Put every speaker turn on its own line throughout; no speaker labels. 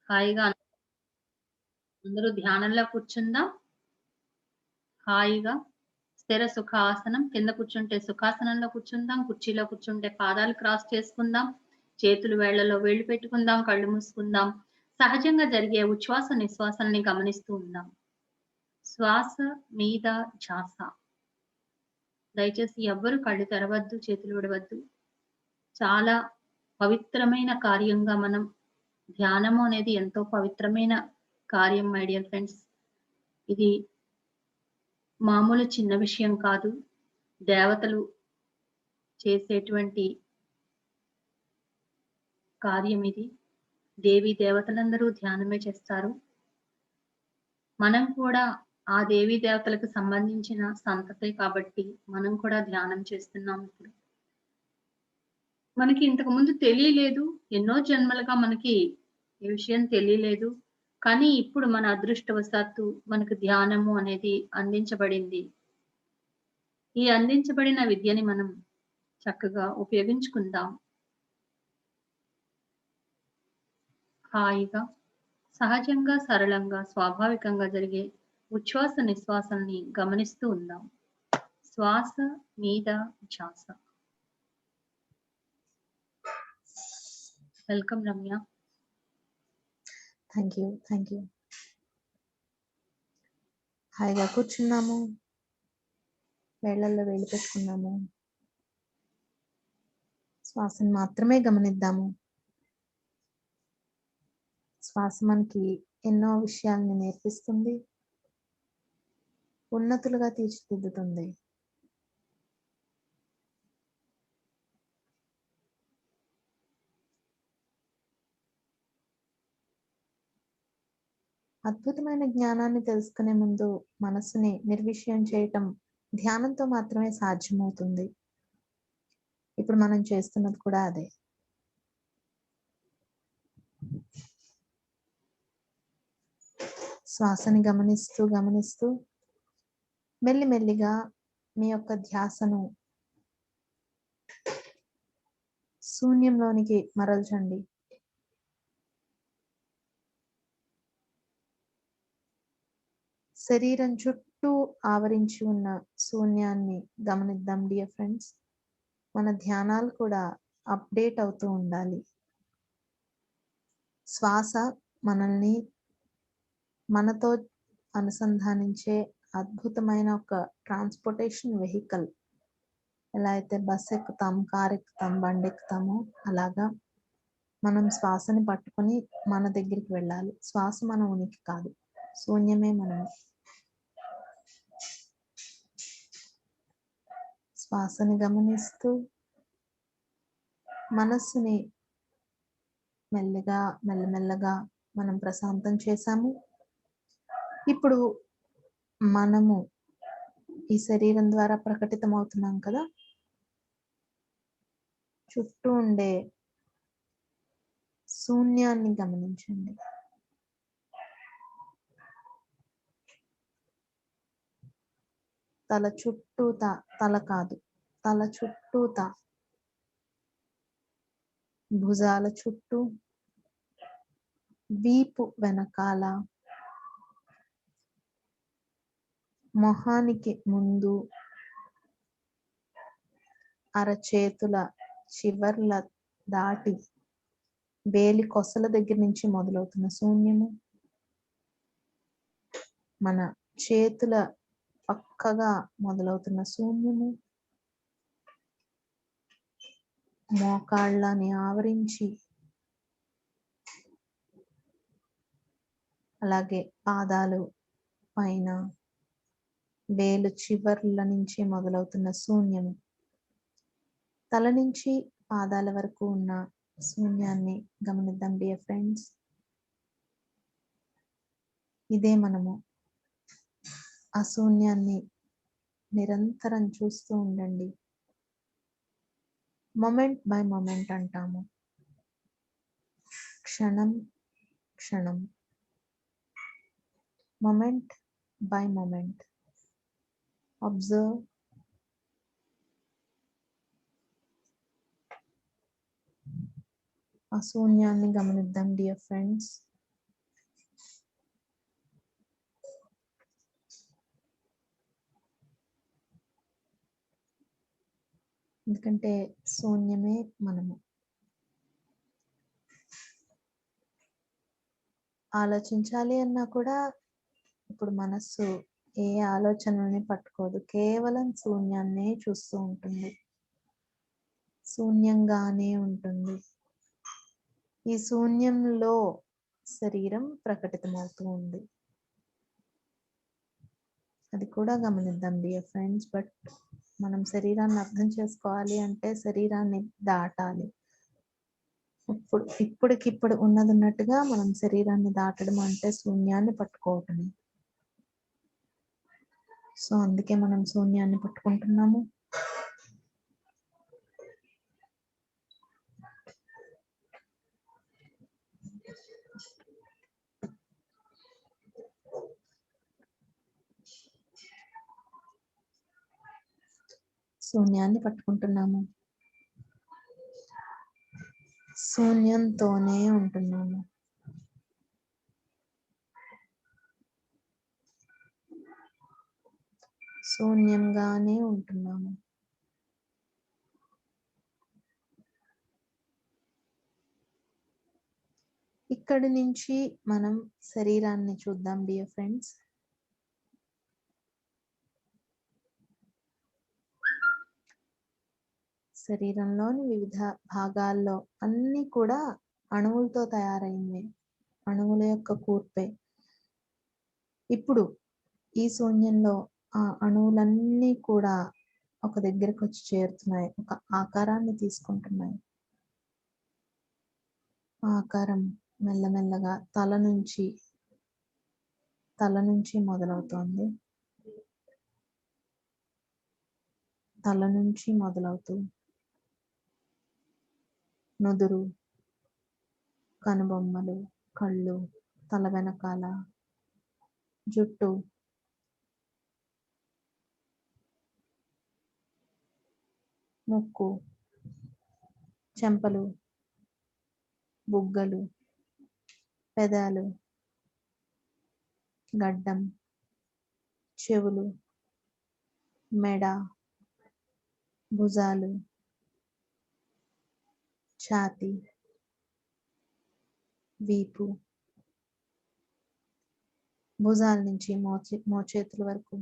హాయిగా అందరూ ధ్యానంలో కూర్చుందాం. హాయిగా స్థిర సుఖాసనం. కింద కూర్చుంటే సుఖాసనంలో కూర్చుందాం. కుర్చీలో కూర్చుంటే పాదాలు క్రాస్ చేసుకుందాం. చేతులు వేళ్ళలో వేళ్ళు పెట్టుకుందాం. కళ్ళు మూసుకుందాం. సహజంగా జరిగే ఉచ్ఛ్వాస నిశ్వాసాలని గమనిస్తూ ఉందాం. శ్వాస మీద ధ్యాస. దయచేసి ఎవ్వరు కళ్ళు తెరవద్దు, చేతులు విడవద్దు. చాలా పవిత్రమైన కార్యంగా మనం ధ్యానము అనేది ఎంతో పవిత్రమైన కార్యం మై డియర్ ఫ్రెండ్స్. ఇది మామూలు చిన్న విషయం కాదు. దేవతలు చేసేటువంటి కార్యం ఇది. దేవీ దేవతలందరూ ధ్యానమే చేస్తారు. మనం కూడా ఆ దేవీ దేవతలకు సంబంధించిన సంతతే కాబట్టి మనం కూడా ధ్యానం చేస్తున్నాం ఇప్పుడు. మనకి ఇంతకు ముందు తెలియలేదు. ఎన్నో జన్మలుగా మనకి ఈ విషయం తెలియలేదు. కానీ ఇప్పుడు మన అదృష్టవశాత్తు మనకు ధ్యానము అనేది అందించబడింది. ఈ అందించబడిన విద్యని మనం చక్కగా ఉపయోగించుకుందాం. హాయిగా, సహజంగా, సరళంగా, స్వాభావికంగా జరిగే ఉచ్ఛ్వాస నిశ్వాసాల్ని గమనిస్తూ ఉందాం. శ్వాస మీద ధ్యాస. వెల్కమ్ రమ్య.
Thank you. హాయిగా కూర్చున్నాము. వేళ్ళల్లో వేలు పెట్టుకున్నాము. శ్వాసను మాత్రమే గమనిద్దాము. శ్వాస మనకి ఎన్నో విషయాల్ని నేర్పిస్తుంది, ఉన్నతులుగా తీర్చిదిద్దుతుంది. అద్భుతమైన జ్ఞానాన్ని తెలుసుకునే ముందు మనసుని నిర్విషయం చేయటం ధ్యానంతో మాత్రమే సాధ్యమవుతుంది. ఇప్పుడు మనం చేస్తున్నది కూడా అదే. శ్వాసని గమనిస్తూ మెల్లిమెల్లిగా మీ యొక్క ధ్యాసను శూన్యంలోనికి మరల్చండి. శరీరం చుట్టూ ఆవరించి ఉన్న శూన్యాన్ని గమనిద్దాం డియర్ ఫ్రెండ్స్. మన ధ్యానాలు కూడా అప్డేట్ అవుతూ ఉండాలి. శ్వాస మనల్ని మనతో అనుసంధానించే అద్భుతమైన ఒక ట్రాన్స్పోర్టేషన్ వెహికల్. ఎలా అయితే బస్ ఎక్కుతాం, కార్ ఎక్కుతాం, బండి ఎక్కుతామో అలాగా మనం శ్వాసని పట్టుకొని మన దగ్గరికి వెళ్ళాలి. శ్వాస మన ఉనికి కాదు, శూన్యమే మనం. శ్వాసని గమనిస్తూ మనస్సుని మెల్లమెల్లగా మనం ప్రశాంతం చేశాము. ఇప్పుడు మనము ఈ శరీరం ద్వారా ప్రకటితం అవుతున్నాం కదా. చుట్టూ ఉండే శూన్యాన్ని గమనించండి. తల చుట్టూతా, తల కాదు, తల చుట్టూతా, భుజాల చుట్టూ, వీపు వెనకాల, మొహానికి ముందు, అరచేతుల చివర్ల దాటి వేలి కొసల దగ్గర నుంచి మొదలవుతున్న శూన్యము, మన చేతుల పక్కగా మొదలవుతున్న శూన్యము, మోకాళ్ళని ఆవరించి, అలాగే పాదాలు పైన వేలు చివర్ల నుంచి మొదలవుతున్న శూన్యము, తల నుంచి పాదాల వరకు ఉన్న శూన్యాన్ని గమనిద్దాం డియర్ ఫ్రెండ్స్. ఇదే మనము. ఆ శూన్యాన్ని నిరంతరం చూస్తూ ఉండండి. మొమెంట్ బై మొమెంట్ అంటాము. క్షణం క్షణం, మొమెంట్ బై మొమెంట్ అబ్జర్వ్. ఆ శూన్యాన్ని గమనిద్దాం డియర్ ఫ్రెండ్స్. ఎందుకంటే శూన్యమే మనము. ఆలోచించాలి అన్నా కూడా ఇప్పుడు మనస్సు ఏ ఆలోచనని పట్టుకోదు, కేవలం శూన్యాన్నే చూస్తూ ఉంటుంది, శూన్యంగానే ఉంటుంది. ఈ శూన్యంలో శరీరం ప్రకటితమవుతూ ఉంది. అది కూడా గమనిద్దాం డియర్ ఫ్రెండ్స్. బట్ మనం శరీరాన్ని అర్థం చేసుకోవాలి అంటే శరీరాన్ని దాటాలి. ఇప్పటికిప్పుడు ఉన్నది ఉన్నట్టుగా మనం శరీరాన్ని దాటడం అంటే శూన్యాన్ని పట్టుకోవటమే. సో అందుకే మనం శూన్యాన్ని పట్టుకుంటున్నాము. శూన్యాన్ని పట్టుకుంటున్నాము, శూన్యంతోనే ఉంటున్నాము. శూన్యంగానే ఉంటున్నాము. ఇక్కడి నుంచి మనం శరీరాన్ని చూద్దాం డియర్ ఫ్రెండ్స్. శరీరంలోని వివిధ భాగాల్లో అన్ని కూడా అణువులతో తయారైనవి, అణువుల యొక్క కూర్పే. ఇప్పుడు ఈ శూన్యంలో ఆ అణువులన్నీ కూడా ఒక దగ్గరకు వచ్చి చేరుతున్నాయి, ఒక ఆకారాన్ని తీసుకుంటున్నాయి. ఆ ఆకారం మెల్లమెల్లగా తల నుంచి మొదలవుతోంది. తల నుంచి మొదలవుతూ నుదురు, కనుబొమ్మలు, కళ్ళు, తల వెనకాల, జుట్టు, ముక్కు, చెంపలు, బుగ్గలు, పెదాలు, గడ్డం, చెవులు, మెడ, భుజాలు, ఛాతీ, వీపు, భుజాల నుంచి మోచేతుల వరకు,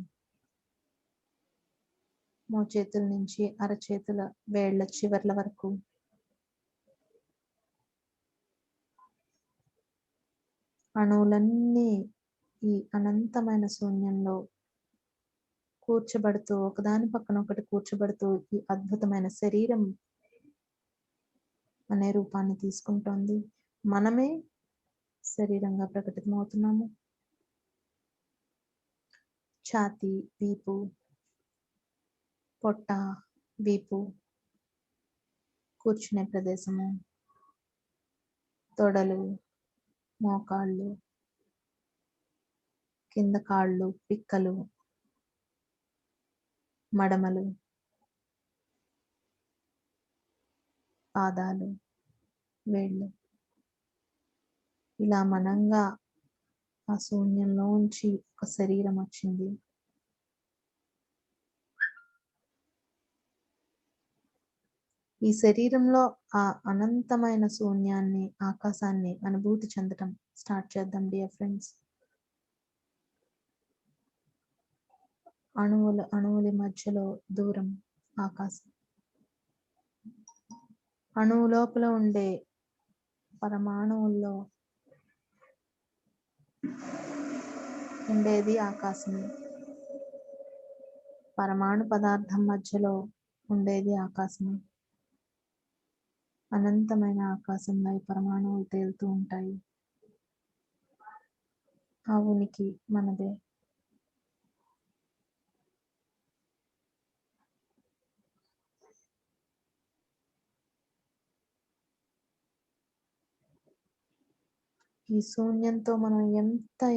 మోచేతుల నుంచి అరచేతుల వేళ్ల చివర్ల వరకు, అణువులన్నీ ఈ అనంతమైన శూన్యంలో కూర్చబడుతూ, ఒకదాని పక్కన ఒకటి కూర్చబడుతూ ఈ అద్భుతమైన శరీరం అనే రూపాన్ని తీసుకుంటోంది. మనమే శరీరంగా ప్రకటితమవుతున్నాము. ఛాతీ, వీపు, పొట్ట, వీపు, కూర్చునే ప్రదేశము, తొడలు, మోకాళ్ళు, కింద కాళ్ళు, పిక్కలు, మడమలు, పాదాలు, వేళ్ళు. ఇలా మనంగా ఆ శూన్యంలోంచి ఒక శరీరం వచ్చింది. ఈ శరీరంలో ఆ అనంతమైన శూన్యాన్ని, ఆకాశాన్ని అనుభూతి చెందటం స్టార్ట్ చేద్దాం డియర్ ఫ్రెండ్స్. అణువుల మధ్యలో దూరం ఆకాశం. అణువు లోపల ఉండే పరమాణువుల్లో ఉండేది ఆకాశమే. పరమాణు పదార్థం మధ్యలో ఉండేది ఆకాశమే. అనంతమైన ఆకాశంలో ఈ పరమాణువులు తేలుతూ ఉంటాయి. ఆ ఉనికి మనదే. ఈ శూన్యంతో మనం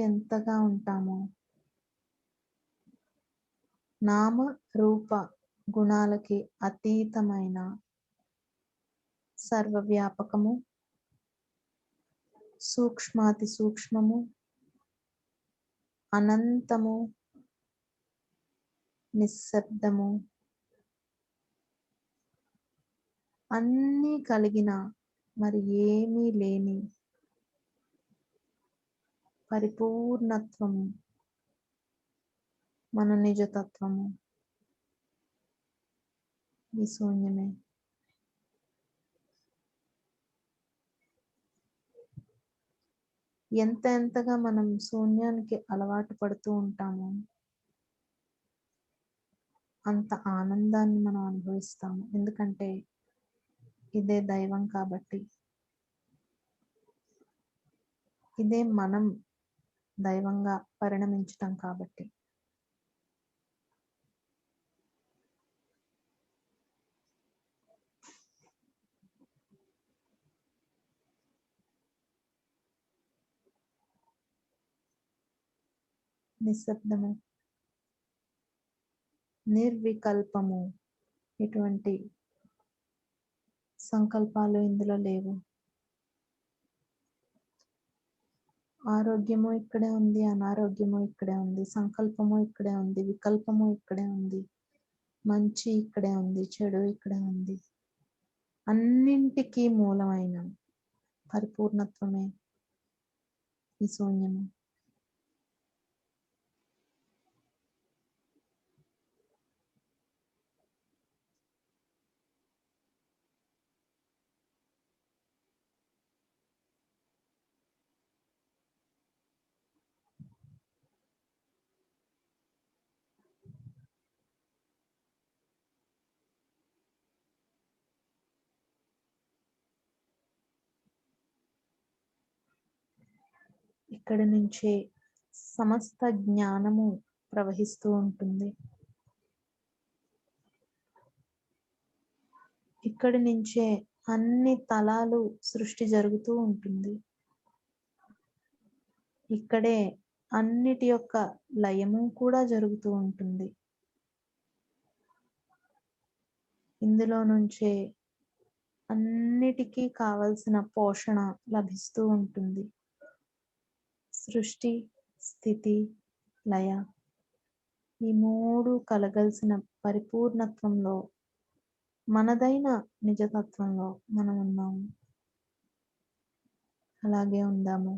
ఎంతగా ఉంటామో, నామ రూప గుణాలకి అతీతమైన సర్వవ్యాపకము, సూక్ష్మాతి సూక్ష్మము, అనంతము, నిశ్శబ్దము, అన్నీ కలిగిన మరి ఏమీ లేని పరిపూర్ణత్వము మన నిజతత్వము ఈ శూన్యమే. ఎంతగా మనం శూన్యానికి అలవాటు పడుతూ ఉంటామో అంత ఆనందాన్ని మనం అనుభవిస్తాము. ఎందుకంటే ఇదే దైవం కాబట్టి, ఇదే మనం దైవంగా పరిణమించటం కాబట్టి. నిశ్శబ్దము, నిర్వికల్పము, ఎటువంటి సంకల్పాలు ఇందులో లేవు. ఆరోగ్యము ఇక్కడే ఉంది, అనారోగ్యము ఇక్కడే ఉంది, సంకల్పము ఇక్కడే ఉంది, వికల్పము ఇక్కడే ఉంది, మంచి ఇక్కడే ఉంది, చెడు ఇక్కడే ఉంది. అన్నింటికీ మూలమైన పరిపూర్ణత్వమే ఈ శూన్యము. ఇక్కడి నుంచే సమస్త జ్ఞానము ప్రవహిస్తూ ఉంటుంది. ఇక్కడి నుంచే అన్ని తలాలు సృష్టి జరుగుతూ ఉంటుంది. ఇక్కడే అన్నిటి యొక్క లయము కూడా జరుగుతూ ఉంటుంది. ఇందులో నుంచే అన్నిటికీ కావలసిన పోషణ లభిస్తూ ఉంటుంది. సృష్టి, స్థితి, లయ ఈ మూడు కలగలిసిన పరిపూర్ణత్వంలో, మనదైన నిజతత్వంలో మనం ఉన్నాము. అలాగే ఉందాము.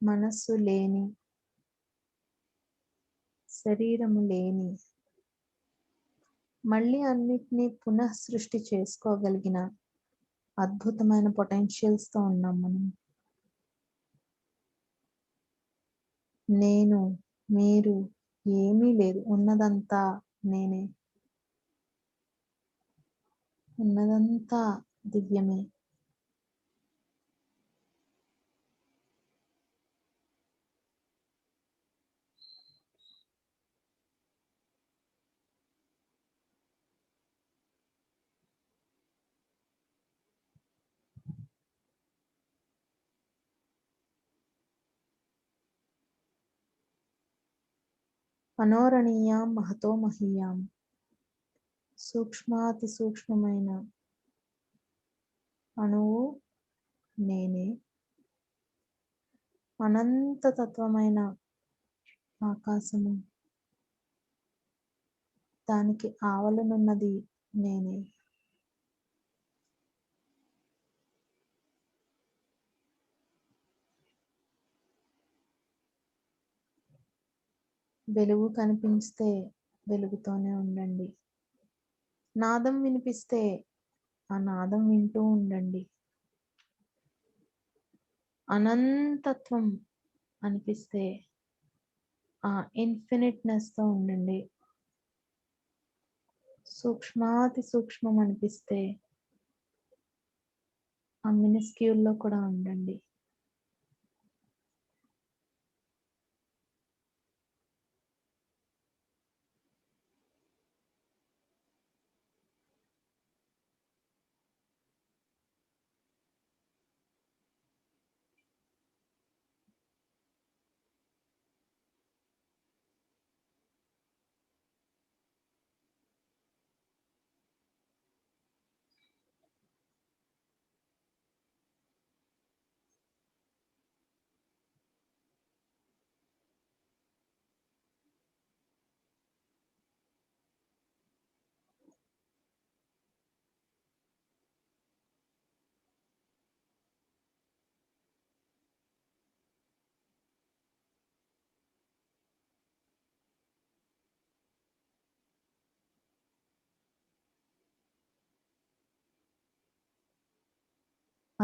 మనస్సు లేని, శరీరము లేని, మళ్ళీ అన్నిటినీ పునః సృష్టి చేసుకోగలిగిన అద్భుతమైన పొటెన్షియల్స్ తో ఉన్నాం మనం. నేను, మీరు ఏమీ లేదు, ఉన్నదంతా నేనే, ఉన్నదంతా దివ్యమే. మనోరణీయాం మహతో మహీయాం, సూక్ష్మాతి సూక్ష్మమైన అణువు నేనే, అనంత తత్వమైన ఆకాశము, దానికి ఆవలనున్నది నేనే. వెలుగు కనిపిస్తే వెలుగుతోనే ఉండండి. నాదం వినిపిస్తే ఆ నాదం వింటూ ఉండండి. అనంతత్వం అనిపిస్తే ఆ ఇన్ఫినిట్నెస్ తో ఉండండి. సూక్ష్మాతి సూక్ష్మం అనిపిస్తే ఆ మినిస్క్యూల్లో కూడా ఉండండి.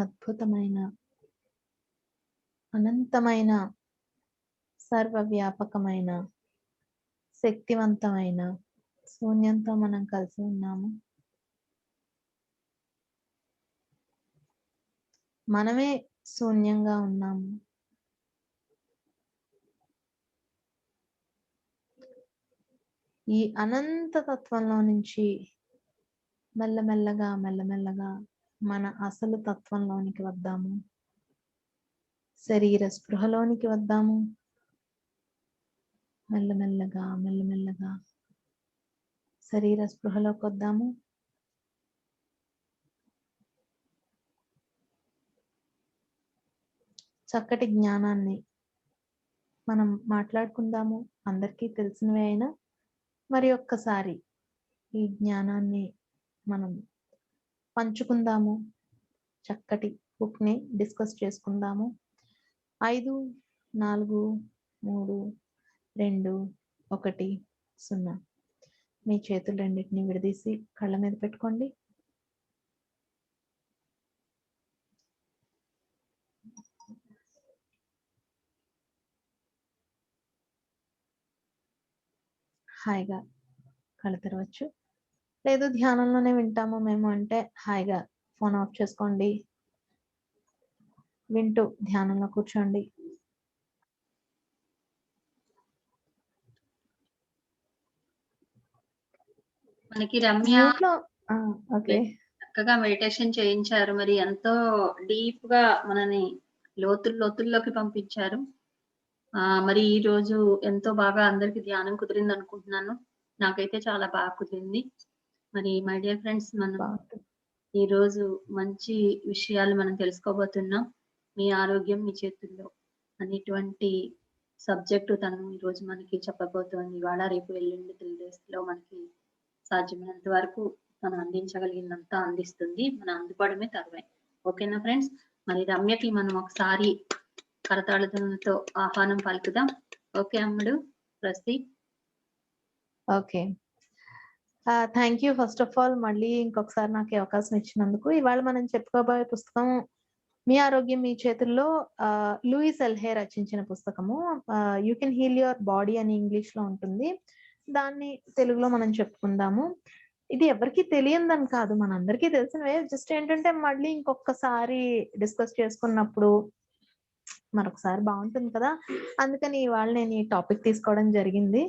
అద్భుతమైన, అనంతమైన, సర్వవ్యాపకమైన, శక్తివంతమైన శూన్యంతో మనం కలిసి ఉన్నాము. మనమే శూన్యంగా ఉన్నాము. ఈ అనంత తత్వంలో నుంచి మెల్లమెల్లగా మెల్లమెల్లగా మన అసలు తత్వంలోనికి వద్దాము. శరీర స్పృహలోనికి వద్దాము. మెల్లమెల్లగా మెల్లమెల్లగా శరీర స్పృహలోకి వద్దాము. చక్కటి జ్ఞానాన్ని మనం మాట్లాడుకుందాము. అందరికీ తెలిసినవే అయినా మరి ఒక్కసారి ఈ జ్ఞానాన్ని మనం పంచుకుందాము. చక్కటి బుక్ని డిస్కస్ చేసుకుందాము. 5, 4, 3, 2, 1, 0. మీ చేతులు రెండింటిని విడదీసి కళ్ళ మీద పెట్టుకోండి. హాయిగా కళ్ళు తెరవచ్చు. లేదు ధ్యానంలోనే వింటాము మేము అంటే హాయిగా ఫోన్ ఆఫ్ చేసుకోండి. వింటూ ధ్యానంలో కూర్చోండి.
మనకి రమ్య
మ్యూట్లో ఓకే.
చక్కగా మెడిటేషన్ చేయించారు. మరి ఎంతో డీప్ గా మనని లోతుల్లోకి పంపించారు. మరి ఈ రోజు ఎంతో బాగా అందరికి ధ్యానం కుదిరింది అనుకుంటున్నాను. నాకైతే చాలా బాగా కుదిరింది. మరి మై డియర్ ఫ్రెండ్స్, మనం ఈ రోజు మంచి విషయాలు మనం తెలుసుకోబోతున్నాం. మీ ఆరోగ్యం మీ చేతుల్లో అనేటువంటి సబ్జెక్టు తను ఈ రోజు మనకి చెప్పబోతోంది. ఇవాళ రేపు ఎల్లుండి 3 days లో మనకి సాధ్యమైనంత వరకు మనం అందించగలిగినంత అందిస్తుంది. మన అందుకోవడమే తరువే. ఓకేనా ఫ్రెండ్స్? మరి రమ్యకి మనం ఒకసారి కరతాళధ్వనులతో ఆహ్వానం పలుకుదాం. ఓకే అమ్ముడు, proceed.
Okay. Thank you first of all మళ్ళీ ఇంకొకసారి నాకు ఈ అవకాశం ఇచ్చినందుకు. ఇవాళ మనం చెప్పుకోబోయే పుస్తకం మీ ఆరోగ్యం మీ చేతుల్లో, లూయిస్ ఎల్హే రచించిన పుస్తకము. You can heal your body అని ఇంగ్లీష్ లో ఉంటుంది. దాన్ని తెలుగులో మనం చెప్పుకుందాము. ఇది ఎవరికి తెలియదని కాదు, మనందరికీ తెలిసినవే. జస్ట్ ఏంటంటే మళ్ళీ ఇంకొకసారి డిస్కస్ చేసుకున్నప్పుడు మరొకసారి బాగుంటుంది కదా, అందుకని ఇవాళ నేను ఈ టాపిక్ తీసుకోవడం జరిగింది.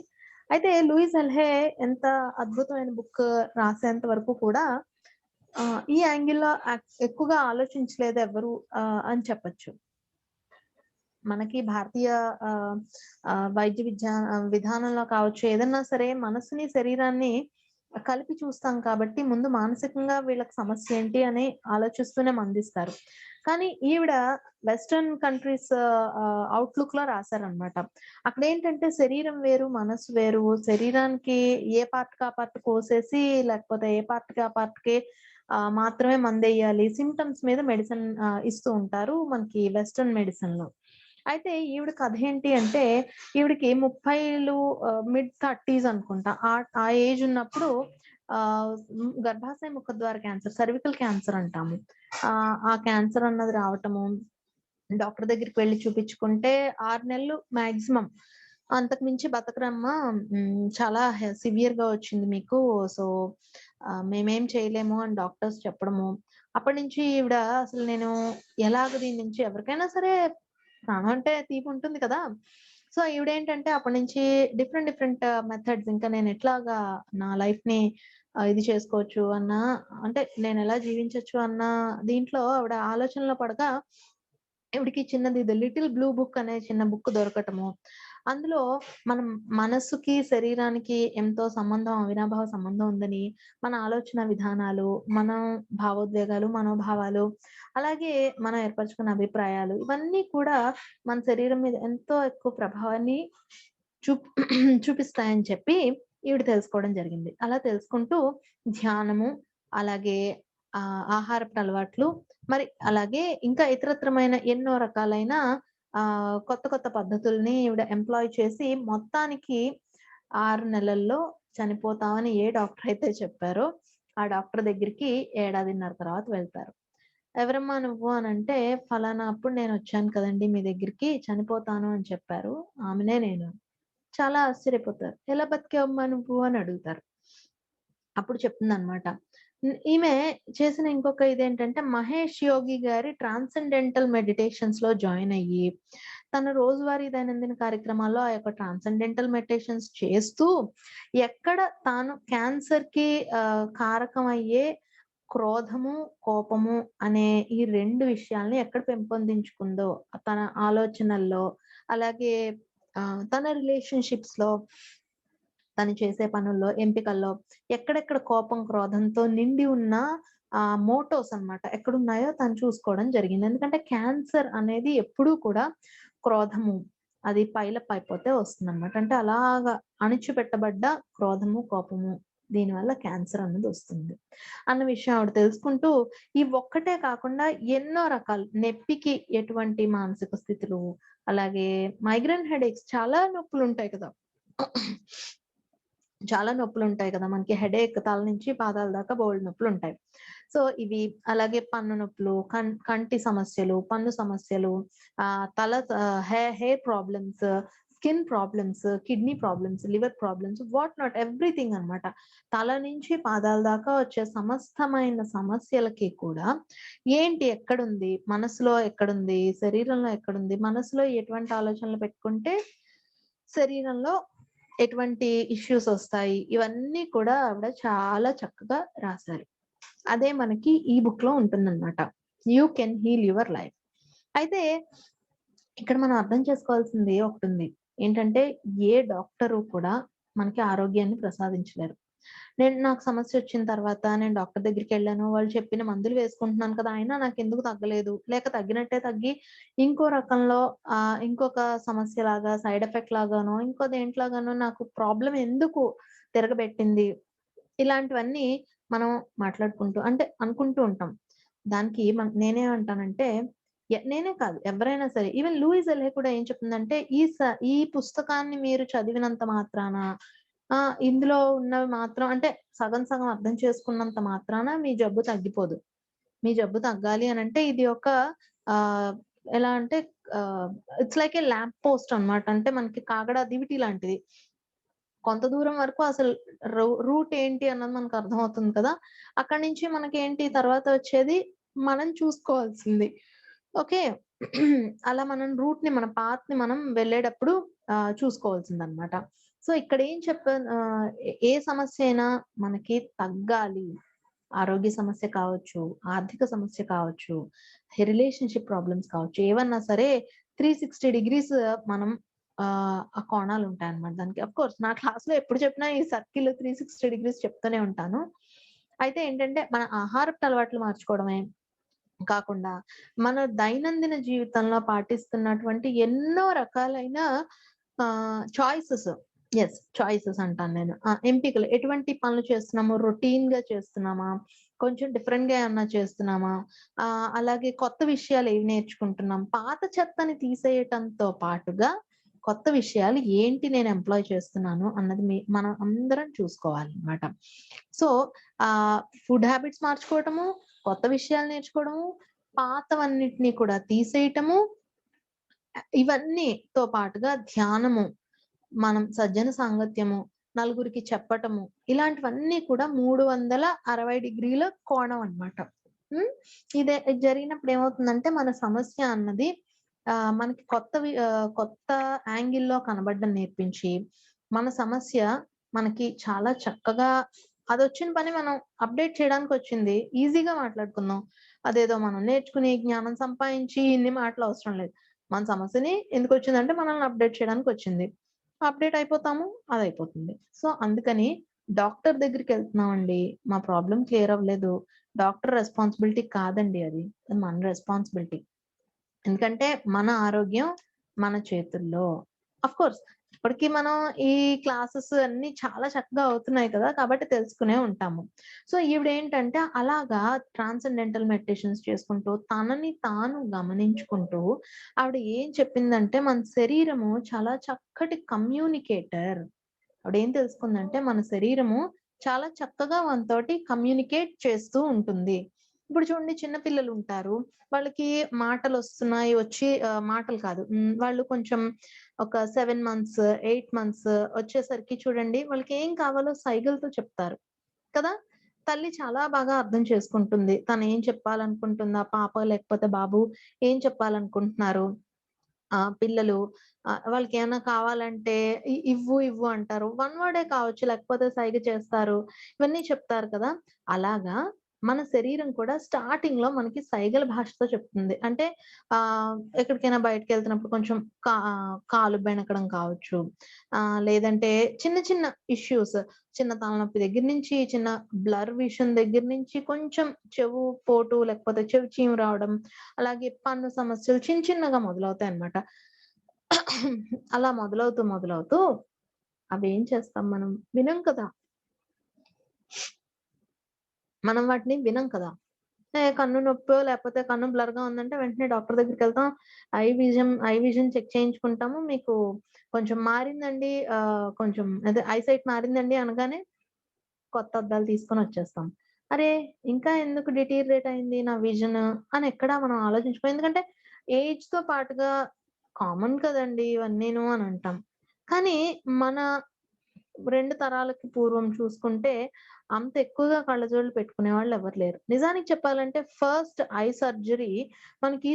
అయితే లూయిస్ ఎల్హే ఎంత అద్భుతమైన బుక్ రాసేంత వరకు కూడా ఈ యాంగిల్లో ఎక్కువగా ఆలోచించలేదు ఎవరు అని చెప్పచ్చు. మనకి భారతీయ వైద్య విధానంలో కావచ్చు, ఏదన్నా సరే మనసుని శరీరాన్ని కలిపి చూస్తాం కాబట్టి ముందు మానసికంగా వీళ్ళకి సమస్య ఏంటి అని ఆలోచిస్తూనే మందిస్తారు. కానీ ఈవిడ వెస్టర్న్ కంట్రీస్ అవుట్లుక్ లో రాశారనమాట. అక్కడ ఏంటంటే శరీరం వేరు మనసు వేరు, శరీరానికి ఏ పార్ట్ కా పార్ట్ కోసేసి లేకపోతే ఏ పార్ట్ కా పార్ట్ కి మాత్రమే మందేయాలి, సిమ్టమ్స్ మీద మెడిసిన్ ఇస్తూ ఉంటారు మనకి వెస్టర్న్ మెడిసిన్ లో. అయితే ఈవిడ కథ ఏంటి అంటే, ఈవిడికి 30లు మిడ్ 30s అనుకుంటా, ఆ ఏజ్ ఉన్నప్పుడు గర్భాశయ ముఖద్వార క్యాన్సర్, సర్వికల్ క్యాన్సర్ అంటాము, ఆ క్యాన్సర్ అన్నది రావటము. డాక్టర్ దగ్గరికి వెళ్ళి చూపించుకుంటే 6 నెలలు మాక్సిమం, అంతకు మించి బతకరమ్మా, చాలా సివియర్ గా వచ్చింది మీకు, సో మేమేం చేయలేము అని డాక్టర్స్ చెప్పడము. అప్పటి నుంచి ఈవిడ అసలు నేను ఎలాగ దీని నుంచి, ఎవరికైనా సరే ప్రాణం అంటే తీపి ఉంటుంది కదా, సో ఈవిడేంటంటే అప్పటి నుంచి డిఫరెంట్ మెథడ్స్, ఇంకా నేను ఎట్లాగా నా లైఫ్ ని ఇది చేసుకోవచ్చు అన్న, అంటే నేను ఎలా జీవించవచ్చు అన్న దీంట్లో ఆవిడ ఆలోచనలో పడగా ఈవిడికి చిన్నది ది లిటిల్ బ్లూ బుక్ అనే చిన్న బుక్ దొరకటము. అందులో మనం మనస్సుకి శరీరానికి ఎంతో సంబంధం, అవినాభావ సంబంధం ఉందని, మన ఆలోచన విధానాలు, మన భావోద్వేగాలు, మనోభావాలు, అలాగే మనం ఏర్పరచుకున్న అభిప్రాయాలు, ఇవన్నీ కూడా మన శరీరం మీద ఎంతో ఎక్కువ ప్రభావాన్ని చూపిస్తాయని చెప్పి ఈవిడ తెలుసుకోవడం జరిగింది. అలా తెలుసుకుంటూ ధ్యానము, అలాగే ఆహారపు అలవాట్లు, మరి అలాగే ఇంకా ఇతరత్రమైన ఎన్నో రకాలైన కొత్త పద్ధతుల్ని ఈవిడ ఎంప్లాయ్ చేసి మొత్తానికి 6 నెలల్లో చనిపోతామని ఏ డాక్టర్ అయితే చెప్పారో ఆ డాక్టర్ దగ్గరికి 1.5 ఏళ్ల తర్వాత వెళ్తారు. ఎవరమ్మా నువ్వు అనంటే, "ఫలానా అప్పుడు నేనొచ్చాను కదండీ మీ దగ్గరికి, చనిపోతాను అని చెప్పారు. ఆమెనే నేను." చాలా ఆశ్చర్యపోతారు. "ఎలా బతికావమ్మా నువ్వు?" అని అడుగుతారు. అప్పుడు చెప్తుందనమాట. ఈమె చేసిన ఇంకొక ఇదేంటంటే, మహేష్ యోగి గారి ట్రాన్సెండెంటల్ మెడిటేషన్స్‌లో జాయిన్ అయ్యి, తన రోజువారీ దైనందిన కార్యక్రమాల్లో ఆ యొక్క ట్రాన్సెండెంటల్ మెడిటేషన్స్ చేస్తూ, ఎక్కడ తాను క్యాన్సర్‌కి కారకమయ్యే క్రోధము, కోపము అనే ఈ 2 విషయాల్ని ఎక్కడ పెంపొందించుకుందో, తన ఆలోచనల్లో, అలాగే తన రిలేషన్‌షిప్స్‌లో, తను చేసే పనుల్లో, ఎంపికల్లో ఎక్కడెక్కడ కోపం, క్రోధంతో నిండి ఉన్న మోటోస్ అన్నమాట. ఎక్కడున్నాయో తను చూసుకోవడం జరిగింది. ఎందుకంటే క్యాన్సర్ అనేది ఎప్పుడూ కూడా క్రోధము అది పైలప్ అయిపోతే వస్తుందన్నమాట. అంటే అలాగా అణిచిపెట్టబడ్డ క్రోధము, కోపము దీనివల్ల క్యాన్సర్ అన్నది వస్తుంది. అన్న విషయం ఆవిడ తెలుసుకుంటూ ఈ ఒక్కటే కాకుండా ఎన్నో రకాలు నొప్పికి ఎటువంటి మానసిక స్థితులు, అలాగే మైగ్రేన్ హెడేక్స్ చాలా నొప్పులుంటాయి కదా! చాలా నొప్పులుంటాయి కదా! మనకి హెడేక్ తల నుంచి పాదాల దాకా బోలెడు నొప్పులుంటాయి. సో, ఇవి అలాగే పన్ను నొప్పులు, కంటి సమస్యలు, పన్ను సమస్యలు, తల hair problems, skin problems, kidney problems, liver problems, what not everything అన్నమాట. తల నుంచి పాదాల దాకా వచ్చే సమస్తమైన సమస్యలకి కూడా ఏంటి ఎక్కడుంది? మనసులో ఎక్కడుంది? శరీరంలో ఎక్కడుంది? మనసులో ఎటువంటి ఆలోచనలు పెట్టుకుంటే శరీరంలో ఎటువంటి ఇష్యూస్ ఒస్తాయి. ఇవన్నీ కూడా ఆవిడ చాలా చక్కగా రాశారు. అదే మనకి ఈ బుక్‌లో ఉంటుందన్నమాట. 'You can heal your life.' అయితే ఇక్కడ మనం అర్థం చేసుకోవాల్సింది ఒకటుంది. ఏంటంటే ఏ డాక్టరు కూడా మనకి ఆరోగ్యాన్ని ప్రసాదించలేరు. నాకు సమస్యొచ్చిన తర్వాత నేను డాక్టర్ దగ్గరికెళ్ళాను. వాళ్ళు చెప్పిన మందులు వేసుకుంటున్నాను కదా! అయినా నాకెందుకు తగ్గలేదు. లేక తగ్గినట్టే తగ్గి ఇంకో రకంలో ఇంకొక సమస్యలాగా సైడ్ ఎఫెక్ట్ లాగానో, ఇంకో దేంట్లాగానో నాకు ప్రాబ్లమ్ ఎందుకు తిరగబెట్టింది. ఇలాంటివన్నీ మనం మాట్లాడుకుంటూ అంటే అనుకుంటూ ఉంటాం. దానికి నేనేమంటానంటే నేనే కాదు ఎవరైనా సరే ఈవెన్ లూయిస్ ఎల్హే కూడా ఏం చెప్తుందంటే ఈ పుస్తకాన్ని మీరు చదివినంత మాత్రాన ఇందులో ఉన్నవి మాత్రం అంటే సగం సగం అర్థం చేసుకున్నంత మాత్రాన మీ జబ్బు తగ్గిపోదు. మీ జబ్బు తగ్గాలి అనంటే ఇది ఒక ఆహ్, ఎలా అంటే it's like A lamp post అన్నమాట. అంటే మనకి కాగడ దివిటి లాంటిది. కొంత దూరం వరకు అసలు రూట్ ఏంటి అన్నది మనకు అర్థమవుతుంది కదా! అక్కడి నుంచి మనకేంటి తర్వాత వచ్చేది మనం చూసుకోవాల్సింది. ఓకే. అలా మనం రూట్‌ని మన పాత్‌ని మనం వెళ్ళేటప్పుడు చూసుకోవాల్సిందనమాట. సో, ఇక్కడ ఏం చెప్పాను ఏ సమస్య అయినా మనకి తగ్గాలి. ఆరోగ్య సమస్య కావచ్చు, ఆర్థిక సమస్య కావచ్చు, రిలేషన్‌షిప్ ప్రాబ్లమ్స్ కావచ్చు. ఏవన్నా సరే 360 డిగ్రీస్ మనం ఆ కోణాలుంటాయన్నమాట దానికి. ఆఫ్ కోర్స్ నా క్లాస్‌లో ఎప్పుడు చెప్పినా ఈ సర్కిల్ 360 డిగ్రీస్ చెప్తూనే ఉంటాను. అయితే ఏంటంటే మన ఆహారపు అలవాట్లు మార్చుకోవడమే కాకుండా, మన దైనందిన జీవితంలో పాటిస్తున్నటువంటి ఎన్నో రకాలైన చాయిసెస్ చాయిసెస్ అంటాను నేను. ఎంపికలు. ఎటువంటి పనులు చేస్తున్నాము? రొటీన్‌గా చేస్తున్నామా? కొంచెం డిఫరెంట్‌గా ఏమన్నా చేస్తున్నామా? అలాగే కొత్త విషయాలు ఏవి నేర్చుకుంటున్నాం? పాత చెత్తని తీసేయటంతో పాటుగా, కొత్త విషయాలు ఏంటి నేను ఎంప్లాయ్ చేస్తున్నాను అన్నది మనం అందరం చూసుకోవాలన్నమాట. సో, ఫుడ్ హ్యాబిట్స్ మార్చుకోవటము, కొత్త విషయాలు నేర్చుకోవడము, పాతవన్నిటిని కూడా తీసేయటము, ఇవన్నీతో పాటుగా ధ్యానము, మనం సజ్జన సాంగత్యము, నలుగురికి చెప్పటము, ఇలాంటివన్నీ కూడా 360 డిగ్రీల కోణం అన్నమాట. హ్మ్. ఇది జరిగినప్పుడు ఏమవుతుందంటే మన సమస్య అన్నది మనకి కొత్త యాంగిల్‌లో కనబడడం నేర్పించి, మన సమస్య మనకి చాలా చక్కగా అదొచ్చిన పని మనం అప్‌డేట్ చేయడానికొచ్చింది. ఈజీగా మాట్లాడుకుందాం. అదేదో మనం నేర్చుకుని, జ్ఞానం సంపాదించి ఇన్ని మాటలు అవసరం లేదు. మన సమస్యని ఎందుకొచ్చిందంటే మనల్ని అప్‌డేట్ చేయడానికొచ్చింది. అప్‌డేట్ అయిపోతాము. అదయిపోతుంది. సో, అందుకని డాక్టర్ దగ్గరికెళ్తున్నామండి. మా ప్రాబ్లమ్ క్లియర్ అవ్వలేదు. డాక్టర్ రెస్పాన్సిబిలిటీ కాదండి అది. అది మన రెస్పాన్సిబిలిటీ. ఎందుకంటే మన ఆరోగ్యం మన చేతుల్లో. ఆఫ్‌కోర్స్ ఇప్పటికి మనం ఈ క్లాసెస్ అన్నీ చాలా చక్కగా అవుతున్నాయి కదా! కాబట్టి తెలుసుకునే ఉంటాము. సో, ఈవిడేంటంటే అలాగా ట్రాన్సెండెంటల్ మెడిటేషన్స్ చేసుకుంటూ, తనని తాను గమనించుకుంటూ, ఆవిడ ఏం చెప్పిందంటే, మన శరీరము చాలా చక్కటి కమ్యూనికేటర్. ఆవిడేం తెలుసుకుందంటే, మన శరీరము చాలా చక్కగా మనతోటి కమ్యూనికేట్ చేస్తూ ఉంటుంది. ఇప్పుడు చూడండి చిన్న పిల్లలు ఉంటారు. వాళ్ళకి మాటలొస్తున్నాయి వచ్చి మాటలు కాదు. వాళ్ళు కొంచెం ఒక 7 మంత్స్, 8 మంత్స్ వచ్చేసరికి చూడండి వాళ్ళకి ఏం కావాలో సైగలతో చెప్తారు. కదా! తల్లి చాలా బాగా అర్థం చేసుకుంటుంది. తనేం చెప్పాలనుకుంటుందా పాప లేకపోతే బాబు ఏం చెప్పాలనుకుంటున్నారు. పిల్లలు వాళ్ళకేమన్నా కావాలంటే ఇవ్వు, ఇవ్వు అంటారు. వన్ వర్డే కావచ్చు, లేకపోతే సైగ చేస్తారు. ఇవన్నీ చెప్తారు కదా! అలాగా మన శరీరం కూడా స్టార్టింగ్‌లో మనకి సైగల భాషతో చెప్తుంది. అంటే ఎక్కడికైనా బయటికెళ్తున్నప్పుడు కొంచెం కాలు బెణకడం కావచ్చు. లేదంటే చిన్న చిన్న ఇష్యూస్ చిన్న తలనొప్పి దగ్గర నుంచి, చిన్న బ్లర్ విషన్ దగ్గర నుంచి, కొంచెం చెవు పోటు లేకపోతే చెవి చీము రావడం, అలాగే పన్ను సమస్యలు చిన్న చిన్నగా మొదలవుతాయన్నమాట. అలా మొదలవుతూ, మొదలవుతూ అవేం చేస్తాం మనం? వినం కదా! మనం వాటిని వినం కదా! కన్ను నొప్పో, లేపోతే కన్ను బ్లర్‌గా ఉందంటే వెంటనే డాక్టర్ దగ్గరికెళ్తాం. ఐ విజన్ చెక్ చేయించుకుంటాము. మీకు కొంచెం మారిందండి కొంచెం అదే ఐసైట్ మారిందండి అనగానే కొత్త అద్దాలు తీసుకొనొచ్చేస్తాం. అరే! ఇంకా ఎందుకు డిటీరియరేట్ అయింది నా విజన్ అని ఎక్కడా మనం ఆలోచించుకోం. ఎందుకంటే ఏజ్‌తో పాటుగా కామన్ కదండీ ఇవన్నీను అని అంటాం. కానీ మన 2 తరాలకి పూర్వం చూసుకుంటే అంత ఎక్కువగా కళ్ళజోళ్ళు పెట్టుకునేవాళ్ళు ఎవరు లేరు. నిజానికి చెప్పాలంటే ఫస్ట్ ఐ సర్జరీ మనకి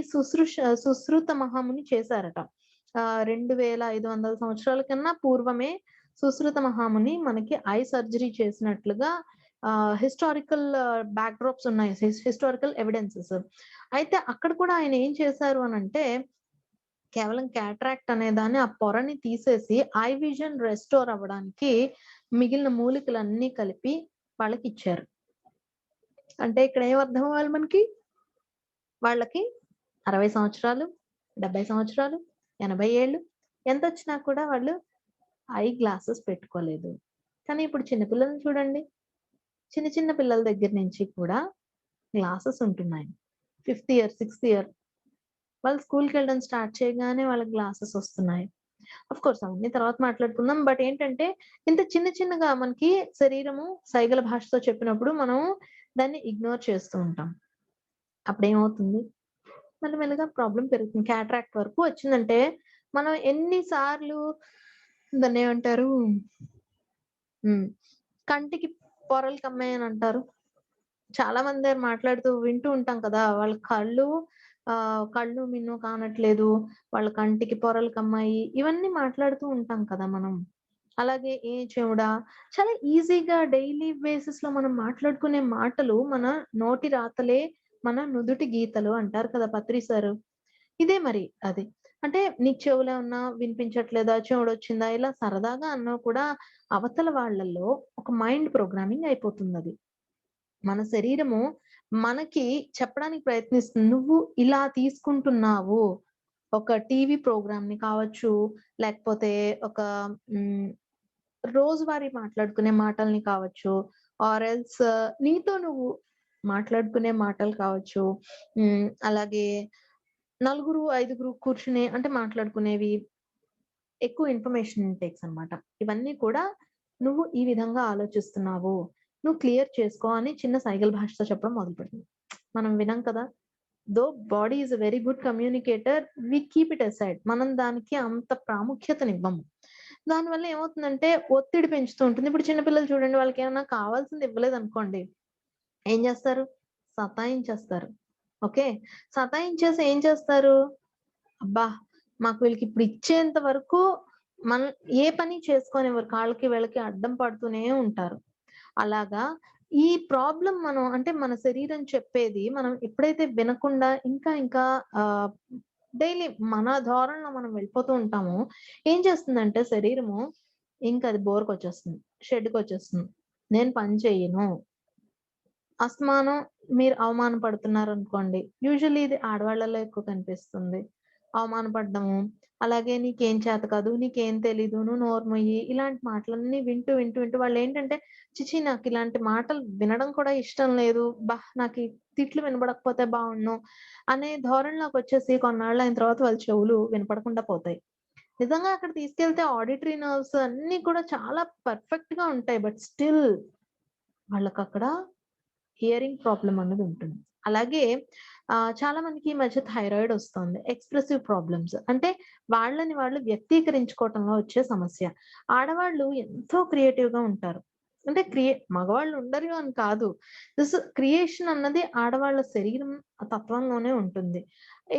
సుశ్రుత మహాముని చేశారట. 2500 సంవత్సరాల కన్నా పూర్వమే సుశ్రుత మహాముని మనకి ఐ సర్జరీ చేసినట్లుగా హిస్టారికల్ బ్యాక్ డ్రాప్స్ ఉన్నాయి. Historical evidences. అయితే అక్కడ కూడా ఆయన ఏం చేశారు అనంటే కేవలం క్యాటరాక్ట్ అనే దాన్ని ఆ పొరని తీసేసి ఐ విజన్ రెస్టోర్ అవ్వడానికి మిగిలిన మూలికలన్నీ కలిపి వాళ్ళకిచ్చారు. అంటే ఇక్కడ ఏం అర్థం అవ్వాలి మనకి? వాళ్ళకి 60 సంవత్సరాలు, 70 సంవత్సరాలు, 80 ఏళ్ళు ఎంతొచ్చినా కూడా వాళ్ళు ఐ గ్లాసెస్ పెట్టుకోలేదు. కానీ ఇప్పుడు చిన్న పిల్లల్ని చూడండి. చిన్న చిన్న పిల్లల దగ్గర నుంచి కూడా గ్లాసెస్ ఉంటున్నాయి. ఫిఫ్త్ ఇయర్, సిక్స్త్ ఇయర్ వాళ్ళు స్కూల్‌కెళ్ళడం స్టార్ట్ చేయగానే వాళ్ళకి గ్లాసెస్ వస్తున్నాయి. ఆఫ్‌కోర్స్ అవన్నీ తర్వాత మాట్లాడుకుందాం. బట్ ఏంటంటే ఇంత చిన్న చిన్నగా మనకి శరీరము సైగల భాషతో చెప్పినప్పుడు మనం దాన్ని ఇగ్నోర్ చేస్తూ ఉంటాం. అప్పుడేమవుతుంది? మెల్లమెల్లగా ప్రాబ్లమ్ పెరుగుతుంది. క్యాటరాక్ట్ వరకు వచ్చిందంటే మనం ఎన్ని సార్లు దాన్నేమంటారు? హ్మ్. కంటికి పొరలు కమ్మాయనంటారు. చాలా మంది మాట్లాడుతూ వింటూ ఉంటాం కదా! వాళ్ళ కళ్ళు మిన్ను కానట్లేదు. వాళ్ళ కంటికి పొరలు కమ్మాయి. ఇవన్నీ మాట్లాడుతూ ఉంటాం కదా మనం. అలాగే ఏ చెవుడా చాలా ఈజీగా డైలీ బేసిస్‌లో మనం మాట్లాడుకునే మాటలు మన నోటి రాతలే మన నుదుటి గీతలు అంటారు కదా! పత్రి సారు. ఇదే మరి అది. అంటే నీకు చెవులో ఏమన్నా వినిపించట్లేదా? చెవుడొచ్చిందా? ఇలా సరదాగా అన్నా కూడా అవతల వాళ్ళలో ఒక మైండ్ ప్రోగ్రామింగ్ అయిపోతుందది. మన శరీరము మనకి చెప్పడానికి ప్రయత్నిస్తుంది. నువ్వు ఇలా తీసుకుంటున్నావు. ఒక టీవీ ప్రోగ్రామ్‌ని కావచ్చు, లేకపోతే ఒక హ్మ్, రోజువారీ మాట్లాడుకునే మాటల్ని కావచ్చు, ఆర్ ఎల్స్ నీతో నువ్వు మాట్లాడుకునే మాటలు కావచ్చు. అలాగే నలుగురు, ఐదుగురు కూర్చుని అంటే మాట్లాడుకునేవి. ఎక్కువ ఇన్ఫర్మేషన్ ఇంటేక్స్ అన్నమాట. ఇవన్నీ కూడా నువ్వు ఈ విధంగా ఆలోచిస్తున్నావు. నువ్వు క్లియర్ చేసుకో అని చిన్న సైగల భాషతో చెప్పడం మొదలుపెట్టింది. మనం వినం కదా! Though body is a very good communicator. We keep it aside. మనం దానికి అంత ప్రాముఖ్యతనివ్వము. దానివల్ల ఏమవుతుందంటే ఒత్తిడి పెంచుతూ ఉంటుంది. ఇప్పుడు చిన్న పిల్లలు చూడండి వాళ్ళకేమన్నా కావాల్సింది ఇవ్వలేదనుకోండి. ఏం జేస్తారు? సతాయించేస్తారు. ఓకే. సతాయించేసి ఏం చేస్తారు? అబ్బా! మాకు వీళ్ళకిప్పుడు ఇచ్చేంత వరకు మనం ఏ పని చేసుకోనివ్వరు. కాళ్ళకి, వేళ్ళకి అడ్డం పడుతూనే ఉంటారు. అలాగా ఈ ప్రాబ్లమ్ మనం అంటే మన శరీరం చెప్పేది మనం ఎప్పుడైతే వినకుండా ఇంకా ఇంకా ఆహ్, డైలీ మన ధోరణిలో మనం వెళ్ళిపోతూ ఉంటామో, ఏం చేస్తుందంటే శరీరము ఇంకది బోర్‌కొచ్చేస్తుంది. షెడ్‌కొచ్చేస్తుంది. నేను పని చెయ్యను. అస్తమానం మీరు అవమానపడుతున్నారనుకోండి. యూజువల్లీ ఇది ఆడవాళ్ళలో ఎక్కువ కనిపిస్తుంది. అవమానపడ్డము, అలాగే నీకేం చేత కాదు, నీకేం తెలీదు, నువ్వు నోరు మొయ్యి, ఇలాంటి మాటలన్నీ వింటూ, వింటూ, వింటూ వాళ్ళేంటంటే, ఛీ! నాకిలాంటి మాటలు వినడం కూడా ఇష్టం లేదు. నాకీ తిట్లు వినబడకపోతే బావుండును, అనే ధోరణిలోకొచ్చేసి కొన్నాళ్ళయిన తర్వాత వాళ్ళ చెవులు వినపడకుండా పోతాయి. నిజంగా అక్కడ తీసుకెళ్తే ఆడిటరీ నర్వ్స్ అన్నీ కూడా చాలా పర్ఫెక్ట్‌గా ఉంటాయి. బట్ స్టిల్ వాళ్ళకక్కడ హియరింగ్ ప్రాబ్లమ్ అన్నదుంటుంది. అలాగే చాలా మందికి ఈ మధ్య థైరాయిడ్ వస్తుంది. ఎక్స్‌ప్రెసివ్ ప్రాబ్లమ్స్ అంటే వాళ్ళని వాళ్ళు వ్యక్తీకరించుకోవటంలో వచ్చే సమస్య. ఆడవాళ్ళు ఎంతో క్రియేటివ్‌గా ఉంటారు. అంటే మగవాళ్ళు ఉండరు అని కాదు. క్రియేషన్ అన్నది ఆడవాళ్ళ శరీరం తత్వంలోనే ఉంటుంది.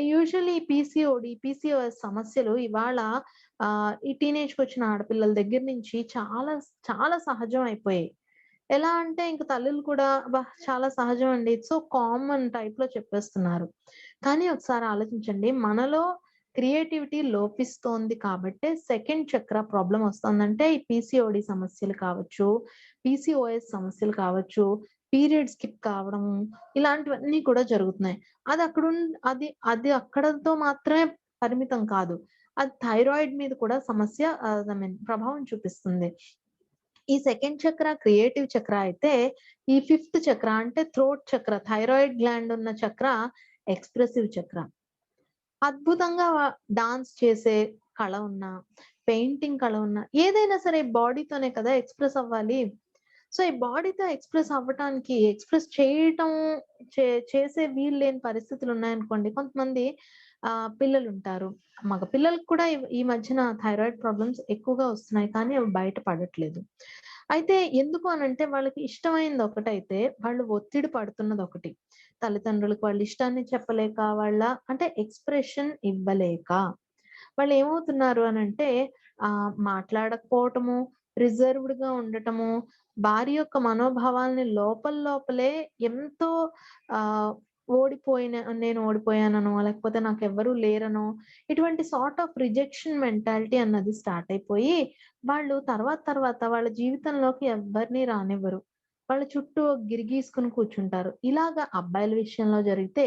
యూజువల్లీ పీసీఓడీ, పీసీఓఎస్ సమస్యలు ఇవాళ ఈ టీనేజ్‌కొచ్చిన ఆడపిల్లల దగ్గర నుంచి చాలా చాలా సహజం అయిపోయాయి. ఎలా అంటే ఇంక తల్లులు కూడా అబ్బా! చాలా సహజం అండి. ఇట్స్ సో కామన్ టైప్‌లో చెప్పేస్తున్నారు. కానీ ఒకసారి ఆలోచించండి. మనలో క్రియేటివిటీ లోపిస్తోంది కాబట్టే సెకండ్ చక్ర ప్రాబ్లమ్ వస్తుందంటే ఈ పీసీఓడీ సమస్యలు కావచ్చు, పీసీఓఎస్ సమస్యలు కావచ్చు, పీరియడ్ స్కిప్ కావడం ఇలాంటివన్నీ కూడా జరుగుతున్నాయి. అది అక్కడున్ అది అది అక్కడతో మాత్రమే పరిమితం కాదు. అది థైరాయిడ్ మీద కూడా సమస్య ఐ మీన్ ప్రభావం చూపిస్తుంది. ఈ సెకండ్ చక్ర క్రియేటివ్ చక్ర అయితే, ఈ ఫిఫ్త్ చక్ర అంటే థ్రోట్ చక్ర, థైరాయిడ్ గ్లాండ్ ఉన్న చక్ర ఎక్స్‌ప్రెసివ్ చక్ర. అద్భుతంగా డాన్స్ చేసే కళ ఉన్నా, పెయింటింగ్ కళ ఉన్నా, ఏదైనా సరే బాడీతోనే కదా ఎక్స్‌ప్రెస్ అవ్వాలి. సో, ఈ బాడీతో ఎక్స్‌ప్రెస్ అవ్వటానికి, ఎక్స్‌ప్రెస్ చేయటం చేసే వీలు లేని పరిస్థితులున్నాయనుకోండి. కొంతమంది పిల్లలుంటారు. మగ పిల్లలకి కూడా ఈ మధ్యన థైరాయిడ్ ప్రాబ్లమ్స్ ఎక్కువగా వస్తున్నాయి. కానీ అవి బయట పడట్లేదు. అయితే ఎందుకు అనంటే వాళ్ళకి ఇష్టమైంది ఒకటైతే, వాళ్ళు ఒత్తిడి పడుతున్నదొకటి. తల్లిదండ్రులకు వాళ్ళ ఇష్టాన్ని చెప్పలేక, వాళ్ళ అంటే ఎక్స్‌ప్రెషన్ ఇవ్వలేక. వాళ్ళేమవుతున్నారు అనంటే మాట్లాడకపోవటము, రిజర్వ్డ్‌గా ఉండటము, భార్య యొక్క మనోభావాల్ని లోపలే ఎంతో ఆహ్, నేను ఓడిపోయాననో, లేకపోతే నాకెవ్వరు లేరనో, ఇటువంటి సార్ట్ ఆఫ్ రిజెక్షన్ మెంటాలిటీ అన్నది స్టార్ట్ అయిపోయి, వాళ్ళు తర్వాత వాళ్ళ జీవితంలోకి ఎవ్వరిని రానివ్వరు. వాళ్ళ చుట్టూ గిరిగీసుకొని కూర్చుంటారు. ఇలాగ అబ్బాయిల విషయంలో జరిగితే,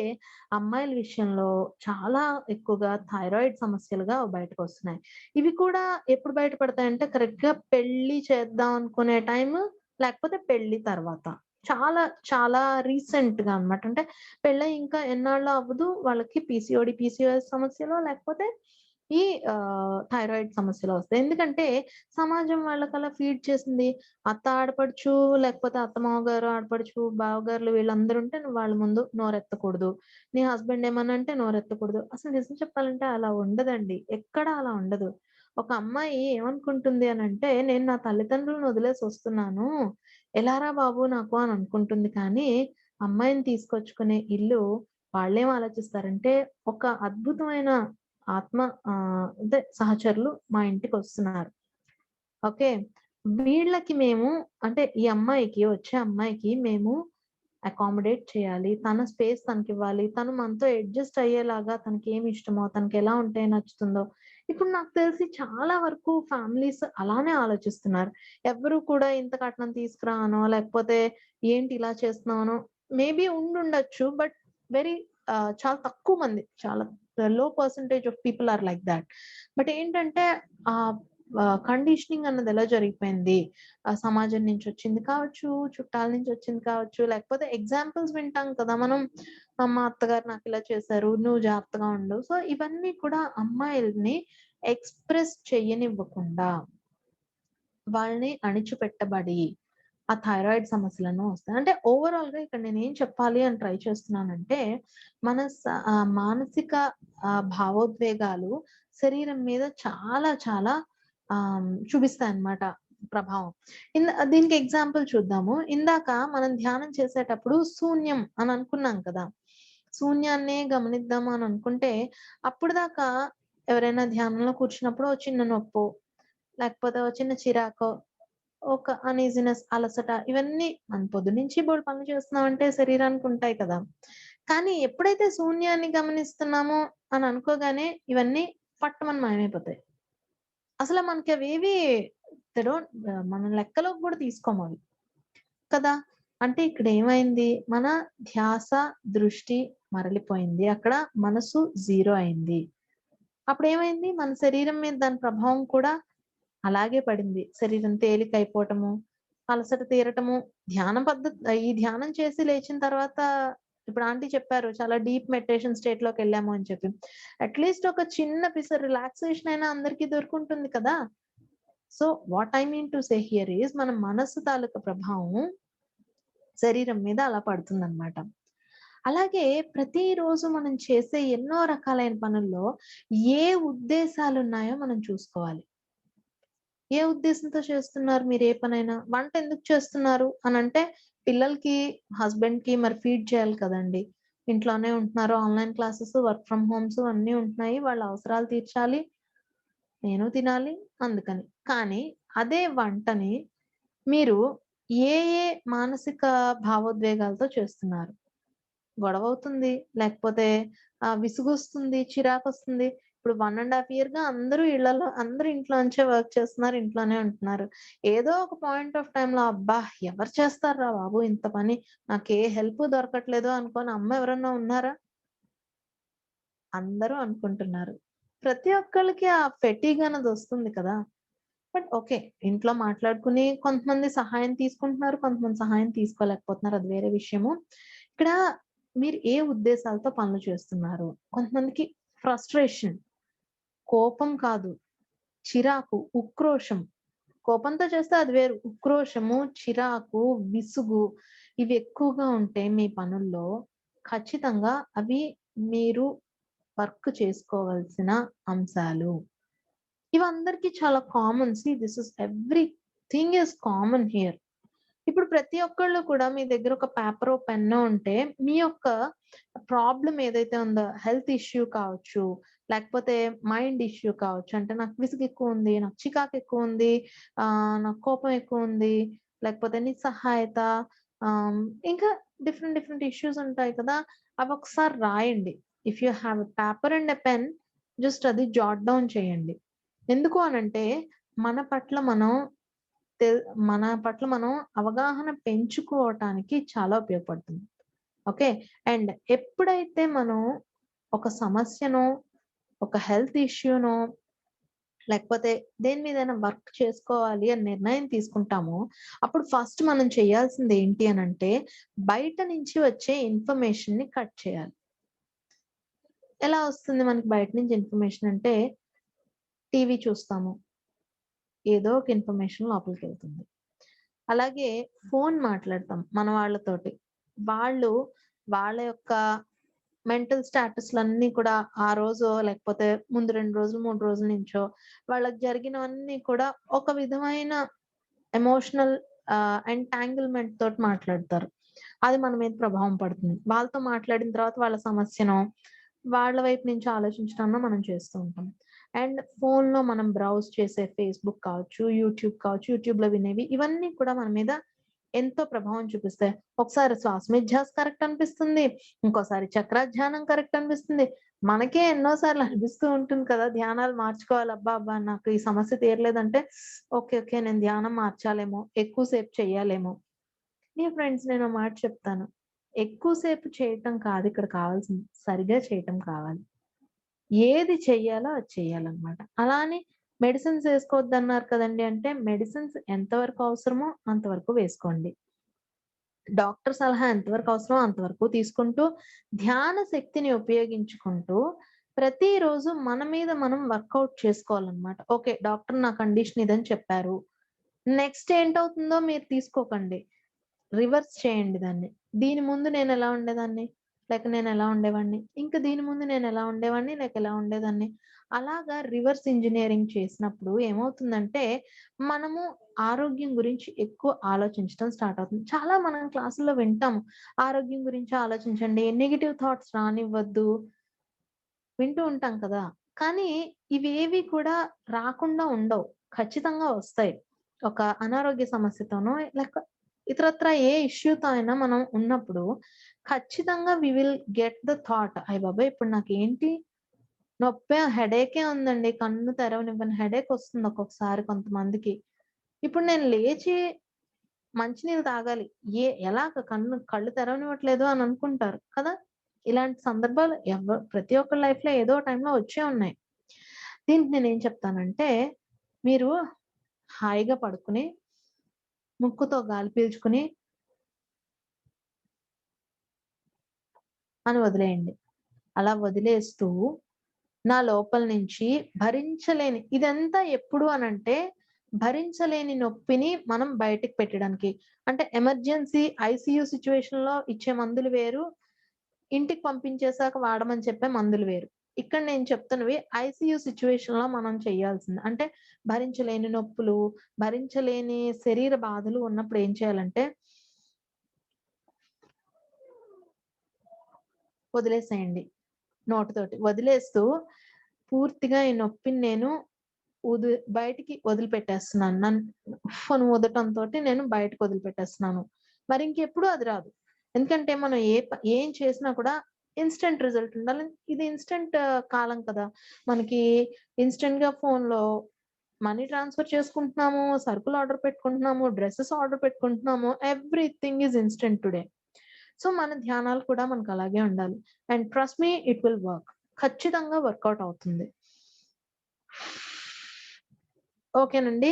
అమ్మాయిల విషయంలో చాలా ఎక్కువగా థైరాయిడ్ సమస్యలుగా బయటకొస్తున్నాయి. ఇవి కూడా ఎప్పుడు బయటపడతాయంటే కరెక్ట్‌గా పెళ్లి చేద్దాం అనుకునే టైము, లేకపోతే పెళ్లి తర్వాత. చాలా చాలా రీసెంట్‌గా అన్నమాట. అంటే పెళ్లయి ఇంకా ఎన్నాళ్ళో అవ్వదు. వాళ్ళకి పీసీఓడీ, పీసీఓఎస్ సమస్యలో లేకపోతే ఈ థైరాయిడ్ సమస్యలో వస్తాయి. ఎందుకంటే సమాజం వాళ్ళకలా ఫీడ్ చేసింది. అత్త ఆడపడుచు, లేకపోతే అత్తమామగారు, ఆడపడుచు, బావగారులు వీళ్ళందరుంటే నువ్వు వాళ్ళ ముందు నోరెత్తకూడదు. నీ హస్బెండ్ ఏమన్నా అంటే నోరెత్తకూడదు. అసలు నిజం చెప్పాలంటే అలా ఉండదండి. ఎక్కడ అలా ఉండదు. ఒక అమ్మాయి ఏమనుకుంటుంది అనంటే, నేను నా తల్లిదండ్రులను వదిలేసొస్తున్నాను. ఎలారా బాబు నాకు అని అనుకుంటుంది కానీ, అమ్మాయిని తీసుకొచ్చుకునే ఇల్లు వాళ్ళేం ఆలోచిస్తారంటే, ఒక అద్భుతమైన ఆత్మ అదే సహచరులు మా ఇంటికొస్తున్నారు. ఓకే. వీళ్ళకి మేము అంటే ఈ అమ్మాయికి వచ్చే అమ్మాయికి మేము అకామోడేట్ చేయాలి. తన స్పేస్ తనకివ్వాలి. తను మనతో అడ్జస్ట్ అయ్యేలాగా తనకేమి ఇష్టమో, తనకెలా ఉంటే నచ్చుతుందో. ఇప్పుడు నాకు తెలిసి చాలా వరకు ఫ్యామిలీస్ అలానే ఆలోచిస్తున్నారు. ఎవ్వరు కూడా ఇంత కట్నం తీసుకురా అనో, లేకపోతే ఏంటి ఇలా చేస్తున్నావనో మేబీ ఉండుండొచ్చు. బట్ వెరీ చాలా తక్కువ మంది. చాలా low percentage of people are like that. But ఏంటంటే ఆహ్, కండిషనింగ్ అన్నది ఎలా జరిగిపోయింది. సమాజం నుంచొచ్చింది కావచ్చు, చుట్టాల నుంచొచ్చింది కావచ్చు, లేకపోతే ఎగ్జాంపుల్స్ వింటాం కదా మనం. మా అత్తగారు నాకిలా చేశారు, నువ్వు జాగ్రత్తగా ఉండు. సో, ఇవన్నీ కూడా అమ్మాయిల్ని ఎక్స్‌ప్రెస్ చెయ్యనివ్వకుండా, వాళ్ళని అణిచిపెట్టబడి, ఆ థైరాయిడ్ సమస్యలను వస్తాయి. అంటే ఓవరాల్‌గా ఇక్కడ నేనేం చెప్పాలి అని ట్రై చేస్తున్నానంటే, మానసిక భావోద్వేగాలు శరీరం మీద చాలా చాలా చూపిస్తాయన్నమాట ప్రభావం. దీనికి ఎగ్జాంపుల్ చూద్దాము. ఇందాక మనం ధ్యానం చేసేటప్పుడు శూన్యం అని అనుకున్నాం కదా! శూన్యాన్నే గమనిద్దాము అని అనుకుంటే, అప్పటిదాకా ఎవరైనా ధ్యానంలో కూర్చున్నప్పుడు ఓ చిన్న నొప్పో, లేకపోతే ఓ చిన్న చిరాకో, ఒక అనీజీనెస్, అలసట ఇవన్నీ మనం పొద్దున్నుంచి బోలెడు పనులు చేస్తున్నామంటే శరీరానికి ఉంటాయి కదా! కానీ ఎప్పుడైతే శూన్యాన్ని గమనిస్తున్నామో అని అనుకోగానే ఇవన్నీ పట్టుమని మాయమైపోతాయి. అసల మనకవేవి దే డోంట్ మన లెక్కలోకి గూడా తీసుకోమవి. కదా! అంటే ఇక్కడేమైంది? మన ధ్యాస, దృష్టి మరలిపోయింది. అక్కడ మనసు జీరో అయింది. అప్పుడేమైంది? మన శరీరం మీద దాని ప్రభావం కూడా అలాగే పడింది. శరీరం తేలికైపోవటము, అలసట తీరటము, ఈ ధ్యానం చేసి లేచిన తర్వాత ఇప్పుడు ఆంటీ చెప్పారు. చాలా డీప్ మెడిటేషన్ స్టేట్‌లోకెళ్ళాము అని చెప్పి. అట్‌లీస్ట్ ఒక చిన్న పిసరు రిలాక్సేషన్ అయినా అందరికి దొరుకుంటుంది కదా! So, what I mean to say here is మన మనస్సు తాలూకా ప్రభావం శరీరం మీద అలా పడుతుందనమాట. అలాగే ప్రతిరోజు మనం చేసే ఎన్నో రకాలైన పనుల్లో ఏ ఉద్దేశాలున్నాయో మనం చూసుకోవాలి. ఏ ఉద్దేశంతో చేస్తున్నారు మీరు ఏ పనైనా? వంట ఎందుకు చేస్తున్నారు అనంటే పిల్లలకి, హస్బెండ్‌కి మరి ఫీడ్ చేయాలి కదండీ! ఇంట్లోనే ఉంటున్నారు. Online classes, work from homes అన్నీ ఉంటున్నాయి. వాళ్ళ అవసరాలు తీర్చాలి. నేను తినాలి అందుకని. కానీ అదే వంటని మీరు ఏ ఏ మానసిక భావోద్వేగాలతో చేస్తున్నారు? గొడవవుతుంది. లేకపోతే విసుగొస్తుంది, చిరాకొస్తుంది. ఇప్పుడు 1 ½ ఇయర్‌గా అందరూ ఇంట్లోంచే వర్క్ చేస్తున్నారు. ఇంట్లోనే ఉంటున్నారు. ఏదో ఒక పాయింట్ ఆఫ్ టైమ్‌లో అబ్బా! ఎవరు చేస్తార్రా బాబు ఇంత పని. నాకే హెల్పు దొరకట్లేదు అనుకోని అమ్మ ఎవరన్నా ఉన్నారా? అందరూ అనుకుంటున్నారు. ప్రతి ఒక్కళ్ళకి ఆ ఫెటీగ్ అన్నదొస్తుంది కదా! But okay. ఇంట్లో మాట్లాడుకుని కొంతమంది సహాయం తీసుకుంటున్నారు. కొంతమంది సహాయం తీసుకోలేకపోతున్నారు. అది వేరే విషయము. ఇక్కడ మీరు ఏ ఉద్దేశాలతో పనులు చేస్తున్నారు? కొంతమందికి ఫ్రస్ట్రేషన్, కోపం కాదు, చిరాకు, ఉక్రోషం. కోపంతో చేస్తే అది వేరు. ఉక్రోషము, చిరాకు, విసుగు ఇవి ఎక్కువగా ఉంటే మీ పనుల్లో ఖచ్చితంగా అవి మీరు వర్క్ చేసుకోవాల్సిన అంశాలు. ఇవందరికీ చాలా common. This is everything is common here. ఇప్పుడు ప్రతి ఒక్కళ్ళు కూడా మీ దగ్గర ఒక పేపరో, పెన్నో ఉంటే మీ యొక్క ప్రాబ్లమ్ ఏదైతే ఉందో హెల్త్ ఇష్యూ కావచ్చు, లేకపోతే మైండ్ ఇష్యూ కావచ్చు. అంటే నాకు విసుగెక్కువుంది, నాకు చికాకెక్కువుంది, నాకు కోపం ఎక్కువుంది, లేకపోతే నిస్సహాయత, ఆహ్, ఇంకా డిఫరెంట్ డిఫరెంట్ ఇష్యూస్ ఉంటాయి కదా! అవొకసారి రాయండి. If you have a paper and a pen just అది జాట్ డౌన్ చేయండి. ఎందుకు అనంటే మన పట్ల మనం తెల్ మన పట్ల మనం అవగాహన పెంచుకోవటానికి చాలా ఉపయోగపడుతుంది. ఓకే. అండ్ ఎప్పుడైతే మనం ఒక సమస్యనో, ఒక హెల్త్ ఇష్యూనో, లేకపోతే దేని మీదైనా వర్క్ చేసుకోవాలి అని నిర్ణయం తీసుకుంటామో, అప్పుడు ఫస్ట్ మనం చేయాల్సింది ఏంటి అనంటే, బయట నుంచి వచ్చే ఇన్ఫర్మేషన్‌ని కట్ చేయాలి. ఎలా వస్తుంది మనకి బయట నుంచి ఇన్ఫర్మేషన్ అంటే, టీవీ చూస్తాము. ఏదో ఒక ఇన్ఫర్మేషన్ లోపలికెళ్తుంది. అలాగే ఫోను మాట్లాడతాం మన వాళ్ళతోటి. వాళ్ళు వాళ్ళ యొక్క మెంటల్ స్టేటస్‌లన్నీ కూడా ఆ రోజో లేకపోతే ముందు 2 రోజులు, 3 రోజుల నుంచో వాళ్ళకి జరిగినవన్నీ కూడా ఒక విధమైన ఎమోషనల్ ఎంటాంగిల్‌మెంట్ తోటి మాట్లాడతారు. అది మన మీద ప్రభావం పడుతుంది. వాళ్ళతో మాట్లాడిన తర్వాత వాళ్ళ సమస్యనో, వాళ్ళ వైపు నుంచి ఆలోచించడాన్నో మనం చేస్తూ ఉంటాం. అండ్ ఫోన్‌లో మనం బ్రౌజ్ చేసే ఫేస్‌బుక్ కావచ్చు, యూట్యూబ్ కావచ్చు, యూట్యూబ్‌లో వినేవి ఇవన్నీ కూడా మన మీద ఎంతో ప్రభావం చూపిస్తాయి. ఒకసారి శ్వాసోచ్ఛ్వాస కరెక్ట్ అనిపిస్తుంది. ఇంకోసారి చక్రధ్యానం కరెక్ట్ అనిపిస్తుంది. మనకే ఎన్నో సార్లు అనిపిస్తూ ఉంటుంది కదా! ధ్యానాలు మార్చుకోవాలి. అబ్బా! అబ్బా! నాకు ఈ సమస్య తీరలేదంటే ఓకే. ఓకే. నేను ధ్యానం మార్చాలేమో, ఎక్కువ సేపు చేయాలేమో. ఫ్రెండ్స్ నేనో మాట చెప్తాను. ఎక్కువ సేపు చేయటం కాదు ఇక్కడ కావాల్సింది. సరిగ్గా చేయటం కావాలి. ఏది చెయ్యాలో అది చెయ్యాలన్నమాట. అలా అని మెడిసిన్స్ ఏసుకోవద్దన్నారు కదండీ! అంటే మెడిసిన్స్ ఎంతవరకు అవసరమో అంతవరకు వేసుకోండి. డాక్టర్ సలహా ఎంతవరకు అవసరమో అంతవరకు తీసుకుంటూ, ధ్యాన శక్తిని ఉపయోగించుకుంటూ, ప్రతిరోజు మన మీద మనం వర్కౌట్ చేసుకోవాలన్నమాట. ఓకే. డాక్టర్ నా కండిషన్ ఇదని చెప్పారు. నెక్స్ట్ ఏంటవుతుందో మీరు తీసుకోకండి. రివర్స్ చేయండి దాన్ని. దీని ముందు నేనెలా ఉండేదాన్ని? లేక నేనెలా ఉండేవాడిని? ఇంక దీని ముందు నేనెలా ఉండేవాడిని? లేక ఎలా ఉండేదాన్ని? అలాగా రివర్స్ ఇంజినీరింగ్ చేసినప్పుడు ఏమవుతుందంటే, మనము ఆరోగ్యం గురించి ఎక్కువ ఆలోచించడం స్టార్ట్ అవుతుంది. చాలా మనం క్లాసుల్లో వింటాము. ఆరోగ్యం గురించి ఆలోచించండి. నెగెటివ్ థాట్స్ రానివ్వద్దు. వింటూ ఉంటాం కదా! కానీ ఇవేవి కూడా రాకుండా ఉండవు. ఖచ్చితంగా వస్తాయి. ఒక అనారోగ్య సమస్యతోనో లేక ఇతరత్రా ఏ ఇష్యూతో అయినా మనం ఉన్నప్పుడు ఖచ్చితంగా we will get the thought అయ్య బాబోయ్! ఇప్పుడు నాకేంటి నొప్పే హెడేకే ఉందండి. కన్ను తెరవనివ్వని హెడేక్ వస్తుంది ఒక్కొక్కసారి కొంతమందికి. ఇప్పుడు నేను లేచి మంచినీళ్ళు తాగాలి. ఎలాగ కళ్ళు తెరవనివ్వట్లేదు అని అనుకుంటారు కదా! ఇలాంటి సందర్భాలు ప్రతి ఒక్కరి లైఫ్‌లో ఏదో టైంలో వచ్చే ఉన్నాయి. దీనికి నేనేం చెప్తానంటే, మీరు హాయిగా పడుకొని, ముక్కుతో గాలి పీల్చుకొని అని వదిలేయండి. అలా వదిలేస్తూ నా లోపల నుంచి భరించలేని ఇదంతా ఎప్పుడు అనంటే, భరించలేని నొప్పిని మనం బయటికి పెట్టడానికి. అంటే ఎమర్జెన్సీ ఐసీయూ సిట్యుయేషన్‌లో ఇచ్చే మందులు వేరు. ఇంటికి పంపించేసాక వాడమని చెప్పే మందులు వేరు. ఇక్కడ నేను చెప్తున్నవి ఐసీయూ సిట్యుయేషన్‌లో మనం చేయాల్సింది. అంటే భరించలేని నొప్పులు, భరించలేని శరీర బాధలు ఉన్నప్పుడు ఏం చేయాలంటే వదిలేసేయండి. నోటితోటి. వదిలేస్తూ పూర్తిగా ఈ నొప్పిని నేను బయటికి వదిలిపెట్టేస్తున్నాను. ఉఫ్ అని ఊదటంతోటి నేను బయటకి వదిలిపెట్టేస్తున్నాను. మరి ఇంకెప్పుడు అది రాదు. ఎందుకంటే మనం ఏం చేసినా కూడా ఇన్‌స్టంట్ రిజల్ట్ ఉండాలి. ఇది ఇన్‌స్టంట్ కాలం కదా! మనకి ఇన్‌స్టంట్‌గా ఫోన్‌లో మనీ ట్రాన్స్‌ఫర్ చేసుకుంటున్నాము, సరుకులు ఆర్డర్ పెట్టుకుంటున్నాము, డ్రెసెస్ ఆర్డర్ పెట్టుకుంటున్నాము. Everything is instant today. So, మన ధ్యానాలు కూడా మనకు అలాగే ఉండాలి. And trust me it will work. ఖచ్చితంగా వర్కౌట్ అవుతుంది. ఓకేనండి.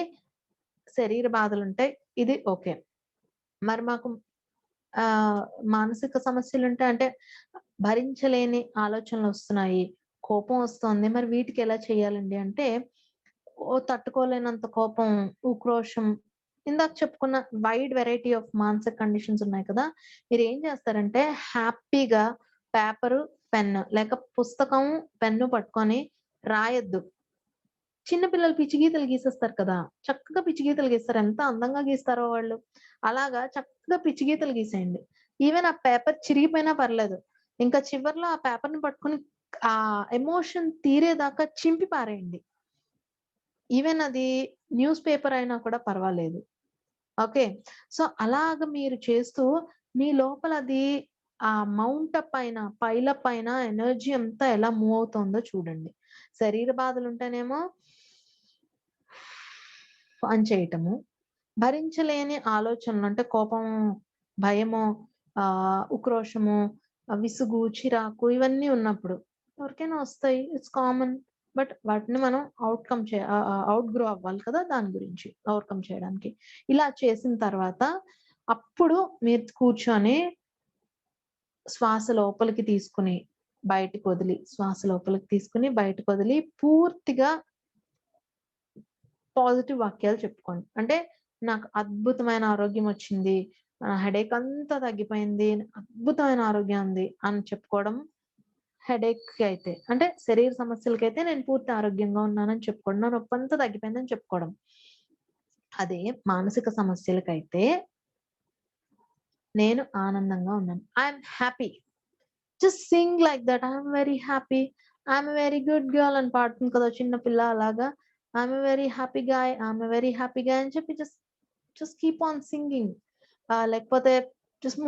శరీర బాధలుంటాయి. ఇది ఓకే. మరి మాకు ఆహ్, మానసిక సమస్యలుంటాయి అంటే భరించలేని ఆలోచనలొస్తున్నాయి. కోపం వస్తోంది. మరి వీటికెలా చేయాలండి అంటే, తట్టుకోలేనంత కోపం, ఉక్రోషం ఇందాక చెప్పుకున్న వైడ్ వెరైటీ ఆఫ్ మానసిక కండిషన్స్ ఉన్నాయి కదా! మీరేం చేస్తారంటే హ్యాపీగా పేపరు, పెన్ను లేక పుస్తకం, పెన్ను పట్టుకొని రాయొద్దు. చిన్న పిల్లలు పిచ్చి గీతలు గీసేస్తారు కదా! చక్కగా పిచ్చి గీతలు గీస్తారు. ఎంత అందంగా గీస్తారో వాళ్ళు. అలాగా చక్కగా పిచ్చి గీతలు గీసేయండి. ఈవెన్ ఆ పేపర్ చిరిగిపోయినా పర్లేదు. ఇంకా చివర్లో ఆ పేపర్‌ని పట్టుకొని ఆ ఎమోషన్ తీరేదాకా చింపి పారేయండి. ఈవెన్ అది న్యూస్ పేపర్ అయినా కూడా పర్వాలేదు. ఓకే. సో, అలాగ మీరు చేస్తూ మీ లోపల అది మౌంట్ అప్ అయిన, పైల్ అప్ అయిన ఎనర్జీ అంతా ఎలా మూవ్ అవుతుందో చూడండి. శరీర బాధలుంటేనేమో అని చేయటము. భరించలేని ఆలోచనలు అంటే కోపము, భయము, ఉక్రోషము, విసుగు, చిరాకు ఇవన్నీ ఉన్నప్పుడు ఎవరికైనా వస్తాయి. It's common. బట్ వాటిని మనం ఔట్‌గ్రో అవ్వాలి కదా! దాని గురించి ఓవర్‌కమ్ చేయడానికి. ఇలా చేసిన తర్వాత అప్పుడు మీరు కూర్చొని శ్వాస లోపలికి తీసుకొని, బయటికి వదిలి, శ్వాస లోపలికి తీసుకొని, బయటకొదిలి పూర్తిగా పాజిటివ్ వాక్యాలు చెప్పుకోండి. అంటే నాకు అద్భుతమైన ఆరోగ్యం వచ్చింది. హెడేక్ అంతా తగ్గిపోయింది. అద్భుతమైన ఆరోగ్యం ఉంది అని చెప్పుకోవడం హెడేక్‌కి అయితే. అంటే శరీర సమస్యలకైతే నేను పూర్తి ఆరోగ్యంగా ఉన్నానని చెప్పుకోవడం. నా నొప్పంతా తగ్గిపోయిందని చెప్పుకోవడం. అదే మానసిక సమస్యలకైతే నేను ఆనందంగా ఉన్నాను. I am happy. Just Singh like that. I'm very happy. I'm a very good girl అని పాడుతుంది కదా! చిన్న పిల్ల అలాగా. I'm a very happy guy. I'm a very happy guy అని చెప్పి just just keep on singing. లేకపోతే జస్ట్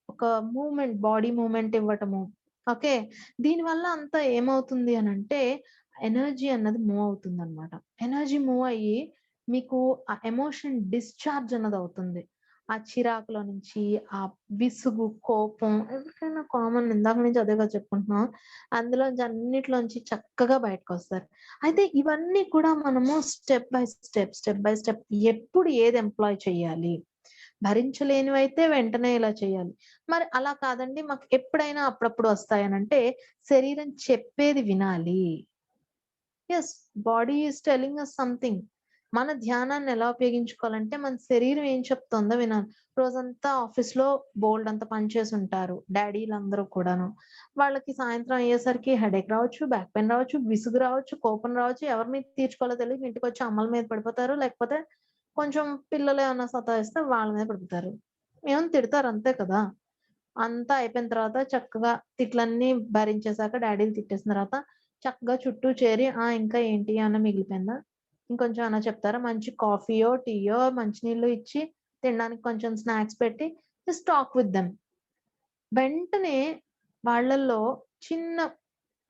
ఒక మూవ్‌మెంట్ బాడీ మూవ్‌మెంట్ ఇవ్వటము. ఓకే. దీనివల్ల అంతా ఏమవుతుంది అనంటే ఎనర్జీ అన్నది మూవ్ అవుతుందన్నమాట. ఎనర్జీ మూవ్ అయ్యి మీకు ఆ ఎమోషన్ డిశ్చార్జ్ అన్నదవుతుంది. ఆ చిరాకులో నుంచి, ఆ విసుగు, కోపం ఎవరికైనా కామన్ ఇందాక నుంచి అదే కదా చెప్పుకుంటున్నాం. అందులోంచి అన్నిట్లోంచి చక్కగా బయటకొస్తారు. అయితే ఇవన్నీ కూడా మనము స్టెప్ బై స్టెప్ ఎప్పుడు ఏది ఎంప్లాయ్ చేయాలి? భరించలేనివైతే వెంటనే ఇలా చేయాలి. మరి అలా కాదండి మాకు ఎప్పుడైనా అప్పుడప్పుడు వస్తాయనంటే శరీరం చెప్పేది వినాలి. Yes. Body is telling us something. మన ధ్యానాన్ని ఎలా ఉపయోగించుకోవాలంటే, మన శరీరం ఏం చెప్తుందో వినాలి. రోజంతా ఆఫీస్‌లో బోలెడంత పని చేసుంటారు. డ్యాడీలందరూ కూడాను. వాళ్ళకి సాయంత్రం అయ్యేసరికి హెడేక్ రావచ్చు, బ్యాక్ పెయిన్ రావచ్చు, విసుగు రావచ్చు, కోపం రావచ్చు. ఎవరి మీద తీర్చుకోవాలో తెలియక ఇంటికొచ్చి అమ్మల మీద పడిపోతారు. లేకపోతే కొంచెం పిల్లలేమన్నా సతాయిస్తే వాళ్ళ మీద పడిపోతారు. ఏమన్నా తిడతారు అంతే కదా! అంతా అయిపోయిన తర్వాత చక్కగా తిట్లన్నీ భరించేసాక డ్యాడీని తిట్టేసిన తర్వాత చక్కగా చుట్టూ చేరి, ఇంకా ఏంటి ఏమన్నా మిగిలిపోయిందా? ఇంకొంచెం ఏమన్నా చెప్తారా? మంచి కాఫీయో, టీయో, మంచినీళ్ళు ఇచ్చి, తినడానికి కొంచెం స్నాక్స్ పెట్టి జస్ట్ టాక్ విత్ దెమ్. వెంటనే వాళ్ళల్లో చిన్న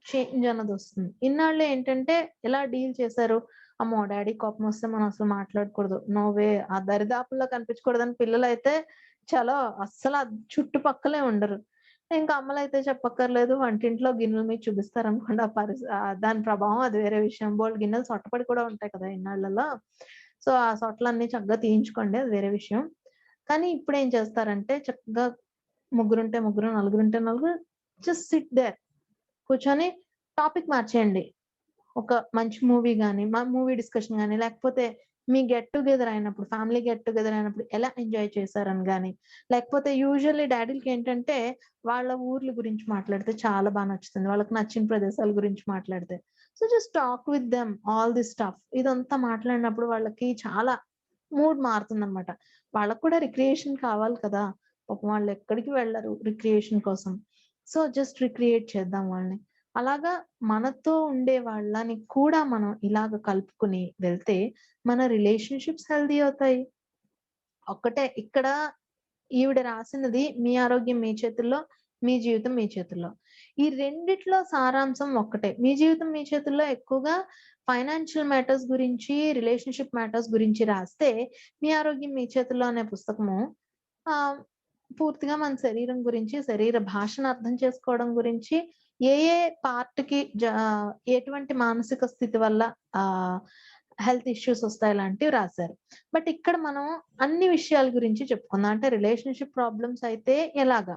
చేంజ్ అన్నదొస్తుంది. ఇన్నాళ్ళు ఏంటంటే ఎలా డీల్ చేశారు? అమ్మో! డ్యాడీ కోపమొస్తే మనం అసలు మాట్లాడకూడదు. No way. ఆ దరిదాపుల్లో కనిపించకూడదని పిల్లలైతే చాలా అస్సల చుట్టుపక్కలే ఉండరు. ఇంకా అమ్మలైతే చెప్పక్కర్లేదు. వంటింట్లో గిన్నెల మీద చూపిస్తారనుకోండి దాని ప్రభావం అది వేరే విషయం. బోలెడు గిన్నెలు సొట్టపడి కూడా ఉంటాయి కదా! ఇన్నాళ్ళలో. సో, ఆ సొట్లన్నీ చక్కగా తీయించుకోండి. అది వేరే విషయం. కానీ ఇప్పుడేం చేస్తారంటే చక్కగా ముగ్గురుంటే ముగ్గురు, నలుగురుంటే నలుగురు జస్ట్ సిట్ దేర్. కూర్చొని టాపిక్ మార్చేయండి. ఒక మంచి మూవీ గాని, మూవీ డిస్కషన్ గాని, లేకపోతే మీ గెట్ టుగెదర్ అయినప్పుడు, ఫ్యామిలీ గెట్ టుగెదర్ అయినప్పుడు ఎలా ఎంజాయ్ చేశారని గాని, లేకపోతే యూజువల్లీ డ్యాడీలకేంటంటే వాళ్ళ ఊర్ల గురించి మాట్లాడితే చాలా నచ్చుతుంది. వాళ్ళకి నచ్చిన ప్రదేశాల గురించి మాట్లాడితే. So, just talk with them all this stuff. ఇదంతా మాట్లాడినప్పుడు వాళ్ళకి చాలా మూడ్ మారుతుందనమాట. వాళ్ళకి కూడా రిక్రియేషన్ కావాలి కదా! పాపం వాళ్ళెక్కడికి వెళ్లరు రిక్రియేషన్ కోసం. సో, జస్ట్ రిక్రియేట్ చేద్దాం వాళ్ళని. అలాగా మనతో ఉండే వాళ్ళని కూడా మనం ఇలాగ కలుపుకొని వెళ్తే మన రిలేషన్‌షిప్స్ హెల్తీ అవుతాయి. ఒక్కటే ఇక్కడ ఈవిడ రాసినది మీ ఆరోగ్యం మీ చేతుల్లో, మీ జీవితం మీ చేతుల్లో. ఈ రెండిట్లో సారాంశం ఒక్కటే. మీ జీవితం మీ చేతుల్లో ఎక్కువగా ఫైనాన్షియల్ మ్యాటర్స్ గురించి, రిలేషన్‌షిప్ మ్యాటర్స్ గురించి రాస్తే, మీ ఆరోగ్యం మీ చేతుల్లో అనే పుస్తకము ఆహ్, పూర్తిగా మన శరీరం గురించి, శరీర భాషను అర్థం చేసుకోవడం గురించి, ఏ ఏ పార్ట్‌కి ఎటువంటి మానసిక స్థితి వల్ల ఆహ్, హెల్త్ ఇష్యూస్ వస్తాయి లాంటివి రాశారు. బట్ ఇక్కడ మనం అన్ని విషయాల గురించి చెప్పుకుందాం. అంటే రిలేషన్‌షిప్ ప్రాబ్లమ్స్ అయితే ఎలాగా?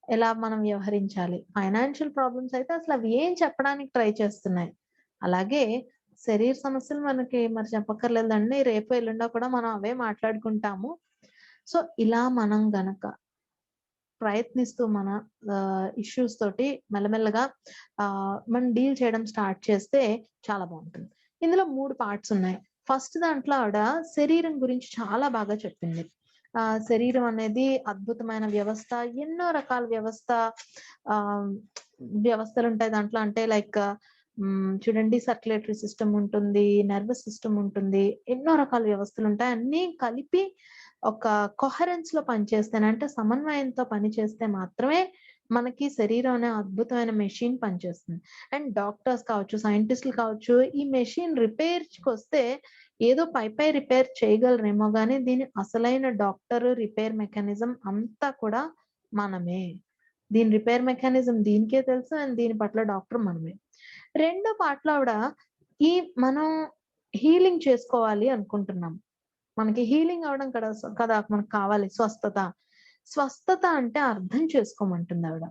ఎలా మనం వ్యవహరించాలి? ఫైనాన్షియల్ ప్రాబ్లమ్స్ అయితే అసలవి ఏం చెప్పడానికి ట్రై చేస్తున్నాయి. అలాగే శరీర సమస్యలు మనకి మరి చెప్పక్కర్లేదండి. రేపో, ఎల్లుండో కూడా మనం అవే మాట్లాడుకుంటాము. సో, ఇలా మనం గనక ప్రయత్నిస్తూ మన ఇష్యూస్ తోటి మెల్లమెల్లగా మనం డీల్ చేయడం స్టార్ట్ చేస్తే చాలా బావుంటుంది. ఇందులో 3 పార్ట్స్ ఉన్నాయి. ఫస్ట్ దాంట్లో ఆవిడ శరీరం గురించి చాలా బాగా చెప్పింది. శరీరం అనేది అద్భుతమైన వ్యవస్థ. ఎన్నో రకాల ఆహ్, వ్యవస్థలుంటాయి దాంట్లో. అంటే లైక్ చూడండి సర్క్యులేటరీ సిస్టమ్ ఉంటుంది, నర్వస్ సిస్టమ్ ఉంటుంది. ఎన్నో రకాల వ్యవస్థలుంటాయి. అన్నీ కలిపి ఒక కొహరెన్స్‌లో పనిచేస్తేనే అంటే సమన్వయంతో పనిచేస్తే మాత్రమే మనకి శరీరం అనే అద్భుతమైన మెషిన్ పనిచేస్తుంది. అండ్ డాక్టర్స్ కావచ్చు, సైంటిస్ట్‌లు కావచ్చు, ఈ మెషిన్ రిపేర్‌కొస్తే ఏదో పై రిపేర్ చేయగలరేమో గానీ, దీని అసలైన డాక్టర్, రిపేర్ మెకానిజం అంతా కూడా మనమే. దీని రిపేర్ మెకానిజం దీనికే తెలుసు. అండ్ దీని పట్ల డాక్టర్ మనమే. రెండో పార్ట్‌లో ఆవిడ ఈ మనం హీలింగ్ చేసుకోవాలి అనుకుంటున్నాం. మనకి హీలింగ్ అవ్వడం కదా మనకు కావాలి స్వస్థత. స్వస్థత అంటే అర్థం చేసుకోమంటుందావిడ.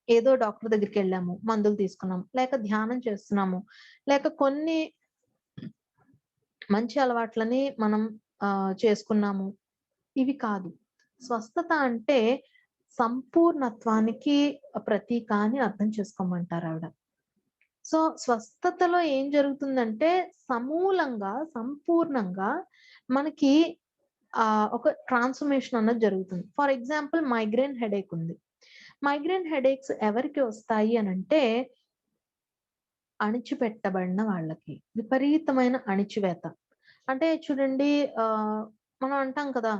ఏదో డాక్టర్ దగ్గరికెళ్ళాము, మందులు తీసుకున్నాం, లేక ధ్యానం చేస్తున్నాము, లేక కొన్ని మంచి అలవాట్లని మనం చేసుకున్నాము. ఇవి కాదు. స్వస్థత అంటే సంపూర్ణత్వానికి ప్రతీక అని అర్థం చేసుకోమంటారావిడ. సో, స్వస్థతలో ఏం జరుగుతుందంటే సమూలంగా, సంపూర్ణంగా మనకి ఒక ట్రాన్స్‌ఫర్మేషన్ అన్నది జరుగుతుంది. ఫర్ ఎగ్జాంపుల్ మైగ్రేన్ హెడేక్ ఉంది. మైగ్రేన్ హెడేక్స్ ఎవరికి వస్తాయి అనంటే అణిచిపెట్టబడిన వాళ్ళకి. విపరీతమైన అణిచివేత. అంటే చూడండి మనం అంటాం కదా!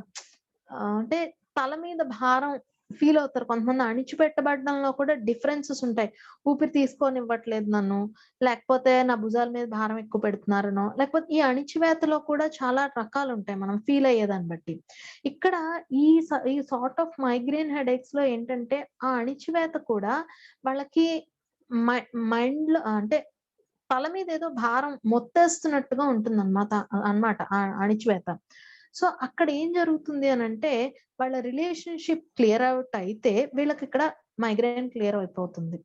అంటే తల మీద భారం ఫీల్ అవుతారు. కొంతమంది అణిచిపెట్టబడడంలో కూడా డిఫరెన్సెస్ ఉంటాయి. ఊపిరి తీసుకోనివ్వట్లేదు నన్ను, లేకపోతే నా భుజాల మీద భారం ఎక్కువ పెడుతున్నారనో, లేకపోతే ఈ అణిచివేతలో కూడా చాలా రకాలుంటాయి మనం ఫీల్ అయ్యేదాన్ని బట్టి. ఇక్కడ ఈ సార్ట్ ఆఫ్ మైగ్రేన్ హెడేక్స్‌లో ఏంటంటే, ఆ అణిచివేత కూడా వాళ్ళకి మై మైండ్‌లో అంటే తల మీద ఏదో భారం మొత్తేస్తున్నట్టుగా అన్నమాట అణిచివేత. సో, అక్కడ ఏం జరుగుతుంది అనంటే, వాళ్ళ రిలేషన్‌షిప్ క్లియర్ ఔట్ అయితే వీళ్ళకిక్కడ మైగ్రేన్ క్లియర్ అయిపోతుంది.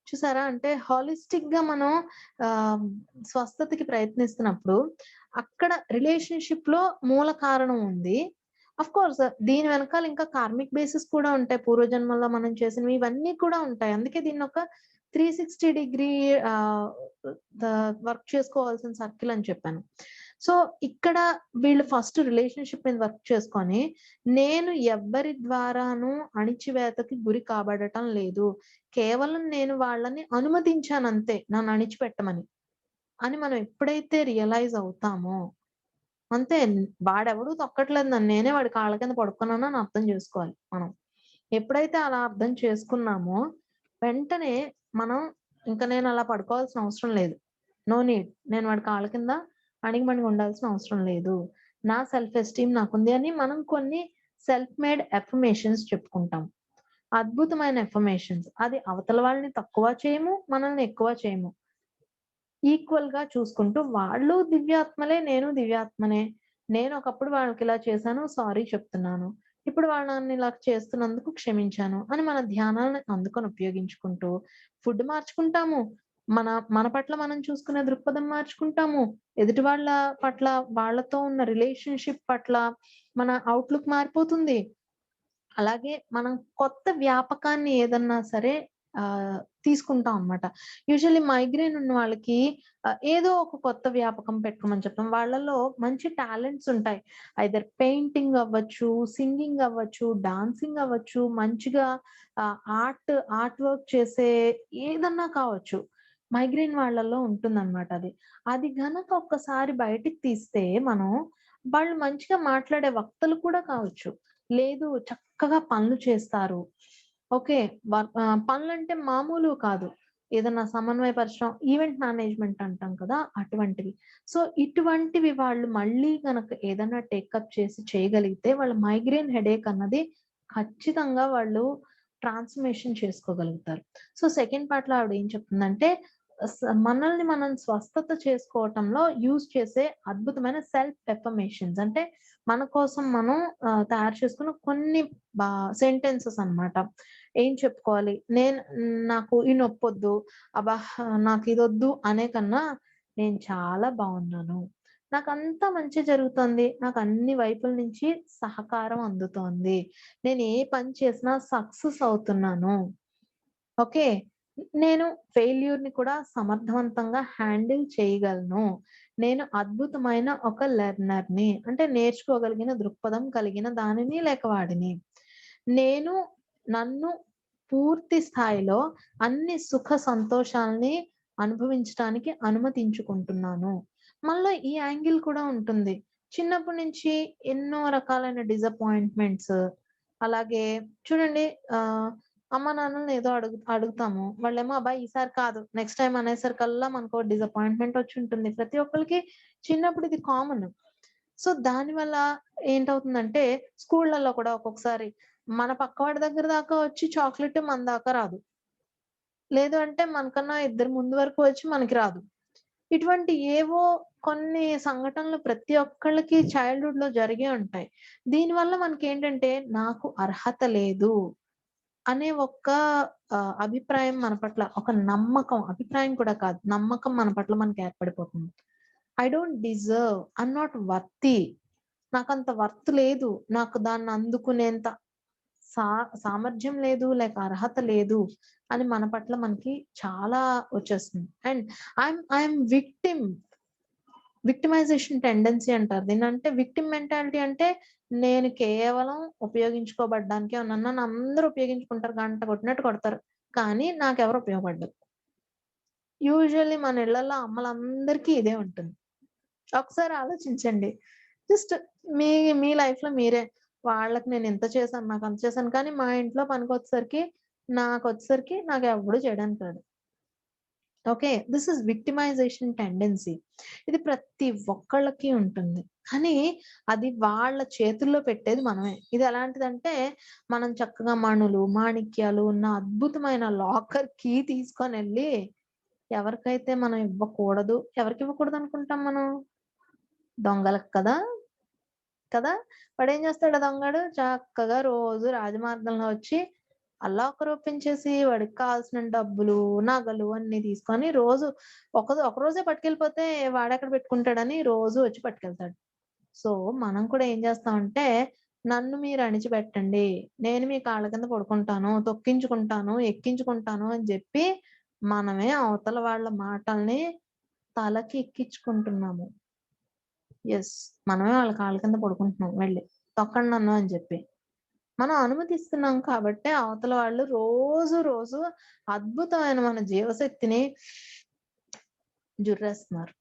చూసారా? అంటే హాలిస్టిక్‌గా మనం ఆహ్, స్వస్థతకి ప్రయత్నిస్తున్నప్పుడు, అక్కడ రిలేషన్‌షిప్‌లో మూల కారణం ఉంది. ఆఫ్‌కోర్స్ దీని వెనకాల ఇంకా కార్మిక్ బేసిస్ కూడా ఉంటాయి. పూర్వజన్మల్లో మనం చేసినవి ఇవన్నీ కూడా ఉంటాయి. అందుకే దీన్నొక 360 డిగ్రీ ఆహ్, ద వర్క్ చేసుకోవాల్సిన సర్కిల్ అని చెప్పాను. సో, ఇక్కడ వీళ్ళు ఫస్ట్ రిలేషన్‌షిప్ మీద వర్క్ చేసుకొని, నేను ఎవ్వరి ద్వారాను అణిచివేతకి గురి కాబడటం లేదు. కేవలం నేను వాళ్ళని అనుమతించానంతే నన్ను అణిచిపెట్టమని. అని మనం ఎప్పుడైతే రియలైజ్ అవుతామో, అంతే వాడెవడు తొక్కట్లేదు నన్ను. నేనే వాడి కాళ్ళ కింద పడుకున్నానని అర్థం జేసుకోవాలి మనం. ఎప్పుడైతే అలా అర్థం చేసుకున్నామో, వెంటనే మనం ఇంక నేనలా పడుకోవాల్సిన అవసరం లేదు. No need. నేను వాడి కాళ్ళ కింద అణిగిమణిగి ఉండాల్సిన అవసరం లేదు. నా సెల్ఫ్ ఎస్టీమ్ నాకుంది అని మనం కొన్ని సెల్ఫ్ మేడ్ అఫర్మేషన్స్ చెప్పుకుంటాం. అద్భుతమైన అఫర్మేషన్స్. అది అవతల వాళ్ళని తక్కువ చేయము, మనల్ని ఎక్కువ చేయము. ఈక్వల్‌గా చూసుకుంటూ వాళ్ళు దివ్యాత్మలే, నేను దివ్యాత్మనే. నేను ఒకప్పుడు వాళ్ళకిలా చేశాను, సారీ చెప్తున్నాను. ఇప్పుడు వాళ్ళు నన్నిలా చేస్తున్నందుకు క్షమించాను అని మన ధ్యానాన్ని అందుకొని ఉపయోగించుకుంటూ ఫుడ్ మార్చుకుంటాము. మన మన పట్ల మనం చూసుకునే దృక్పథం మార్చుకుంటాము. ఎదుటి వాళ్ళ పట్ల, వాళ్ళతో ఉన్న రిలేషన్‌షిప్ పట్ల మన ఔట్‌లుక్ మారిపోతుంది. అలాగే మనం కొత్త వ్యాపకాన్ని ఏదన్నా సరే తీసుకుంటాం అన్నమాట. యూజువల్లీ మైగ్రేన్ ఉన్న వాళ్ళకి ఏదో ఒక కొత్త వ్యాపకం పెట్టుకోమని చెప్తాం. వాళ్ళలో మంచి టాలెంట్స్ ఉంటాయి. ఐదర్ పెయింటింగ్ అవ్వచ్చు, సింగింగ్ అవ్వచ్చు, డాన్సింగ్ అవ్వచ్చు, మంచిగా ఆర్ట్ వర్క్ చేసే ఏదన్నా కావచ్చు. మైగ్రేన్ వాళ్ళలో ఉంటుందన్నమాట అది. అది గనక ఒక్కసారి బయటికి తీస్తే మనం, వాళ్ళు మంచిగా మాట్లాడే వక్తలు కూడా కావచ్చు. లేదు చక్కగా పనులు చేస్తారు. ఓకే. పనులంటే మామూలువి కాదు. ఏదన్నా సమన్వయపరచడం, ఈవెంట్ మేనేజ్‌మెంట్ అంటాం కదా! అటువంటివి. సో, ఇటువంటివి వాళ్ళు మళ్ళీ గనక ఏదన్నా టేకప్ చేసి చేయగలిగితే వాళ్ళ మైగ్రేన్ హెడేక్ అన్నది ఖచ్చితంగా వాళ్ళు ట్రాన్స్‌ఫర్మేషన్ చేసుకోగలుగుతారు. సో, సెకండ్ పార్ట్‌లో ఆవిడ ఏం చెప్తుందంటే మనల్ని మనం స్వస్థత చేసుకోవటంలో యూజ్ చేసే అద్భుతమైన సెల్ఫ్ ఎఫర్మేషన్స్ అంటే మన కోసం మనం తయారు చేసుకున్న కొన్ని సెంటెన్సెస్ అన్నమాట. ఏం చెప్పుకోవాలి? నాకు ఈ నొప్పొద్దు. అబ్బా! నాకిదొద్దు అనే కన్నా నేను చాలా బావున్నాను. నాకంతా మంచి జరుగుతుంది. నాకన్ని వైపుల నుంచి సహకారం అందుతోంది. నేను ఏ పని చేసినా సక్సెస్ అవుతున్నాను. ఓకే. నేను ఫెయిల్యూర్‌ని కూడా సమర్థవంతంగా హ్యాండిల్ చేయగలను. నేను అద్భుతమైన ఒక లెర్నర్‌ని. అంటే నేర్చుకోగలిగిన దృక్పథం కలిగిన దానిని లేక వాడిని. నేను నన్ను పూర్తి స్థాయిలో అన్ని సుఖ సంతోషాల్ని అనుభవించటానికి అనుమతించుకుంటున్నాను. మళ్ళా ఈ యాంగిల్ కూడా ఉంటుంది. చిన్నప్పటి నుంచి ఎన్నో రకాలైన డిసప్పాయింట్‌మెంట్స్ అలాగే చూడండి అమ్మానాన్నలని ఏదో అడుగుతాము. వాళ్ళేమో అబ్బా! ఈసారి కాదు. నెక్స్ట్ టైమ్ అనేసరికల్లా మనకో డిసప్పాయింట్‌మెంట్ వచ్చుంటుంది. ప్రతి ఒక్కళ్ళకి చిన్నప్పుడు ఇది కామన్. సో, దానివల్ల ఏంటవుతుందంటే స్కూళ్ళల్లో కూడా ఒక్కొక్కసారి మన పక్కవాడి దగ్గర దాకా వచ్చి చాక్లెట్ మన దాకా రాదు. లేదు అంటే మనకన్నా ఇద్దరు ముందు వరకు వచ్చి మనకి రాదు. ఇటువంటి ఏవో కొన్ని సంఘటనలు ప్రతి ఒక్కళ్ళకి చైల్డ్‌హుడ్‌లో జరిగే ఉంటాయి. దీనివల్ల మనకేంటంటే నాకు అర్హత లేదు అనే ఒక అభిప్రాయం మన పట్ల ఒక నమ్మకం, అభిప్రాయం కూడా కాదు. నమ్మకం మన పట్ల మనకి ఏర్పడిపోతుంది. I don't deserve. I'm not worthy. నాకంత వర్త్ లేదు. నాకు దాన్ని అందుకునేంత సా సామర్థ్యం లేదు, లేక అర్హత లేదు అని మన పట్ల మనకి చాలా వచ్చేస్తుంది. And I'm victim. Victimisation tendency అంటారు దీన్ని. అంటే విక్టిమ్ మెంటాలిటీ అంటే నేను కేవలం ఉపయోగించుకోబడ్డానికే ఉన్నాను. నన్ను అందరూ ఉపయోగించుకుంటారు. గంట కొట్టినట్టు కొడతారు. కానీ నాకెవరు ఉపయోగపడరు. యూజువల్లీ మన ఇళ్ళల్లో అమ్మలందరికీ ఇదే ఉంటుంది. ఒకసారి ఆలోచించండి. జస్ట్ మీ మీ లైఫ్‌లో మీరే. వాళ్ళకి నేను ఇంత చేశాను, నాకు అంత చేశాను. కానీ మా ఇంట్లో పనికొచ్చేసరికి నాకెవ్వడు చేయడానికి రాడు. Okay. This is victimisation tendency. ఇది ప్రతి ఒక్కళ్ళకి ఉంటుంది. కానీ అది వాళ్ళ చేతుల్లో పెట్టేది మనమే. ఇది ఎలాంటిదంటే మనం చక్కగా మణులు, మాణిక్యాలు ఉన్న అద్భుతమైన లాకర్ కీ తీసుకొనెళ్ళి ఎవరికైతే మనం ఇవ్వకూడదు ఎవరికివ్వకూడదు అనుకుంటాం మనం? దొంగలకు కదా! కదా! వాడేం చేస్తాడు ఆ దొంగోడు చక్కగా రోజు రాజమార్గంలో వచ్చి ఆ లాకర్ ఓపెన్ చేసి వాడికి కావాల్సిన డబ్బులు, నగలు అన్నీ తీసుకొని రోజు ఒకరోజే పట్టుకెళ్ళిపోతే వాడెక్కడ పెట్టుకుంటాడని రోజు వచ్చి పట్టుకెళ్తాడు. సో, మనం కూడా ఏం చేస్తామంటే నన్ను మీరు అణిచిపెట్టండి. నేను మీ కాళ్ళ కింద పడుకుంటాను, తొక్కించుకుంటాను, ఎక్కించుకుంటాను అని చెప్పి మనమే అవతల వాళ్ళ మాటల్ని తలకి ఎక్కించుకుంటున్నాము. యెస్. మనమే వాళ్ళ కాళ్ళ కింద పడుకుంటున్నాం వెళ్లి. తొక్కండి నన్ను అని చెప్పి. మనం అనుమతిస్తున్నాం కాబట్టే అవతల వాళ్ళు రోజు అద్భుతమైన మన జీవశక్తిని జుర్రేస్తున్నారు.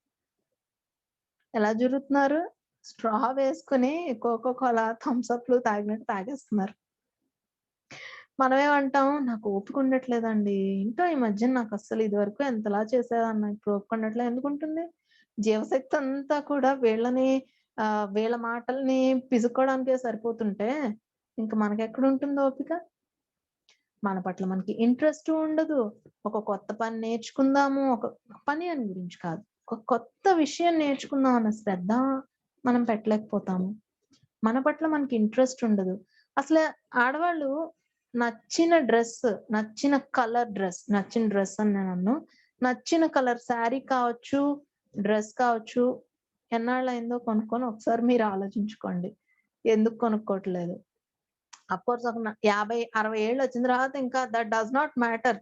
ఎలా జుర్రుతున్నారు? స్ట్రా వేసుకొని కోకో కోలా, థమ్స్ అప్‌లు తాగినట్టు తాగేస్తున్నారు. మనమేమంటాం, నాకు ఓపిక ఉండట్లేదండి. ఏంటో ఈ మధ్యన నాకస్సలు ఇదివరకు ఎంతలా చేసేదాన్ని. ఇప్పుడు ఓపిక ఉండట్లే ఎందుకుంటుంది? జీవశక్తి అంతా కూడా వీళ్ళ మాటల్ని పిసుక్కోవడానికే సరిపోతుంటే, ఇంక మనకెక్కడుంటుంది ఓపిక? మన పట్ల మనకి ఇంట్రెస్టు ఉండదు. ఒక కొత్త పని నేర్చుకుందాము. ఒక పని అని గురించి కాదు. ఒక కొత్త విషయం నేర్చుకుందాం అన్న శ్రద్ధ మనం పెట్టలేకపోతాము. మన పట్ల మనకి ఇంట్రెస్ట్ ఉండదు. అసలు ఆడవాళ్ళు నచ్చిన డ్రెస్, నచ్చిన కలర్ డ్రెస్, నచ్చిన డ్రెస్ అని నేననను. నచ్చిన కలర్ శారీ కావచ్చు, డ్రెస్ కావచ్చు, ఎన్నాళ్ళయిందో కొనుక్కొని ఒకసారి మీరు ఆలోచించుకోండి. ఎందుకు కొనుక్కోవట్లేదు? అఫ్‌కోర్స్ ఒక 50, 60 ఏళ్ళు వచ్చిన తర్వాత ఇంకా that does not matter.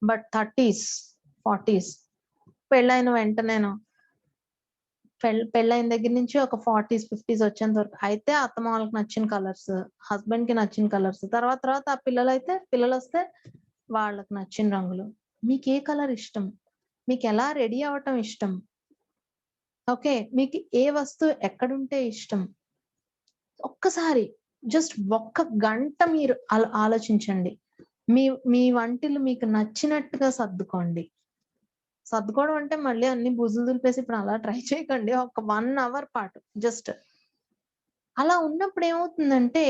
But 30స్, 40స్ పెళ్ళైన వెంటనేను పెళ్ళైన దగ్గర నుంచి ఒక 40స్, 50స్ వచ్చేంత వరకు అయితే అత్తమామలకి నచ్చిన కలర్స్, హస్బెండ్‌కి నచ్చిన కలర్స్, తర్వాత తర్వాత ఆ పిల్లలొస్తే వాళ్ళకి నచ్చిన రంగులు. మీకే కలర్ ఇష్టం? మీకెలా రెడీ అవ్వటం ఇష్టం? ఓకే. మీకు ఏ వస్తువు ఎక్కడుంటే ఇష్టం? ఒక్కసారి జస్ట్ ఒక్క గంట మీరు ఆలోచించండి. మీ మీ వంటిల్లు మీకు నచ్చినట్టుగా సర్దుకోండి. సర్దుకోవడం అంటే మళ్ళీ అన్ని బుజులు దులిపేసి ఇప్పుడు అలా ట్రై చేయకండి. ఒక 1 అవర్ పాటు జస్ట్. అలా ఉన్నప్పుడు ఏమవుతుందంటే,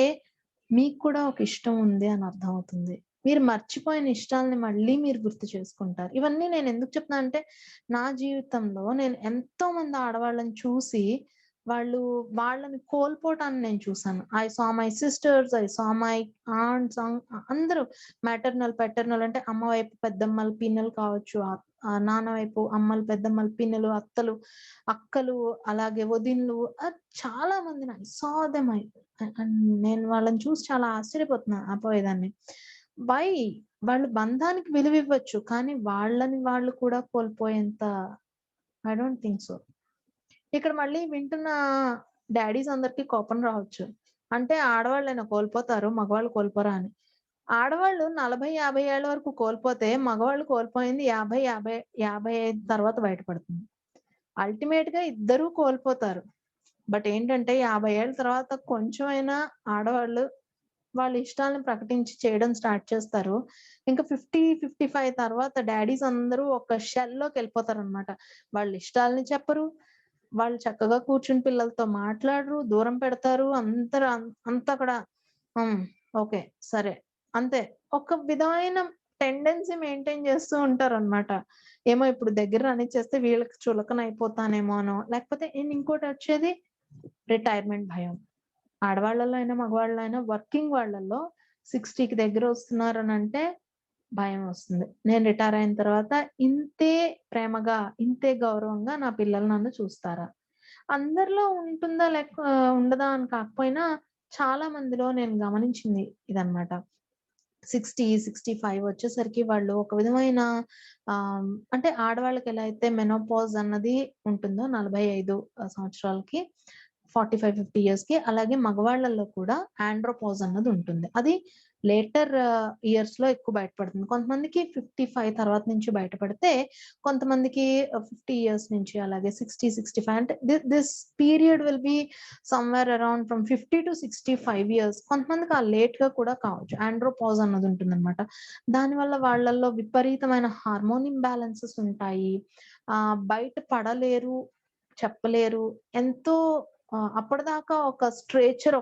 మీకు కూడా ఒక ఇష్టం ఉంది అని అర్థమవుతుంది. మీరు మర్చిపోయిన ఇష్టాల్ని మళ్ళీ మీరు గుర్తు చేసుకుంటారు. ఇవన్నీ నేను ఎందుకు చెప్తున్నా అంటే, నా జీవితంలో నేను ఎంతో మంది ఆడవాళ్ళని చూసి, వాళ్ళని కోల్పోవటాన్ని నేను చూసాను. I saw my sisters, I saw my aunts, అందరూ మ్యాటర్నల్, పాటర్నల్ అంటే అమ్మ వైపు పెద్దమ్మలు, పిన్నులు కావచ్చు, నాన్న వైపు అమ్మలు, పెద్దమ్మలు, పిన్నులు, అత్తలు, అక్కలు, అలాగే వదినలు, చాలా మందిని ఐ సా దెమ్. నేను వాళ్ళని చూసి చాలా ఆశ్చర్యపోయేదాన్ని. వై? వాళ్ళు బంధానికి విలువివ్వచ్చు. కానీ వాళ్ళని వాళ్ళు కూడా కోల్పోయేంత ఐ డోంట్ థింక్ సో. ఇక్కడ మళ్ళీ వింటున్న డ్యాడీస్ అందరికి కోపం రావచ్చు. అంటే ఆడవాళ్ళేనా కోల్పోతారు, మగవాళ్ళు కోల్పోరా అని. ఆడవాళ్ళు 40, 50 ఏళ్ల వరకు కోల్పోతే, మగవాళ్ళు కోల్పోయింది 55 తర్వాత బయటపడుతుంది. అల్టిమేట్‌గా ఇద్దరూ కోల్పోతారు. బట్ ఏంటంటే 50 ఏళ్ల తర్వాత కొంచెమైనా ఆడవాళ్ళు వాళ్ళ ఇష్టాలను ప్రకటించి చేయడం స్టార్ట్ చేస్తారు. ఇంకా 50, 55 తర్వాత డ్యాడీస్ అందరూ ఒక షెల్‌లోకెళ్ళిపోతారనమాట. వాళ్ళ ఇష్టాలని చెప్పరు. వాళ్ళు చక్కగా కూర్చుని పిల్లలతో మాట్లాడరు. దూరం పెడతారు. అంతా కూడా హ్మ్. ఓకే. సరే. అంతే. ఒక విధమైన టెండెన్సీ మెయింటైన్ చేస్తూ ఉంటారనమాట. ఏమో ఇప్పుడు దగ్గర రానిచ్చేస్తే వీళ్ళకి చులకన అయిపోతానేమోనో, లేకపోతే ఇంకోటొచ్చేది రిటైర్మెంట్ భయం. ఆడవాళ్ళలో అయినా, మగవాళ్ళలో అయినా వర్కింగ్ వాళ్ళలో 60కి దగ్గరొస్తున్నారనంటే భయమొస్తుంది. నేను రిటైర్ అయిన తర్వాత ఇంతే ప్రేమగా, ఇంతే గౌరవంగా నా పిల్లలు నన్ను చూస్తారా? అందరిలో ఉంటుందా ఉండదా అని కాకపోయినా చాలా మందిలో నేను గమనించింది ఇదనమాట. 60, 65 వచ్చేసరికి వాళ్ళు ఒక విధమైన అంటే ఆడవాళ్ళకి ఎలా అయితే మెనోపాజ్ అన్నది ఉంటుందో 45 సంవత్సరాలకి, 45, 50 ఇయర్స్‌కి, అలాగే మగవాళ్ళలో కూడా ఆండ్రోపాజ్ అన్నది ఉంటుంది. అది లేటర్ ఇయర్స్‌లో ఎక్కువ బయటపడుతుంది. కొంతమందికి 55 తర్వాత నుంచి బయటపడితే, కొంతమందికి 50 ఇయర్స్ నుంచి, అలాగే 60, 65 అంటే this period will be somewhere around from 50-65 years. కొంతమందికి లేట్‌గా కూడా కావచ్చు. ఆండ్రోపాజ్ అన్నది ఉంటుందన్నమాట. దానివల్ల వాళ్ళల్లో విపరీతమైన హార్మోన్ ఇంబాలెన్సెస్ ఉంటాయి. బయట పడలేరు, చెప్పలేరు. ఎంతో అప్పటిదాకా ఒక స్ట్రేచర్,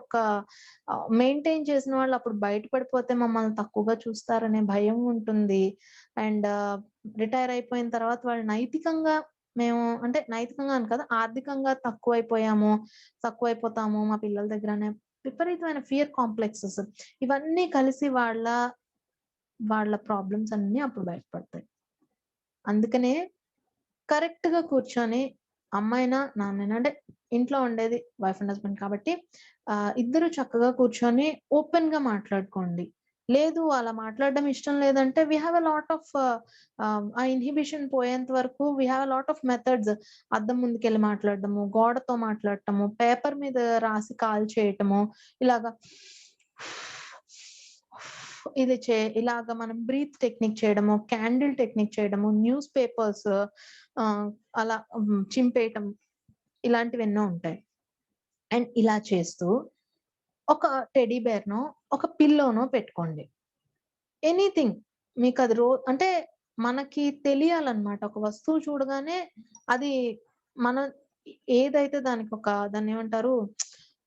మెయింటైన్ చేసిన వాళ్ళు అప్పుడు బయట పడిపోతే మమ్మల్ని తక్కువగా చూస్తారనే భయం ఉంటుంది. అండ్ రిటైర్ అయిపోయిన తర్వాత వాళ్ళు నైతికంగా మేము అంటే నైతికంగా అని కాదు, ఆర్థికంగా తక్కువైపోతాము మా పిల్లల దగ్గర అనే విపరీతమైన ఫియర్ కాంప్లెక్సెస్ ఇవన్నీ కలిసి వాళ్ళ ప్రాబ్లమ్స్ అన్నీ అప్పుడు బయటపడతాయి. అందుకనే కరెక్ట్‌గా కూర్చొని అమ్మాయినా, నాన్నైనా అంటే ఇంట్లో ఉండేది వైఫ్ అండ్ హస్బెండ్ కాబట్టి ఇద్దరు చక్కగా కూర్చొని ఓపెన్‌గా మాట్లాడుకోండి. లేదు అలా మాట్లాడడం ఇష్టం లేదంటే we have a lot of uh inhibition పోయేంత వరకు we have a lot of methods. అద్దం ముందుకెళ్ళి మాట్లాడడము, గోడతో మాట్లాడటము, పేపర్ మీద రాసి కాల్ చేయటము, ఇలాగా ఇలాగ మనం బ్రీత్ టెక్నిక్ చేయడము, క్యాండిల్ టెక్నిక్ చేయడము, న్యూస్ పేపర్స్ అలా చింపేయటం, ఇలాంటివెన్నో ఉంటాయి. అండ్ ఇలా చేస్తూ ఒక టెడ్డీ బేర్‌నో, ఒక పిల్లోనో పెట్టుకోండి. ఎనీథింగ్ మీకది అంటే మనకి తెలియాలన్నమాట. ఒక వస్తువు చూడగానే అది మన ఏదైతే దాన్నేమంటారు,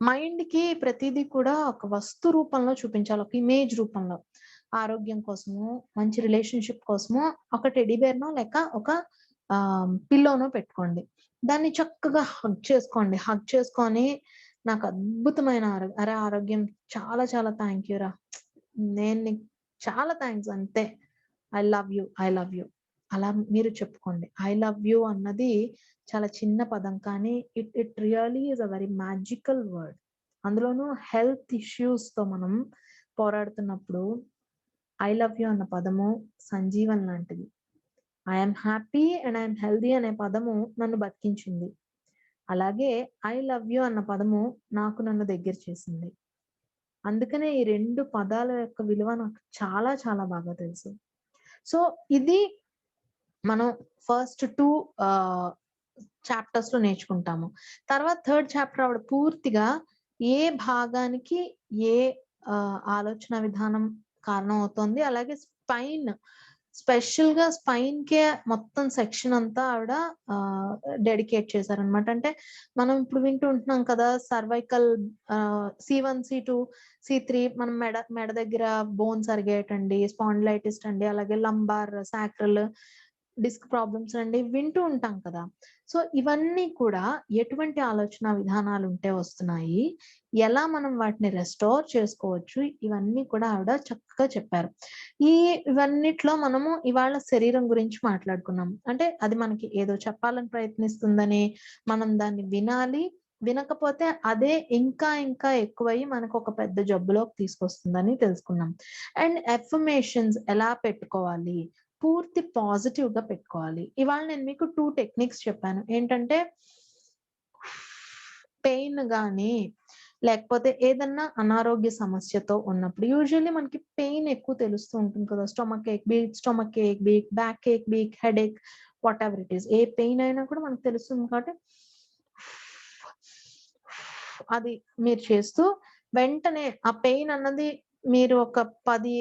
మైండ్‌కి ప్రతీదీ కూడా ఒక వస్తు రూపంలో చూపించాలి. ఒక ఇమేజ్ రూపంలో. ఆరోగ్యం కోసమో, మంచి రిలేషన్‌షిప్ కోసమో ఒక టెడ్డీ బేర్‌నో లేక ఒక పిల్లోనో పెట్టుకోండి. దాన్ని చక్కగా హగ్ చేసుకోండి. హగ్ చేసుకొని నాకు అద్భుతమైన ఆరోగ్యం చాలా చాలా థాంక్ యూ రా! నేను నీకు చాలా థాంక్స్ అంతే. I love you. I love you. అలా మీరు చెప్పుకోండి. ఐ లవ్ యూ అన్నది చాలా చిన్న పదం, కానీ it really is a very magical word. అందులోనూ హెల్త్ ఇష్యూస్‌తో మనం పోరాడుతున్నప్పుడు ఐ లవ్ యూ అన్న పదము సంజీవన్ లాంటిది. I am happy and I am healthy అనే పదము నన్ను బతికించింది. అలాగే ఐ లవ్ యూ అన్న పదము నాకు నన్ను దగ్గర చేసింది. అందుకనే ఈ 2 పదాల యొక్క విలువ నాకు చాలా చాలా బాగా తెలుసు. సో, ఇది మనం ఫస్ట్ 2 ఆహ్, చాప్టర్స్‌లో నేర్చుకుంటాము. తర్వాత థర్డ్ చాప్టర్ ఆవిడ పూర్తిగా ఏ భాగానికి ఏ ఆలోచన విధానం కారణం అవుతోంది. అలాగే స్పెషల్‌గా స్పైన్‌కే మొత్తం సెక్షన్ అంతా ఆవిడ ఆహ్, డెడికేట్ చేశారనమాట. అంటే మనం ఇప్పుడు వింటూ ఉంటున్నాం కదా! సర్వైకల్ సి1, సి2, సి3 మనం మెడ దగ్గర బోన్స్ అరిగేయటండి, స్పాండిలైటిస్ అండి, అలాగే లంబార్, సాక్రల్ డిస్క్ ప్రాబ్లమ్స్ అండి వింటూ ఉంటాం కదా! సో, ఇవన్నీ కూడా ఎటువంటి ఆలోచన విధానాలు ఉంటే వస్తున్నాయి, ఎలా మనం వాటిని రెస్టోర్ చేసుకోవచ్చు, ఇవన్నీ కూడా ఆవిడ చక్కగా చెప్పారు. ఇవన్నిట్లో మనము ఇవాళ శరీరం గురించి మాట్లాడుకున్నాం. అంటే అది మనకి ఏదో చెప్పాలని ప్రయత్నిస్తుందని మనం దాన్ని వినాలి. వినకపోతే అదే ఇంకా ఇంకా ఎక్కువయ్యి మనకొక పెద్ద జబ్బులోకి తీసుకొస్తుందని తెలుసుకున్నాం. అండ్ అఫర్మేషన్స్ ఎలా పెట్టుకోవాలి, పూర్తి పాజిటివ్‌గా పెట్టుకోవాలి. ఇవాళ నేను మీకు 2 టెక్నిక్స్ చెప్పాను. ఏంటంటే పెయిన్ గాని, లేకపోతే ఏదన్నా అనారోగ్య సమస్యతో ఉన్నప్పుడు యూజువల్లీ మనకి పెయిన్ ఎక్కువ తెలుస్తూ ఉంటుంది కదా! స్టొమక్ ఏక్ బీక్, బ్యాక్ ఏక్ బీక్, హెడేక్ వాటెవర్ ఇట్ ఈస్. ఏ పెయిన్ అయినా కూడా మనకు తెలుస్తుంది కాబట్టి అది మీరు చేస్తూ వెంటనే ఆ పెయిన్ అన్నది మీరు ఒక 10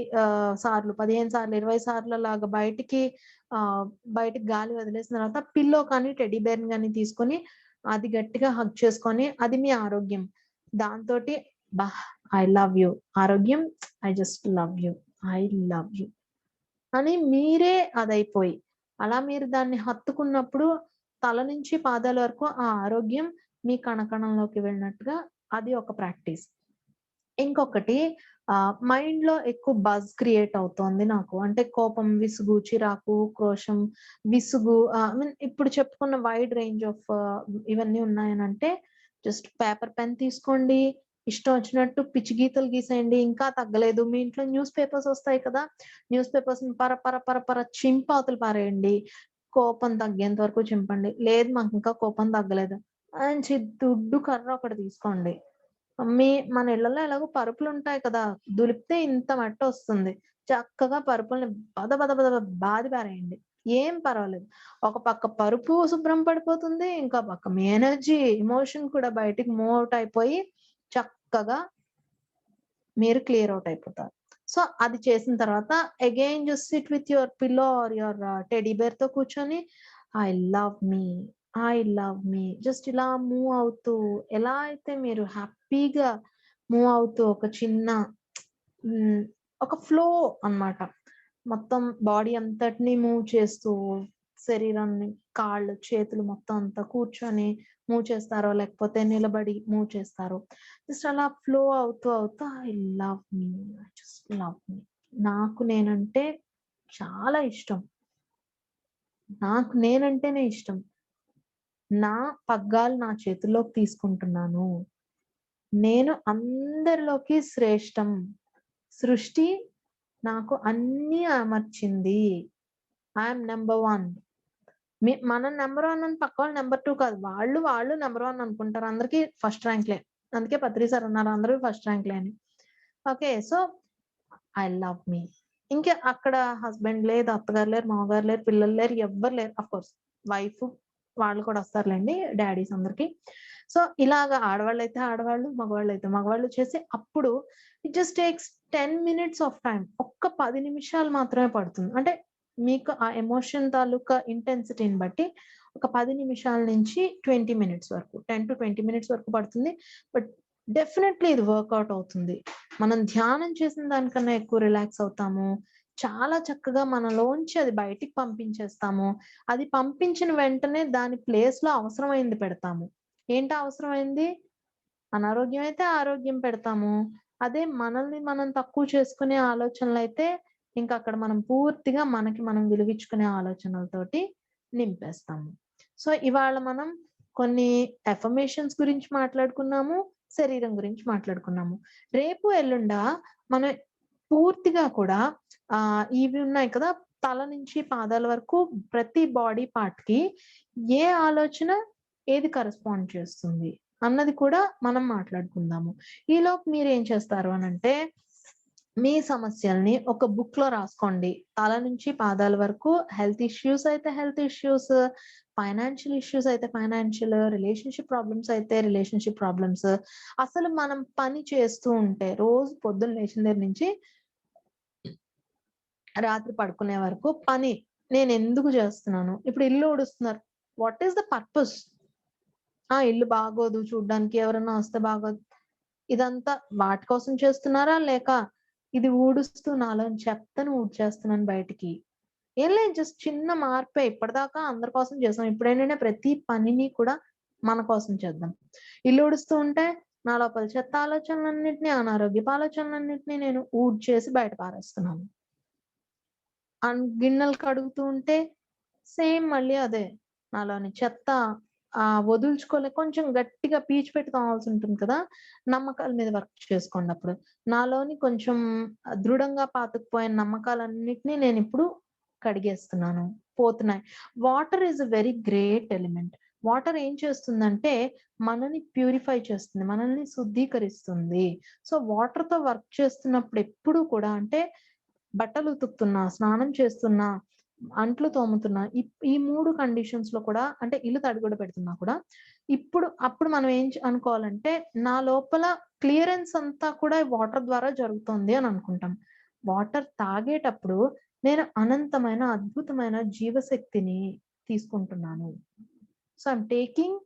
సార్లు, 15 సార్లు, 20 సార్లలాగా ఆహ్, బయటికి గాలి వదిలేసిన తర్వాత పిల్లో కానీ, టెడ్డీ బేర్‌ని గాని తీసుకొని అది గట్టిగా హగ్ చేసుకొని అది మీ ఆరోగ్యం. దాంతోటి అబ్బా! I love you. ఆరోగ్యం I just love you. I love you అని మీరే అదైపోయి, అలా మీరు దాన్ని హత్తుకున్నప్పుడు తల నుంచి పాదాల వరకు ఆ ఆరోగ్యం మీ కణకణంలోకి వెళ్ళినట్టుగా అది ఒక ప్రాక్టీస్. ఇంకొకటి మైండ్‌లో ఎక్కువ బజ్ క్రియేట్ అవుతోంది నాకు. అంటే కోపం, విసుగు, చిరాకు, క్రోషం, ఐ మీన్ ఇప్పుడు చెప్పుకున్న వైడ్ రేంజ్ ఆఫ్ ఇవన్నీ ఉన్నాయనంటే జస్ట్ పేపర్, పెన్ తీసుకోండి. ఇష్టం వచ్చినట్టు పిచ్చి గీతలు గీసేయండి. ఇంకా తగ్గలేదు. మీ ఇంట్లో న్యూస్ పేపర్స్ వస్తాయి కదా! న్యూస్ పేపర్స్‌ని పర పర పర పర చింపి అవతల పారేయండి. కోపం తగ్గేంత వరకు చింపండి. లేదు మాకింకా కోపం తగ్గలేదు. మంచి దుడ్డు కర్ర ఒకటి తీసుకోండి. మన ఇళ్ళలో ఎలాగో పరుపులుంటాయి కదా! దులిపితే ఇంత మట్టొస్తుంది. చక్కగా పరుపుల్ని బద బద బద బాది పారేయండి. ఏం పర్వాలేదు. ఒక పక్క పరుపు శుభ్రం పడిపోతుంది. ఇంకో పక్క మీ ఎనర్జీ, ఎమోషన్ కూడా బయటికి మూవ్ ఔట్ అయిపోయి చక్కగా మీరు క్లియర్ ఔట్ అయిపోతారు. సో, అది చేసిన తర్వాత again just sit with your pillow or your teddy బేర్‌తో కూర్చొని I love me, I love me just ఇలా మూవ్ అవుతూ ఎలా అయితే మీరు హ్యాపీగా మూవ్ అవుతూ ఒక చిన్న హ్మ్. ఒక ఫ్లో అన్నమాట. మొత్తం బాడీ అంతటిని మూవ్ చేస్తూ శరీరాన్ని, కాళ్ళు, చేతులు మొత్తం అంతా కూర్చొని మూవ్ చేస్తారో, లేకపోతే నిలబడి మూవ్ చేస్తారో, జస్ట్ అలా ఫ్లో అవుతూ, అవుతూ I love me. I just love మీ. నాకు నేనంటే చాలా ఇష్టం. నాకు నేనంటేనే ఇష్టం. నా పగ్గాలు నా చేతుల్లోకి తీసుకుంటున్నాను. నేను అందరిలోకి శ్రేష్టం. సృష్టి నాకు అన్నీ అమర్చింది. I am number 1. మనం నంబర్ 1 అని పక్కోళ్ళు నంబర్ 2 కాదు. వాళ్ళు నంబర్ 1 అనుకుంటారు. అందరికి ఫస్ట్ ర్యాంక్‌లే. అందుకే పత్రి సార్ అన్నారు అందరూ ఫస్ట్ ర్యాంక్‌లే అని. ఓకే. సో, ఐ లవ్ మీ. ఇంకా అక్కడ హస్బెండ్ లేదు, అత్తగారు లేరు, మామగారు లేరు, పిల్లలు లేరు, ఎవ్వరు లేరు. ఆఫ్‌కోర్స్ వైఫ్ వాళ్ళు కూడా వస్తారులెండి డ్యాడీస్ అందరికి. సో, ఇలాగ ఆడవాళ్ళైతే ఆడవాళ్ళు, మగవాళ్ళైతే మగవాళ్ళు చేసి అప్పుడు it just takes 10 minutes of time. ఒక్క 10 నిమిషాలు మాత్రమే పడుతుంది. అంటే మీకు ఆ ఎమోషన్ తాలూకా ఇంటెన్సిటీని బట్టి ఒక 10 నిమిషాల నుంచి 20 మినిట్స్ వరకు 10-20 మినిట్స్ వరకు పడుతుంది. బట్ డెఫినైట్‌లీ ఇది వర్కౌట్ అవుతుంది. మనం ధ్యానం చేసిన దానికన్నా ఎక్కువ రిలాక్స్ అవుతాము. చాలా చక్కగా మనలోంచి అది బయటికి పంపించేస్తాము. అది పంపించిన వెంటనే దాని ప్లేస్‌లో అవసరమైంది పెడతాము. ఏంటా అవసరమైంది? అనారోగ్యం అయితే ఆరోగ్యం పెడతాము. అదే మనల్ని మనం తక్కువ చేసుకునే ఆలోచనలైతే ఇంకా అక్కడ మనం పూర్తిగా మనకి మనం విలువించుకునే ఆలోచనలతోటి నింపేస్తాము. సో ఇవాళ మనం కొన్ని అఫర్మేషన్స్ గురించి మాట్లాడుకున్నాము, శరీరం గురించి మాట్లాడుకున్నాము. రేపు ఎల్లుండ మనం పూర్తిగా కూడా ఇవి ఉన్నాయి కదా, తల నుంచి పాదాల వరకు ప్రతి బాడీ పార్ట్ కి ఏ ఆలోచన ఏది కరెస్పాండ్ చేస్తుంది అన్నది కూడా మనం మాట్లాడుకుందాము. ఈలోపు మీరు ఏం చేస్తారు అనంటే, మీ సమస్యల్ని ఒక బుక్ లో రాసుకోండి. తల నుంచి పాదాల వరకు. హెల్త్ ఇష్యూస్ అయితే హెల్త్ ఇష్యూస్, ఫైనాన్షియల్ ఇష్యూస్ అయితే ఫైనాన్షియల్, రిలేషన్షిప్ ప్రాబ్లమ్స్ అయితే రిలేషన్షిప్ ప్రాబ్లమ్స్. అసలు మనం పని చేస్తూ ఉంటే రోజు పొద్దున్న లేచిన దగ్గర నుంచి రాత్రి పడుకునే వరకు పని నేను ఎందుకు చేస్తున్నాను? ఇప్పుడు ఇల్లు ఊడుస్తున్నారు, వాట్ ఈస్ ద పర్పస్? ఇల్లు బాగోదు చూడ్డానికి, ఎవరన్నా వస్తే బాగోదు, ఇదంతా వాటి కోసం చేస్తున్నారా? లేక ఇది ఊడుస్తూ నాలో చెత్తను ఊడ్చేస్తున్నాను బయటికి? ఏం లేదు, జస్ట్ చిన్న మార్పే. ఇప్పటిదాకా అందరి కోసం చేస్తాం, ఇప్పుడేంటంటే ప్రతి పనిని కూడా మన కోసం చేద్దాం. ఇల్లు ఊడుస్తూ ఉంటే నా లోపల చెత్త ఆలోచనలన్నింటినీ, అనారోగ్యపు ఆలోచనలన్నింటినీ నేను ఊడ్చేసి బయట పారేస్తున్నాను. గిన్నెలు కడుగుతూ ఉంటే సేమ్ మళ్ళీ అదే. నాలోని చెత్త వదులుచుకోలే, కొంచెం గట్టిగా పీచు పెట్టి తోమాల్సి ఉంటుంది కదా, నమ్మకాల మీద వర్క్ చేసుకోండి. అప్పుడు నాలోని కొంచెం దృఢంగా పాతుకుపోయిన నమ్మకాలన్నిటినీ నేను ఇప్పుడు కడిగేస్తున్నాను, పోతున్నాయి. Water is a very great element. Water ఏం చేస్తుందంటే మనని ప్యూరిఫై చేస్తుంది, మనల్ని శుద్ధీకరిస్తుంది. సో వాటర్ తో వర్క్ చేస్తున్నప్పుడు ఎప్పుడు కూడా, అంటే బట్టలు ఉతుకుతున్నా, స్నానం చేస్తున్నా, అంట్లు తోముతున్నా, ఈ 3 కండిషన్స్ లో కూడా, అంటే ఇల్లు తడి కూడా పెడుతున్నా కూడా, అప్పుడు మనం ఏం అనుకోవాలంటే, నా లోపల క్లియరెన్స్ అంతా కూడా వాటర్ ద్వారా జరుగుతుంది అని అనుకుంటాం. వాటర్ తాగేటప్పుడు నేను అనంతమైన అద్భుతమైన జీవశక్తిని తీసుకుంటున్నాను. సో ఐఎమ్ టేకింగ్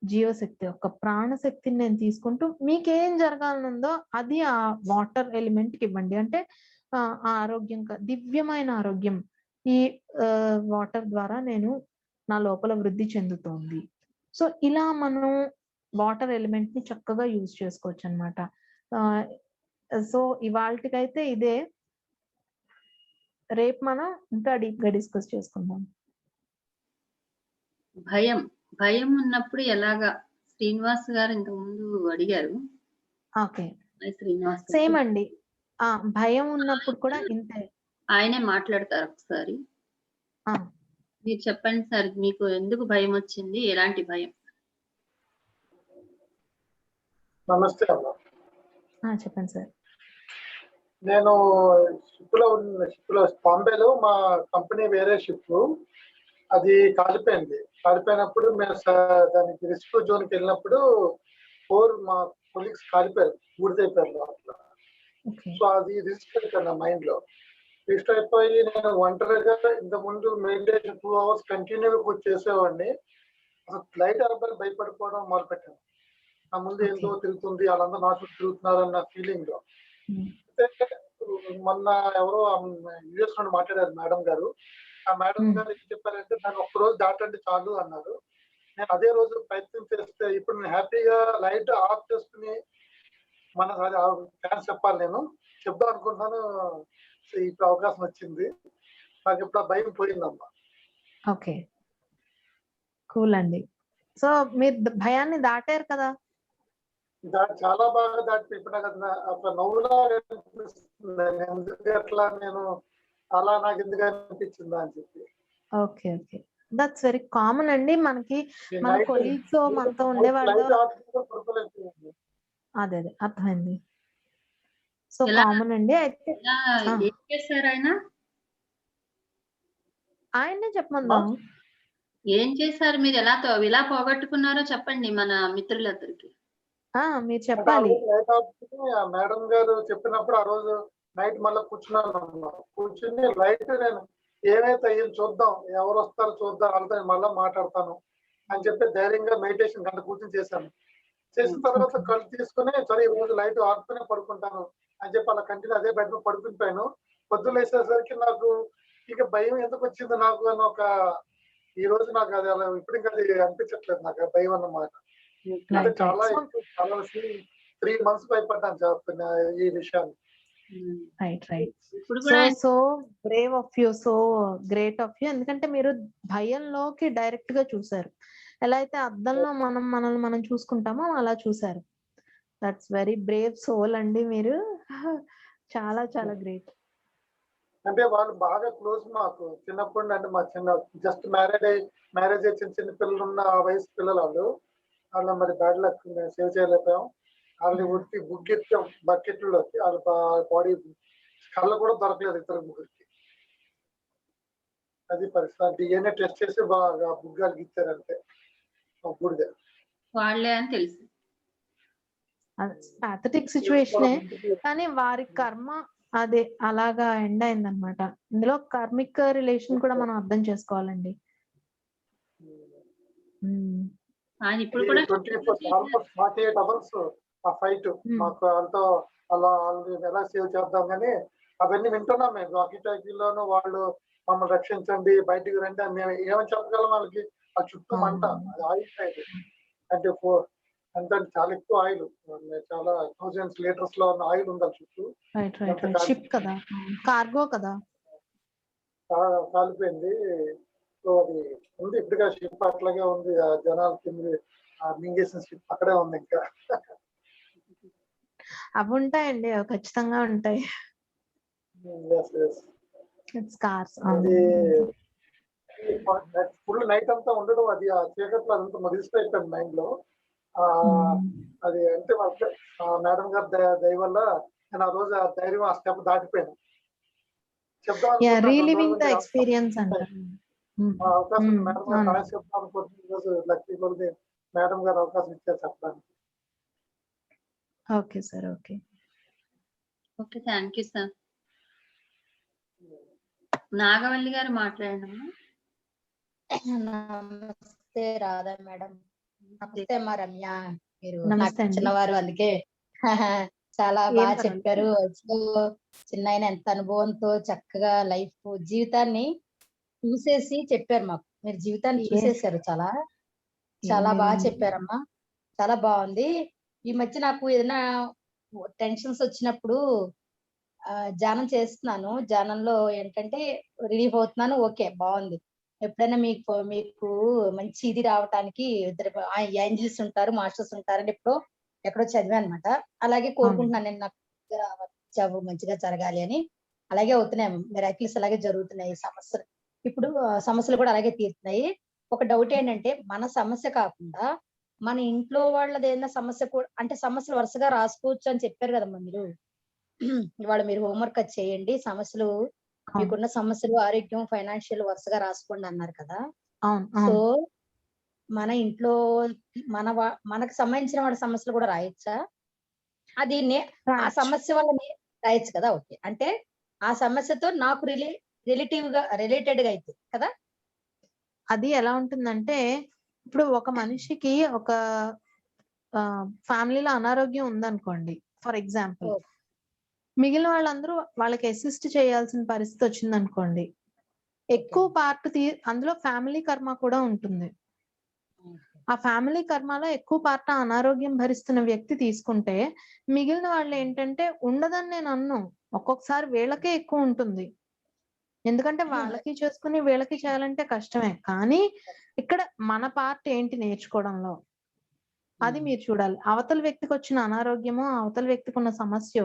జీవశక్తి, ఒక ప్రాణశక్తిని నేను తీసుకుంటూ, మీకేం జరగాలనుందో అది ఆ వాటర్ ఎలిమెంట్ కి ఇవ్వండి. అంటే ఆరోగ్యం, దివ్యమైన ఆరోగ్యం ఈ వాటర్ ద్వారా నేను నా లోపల వృద్ధి చెందుతోంది. సో ఇలా మనం వాటర్ ఎలిమెంట్ ని చక్కగా యూజ్ చేసుకోవచ్చు అనమాట. సో ఇవాళకైతే ఇదే. రేపు మనం ఇంకా డీప్ గా డిస్కస్ చేసుకుందాం.
భయం ఉన్నప్పుడు ఎలాగా? శ్రీనివాస్ గారు ఇంతకు ముందు అడిగారు.
ఓకే,
శ్రీనివాస్
సేమ్ అండి. భయం ఉన్నప్పుడు కూడా ఇంతే.
ఆయనే మాట్లాడతారు ఒకసారి. మీరు చెప్పండి సార్, మీకు ఎందుకు భయం వచ్చింది? ఎలాంటి భయం?
నమస్తే అమ్మా.
చెప్పండి సార్.
నేను షిప్లో బాంబేలో మా కంపెనీ వేరే షిప్ అది కాలిపోయినప్పుడు మేము దానికి రిస్క్ జోన్కి వెళ్ళినప్పుడు 4 మా కొలీగ్స్ కాలిపోయారు, బూడిదైపోయారు అట్లా. సో అది రిస్క్ అయిపోయింది నా మైండ్ లో. రిస్క్ అయిపోయి నేను ఒంటరిగా ఇంతకుముందు మెడిటేషన్ 2 hours కంటిన్యూగా చేసేవాడిని. అసలు లైట్ అవ్వడానికి భయపడిపోవడం మొదలుపెట్టాను. నా ముందు ఏందో తిరుగుతుంది, వాళ్ళందరూ నా చుట్టూ తిరుగుతున్నారన్న ఫీలింగ్ లో. మొన్న ఎవరో యుఎస్ నుండి మాట్లాడారు మేడం గారు. ఆ మేడం గారు ఏం చెప్పారంటే, దాన్ని ఒక్కరోజు దాటండి చాలు అన్నారు. నేను అదే రోజు ప్రయత్నం చేస్తే ఇప్పుడు నేను హ్యాపీగా లైట్ ఆఫ్ చేసుకుని మన ఛాన్స్ చెప్పాలి, నేను చెప్దాం అనుకుంటున్నాను. ఇప్పుడు అవకాశం వచ్చింది, నాకు ఇప్పుడు ఆ భయం పోయిందమ్మా.
ఓకే, కూల్ అండి. సో మీరు భయాన్ని దాటారు కదా?
చాలా బాగా దాటి ఇప్పుడు నాకు నవ్వులా అనిపిస్తుంది. ఎందుకు అట్లా నేను అలా నాకు ఎందుకు అనిపించిందా అని చెప్పి.
Okay okay, that's very common అండి. మనకి మన కొలీగ్స్ మనతో ఉండేవాళ్ళు. అదే అర్థమైంది. సో కామన్ అండి. అయితే
ఏం చేశారు
ఆయన్నే చెప్పమందాం.
ఏం చేశారు మీరు? ఎలా పోగొట్టుకున్నారో చెప్పండి మన మిత్రులందరికి.
మీరు చెప్పాలి.
మేడం గారు చెప్పినప్పుడు ఆ రోజు నైట్ మళ్ళీ కూర్చుని లైట్ నేను ఏమైతే అయ్యింది చూద్దాం, ఎవరు వస్తారో చూద్దాం, వాళ్ళతో మళ్ళీ మాట్లాడతాను అని చెప్పి ధైర్యంగా మెడిటేషన్ గంట కూర్చొని చేశాను. చేసిన తర్వాత కళ్ళు తీసుకుని సరే ఈ రోజు లైట్ ఆడుతూనే పడుకుంటాను అని చెప్పి అలా కంటిన్యూ అదే బెడ్ మీద పడుకుంటాను. పొద్దున్న వేసేసరికి నాకు ఇక భయం ఎందుకు వచ్చింది నాకు అని ఒక, ఈ రోజు నాకు అది అలా ఇప్పుడు ఇంకా అది అనిపించట్లేదు నాకు భయం అన్నమాట. అంటే చాలా 3 months భయపడ్డాను ఈ విషయాన్ని.
రైట్ రైట్
ఇప్పుడు
సో
కూడా
so Brave of you, so great of you. ఎందుకంటే మీరు భయంలోకి డైరెక్ట్ గా చూసారు. ఎలా అయితే అద్దంలో మనల్ని మనం చూసుకుంటామో అలా చూసారు. దట్స్ వెరీ బ్రేవ్ సోల్ అండి మీరు. చాలా చాలా గ్రేట్.
అంటే వాళ్ళు బాగా క్లోజ్ మాకు చిన్నప్పటి నుండి. మా జస్ట్ మ్యారేజ్ అయ్యి చిన్న చిన్న పిల్లలు ఉన్న ఆ వయసు పిల్లలు వాళ్ళు. వాళ్ళ మరి బ్యాడ్ లక్ సేవ్ చేయలేకపోయాం. వాళ్ళని ఉడికి బుగ్గెత్తాం బకెట్లలోకి. వాళ్ళ బాడీ కళ్ళు కూడా దొరకలేదు ఇద్దరు ముగ్గురికి. అది పరిస్థితి. డిఎన్ఏ టెస్ట్ చేసి బాగా బుగ్గాలకి ఇచ్చారంటే బూడిద.
వాళ్ళే అని తెలుసు.
పాథటిక్ సిచ్యువేషనే, కానీ వారి కర్మ అదే అలాగా ఎండ్ అయిందనమాట. ఇందులో కర్మిక్ రిలేషన్ కూడా మనం అర్థం చేసుకోవాలండి.
ఆయన ఇప్పుడు కూడా
ఆల్మోస్ట్ 48 అవర్స్ ఆ ఫైట్ మాకు. వాళ్ళతో వాళ్ళని ఎలా సేవ్ చేద్దాం కానీ అవన్నీ వింటున్నాం మేము. వాకీ టాకీలోనూ వాళ్ళు మమ్మల్ని రక్షించండి, బయటికి రండి అని మేము ఏమని చెప్పగలం వాళ్ళకి? ఆ చుట్టూ మంట, అది ఆయిల్ అంటే అంటే చాలా ఎక్కువ ఆయిల్, చాలా థౌజండ్స్ లీటర్స్ లో ఉన్న ఆయిల్ ఉంది చుట్టూ.
షిప్ కదా, కార్గో కదా,
కాలిపోయింది. సో అది ఉంది ఇప్పటిగా షిప్ అట్లాగే ఉంది. ఆ జనాలు కింద మింగేసిన షిప్ అక్కడే ఉంది ఇంకా.
అవి ఉంటాయండి, అవి ఖచ్చితంగా ఉంటాయి.
అది ఫుల్ నైట్ అంతా ఉండడం, అది ఆ చీకట్లో అదంతా మదిలిసిపోయింది మైండ్ లో. అది అంటే మేడం గారి దయ వల్ల నేను ఆ రోజు ఆ ధైర్యం, ఆ స్టెప్ దాటిపోయాను.
ఎక్స్పీరియన్స్ అంటారు.
అవకాశం మేడం గారు రాసి చెప్తాను అనుకుంటున్న రోజు లక్కీ కొద్ది మేడం గారు అవకాశం ఇచ్చారు చెప్పడానికి.
Okay sir, okay
okay, thank you sir. Nagavalli garu మాట్లాడమ్మా.
నమస్తే రాధా మేడం. నమస్తే మా రమ్య. మీరు
నమస్తే
చిన్నవారు, అందుకే చాలా బాగా చెప్పారు. చిన్న ఎంత అనుభవంతో చక్కగా లైఫ్ జీవితాన్ని చూసేసి చెప్పారు మాకు. మీరు జీవితాన్ని చూసేశారు. చాలా చాలా బాగా చెప్పారమ్మా, చాలా బాగుంది. ఈ మధ్య నాకు ఏదైనా టెన్షన్స్ వచ్చినప్పుడు ధ్యానం చేస్తున్నాను. ధ్యానంలో ఏంటంటే రిలీఫ్ అవుతున్నాను. ఓకే, బాగుంది. ఎప్పుడైనా మీకు మంచి ఇది రావటానికి ఇద్దరు ఏంజిల్స్ ఉంటారు, మాస్టర్స్ ఉంటారని ఎక్కడో చదివా అనమాట. అలాగే కోరుకుంటున్నాను నేను, నాకు మంచిగా జరగాలి అని. అలాగే అవుతున్నాయి, మిరాకిల్స్ అలాగే జరుగుతున్నాయి. ఇప్పుడు సమస్యలు కూడా అలాగే తీరుతున్నాయి. ఒక డౌట్ ఏంటంటే, మన సమస్య కాకుండా మన ఇంట్లో వాళ్ళది ఏదైనా సమస్య కూడా, అంటే సమస్యలు వరుసగా రాసుకోవచ్చు అని చెప్పారు కదమ్మా మీరు. ఇవాళ మీరు హోంవర్క్ అది చేయండి, సమస్యలు మీకున్న సమస్యలు, ఆరోగ్యం, ఫైనాన్షియల్ వరుసగా రాసుకోండి అన్నారు కదా. సో మన ఇంట్లో మనకు సంబంధించిన వాడి సమస్యలు కూడా రాయొచ్చా? అది ఆ సమస్య వల్ల రాయొచ్చు కదా. ఓకే, అంటే ఆ సమస్యతో నాకు రిలేటెడ్ గా అయితే కదా.
అది ఎలా ఉంటుందంటే, ఇప్పుడు ఒక మనిషికి ఒక ఫ్యామిలీలో అనారోగ్యం ఉందనుకోండి, ఫర్ ఎగ్జాంపుల్, మిగిలిన వాళ్ళందరూ వాళ్ళకి అసిస్ట్ చేయాల్సిన పరిస్థితి వచ్చింది అనుకోండి, ఎక్కువ పార్ట్ అందులో ఫ్యామిలీ కర్మ కూడా ఉంటుంది. ఆ ఫ్యామిలీ కర్మలో ఎక్కువ పార్ట్ అనారోగ్యం భరిస్తున్న వ్యక్తి తీసుకుంటే, మిగిలిన వాళ్ళు ఏంటంటే ఉండదని నేను అన్ను, ఒక్కొక్కసారి వీళ్ళకే ఎక్కువ ఉంటుంది. ఎందుకంటే వాళ్ళకి చేసుకుని వీళ్ళకి చేయాలంటే కష్టమే. కానీ ఇక్కడ మన పార్ట్ ఏంటి నేర్చుకోవడంలో, అది మీరు చూడాలి. అవతల వ్యక్తికి వచ్చిన అనారోగ్యమో, అవతల వ్యక్తికి ఉన్న సమస్య,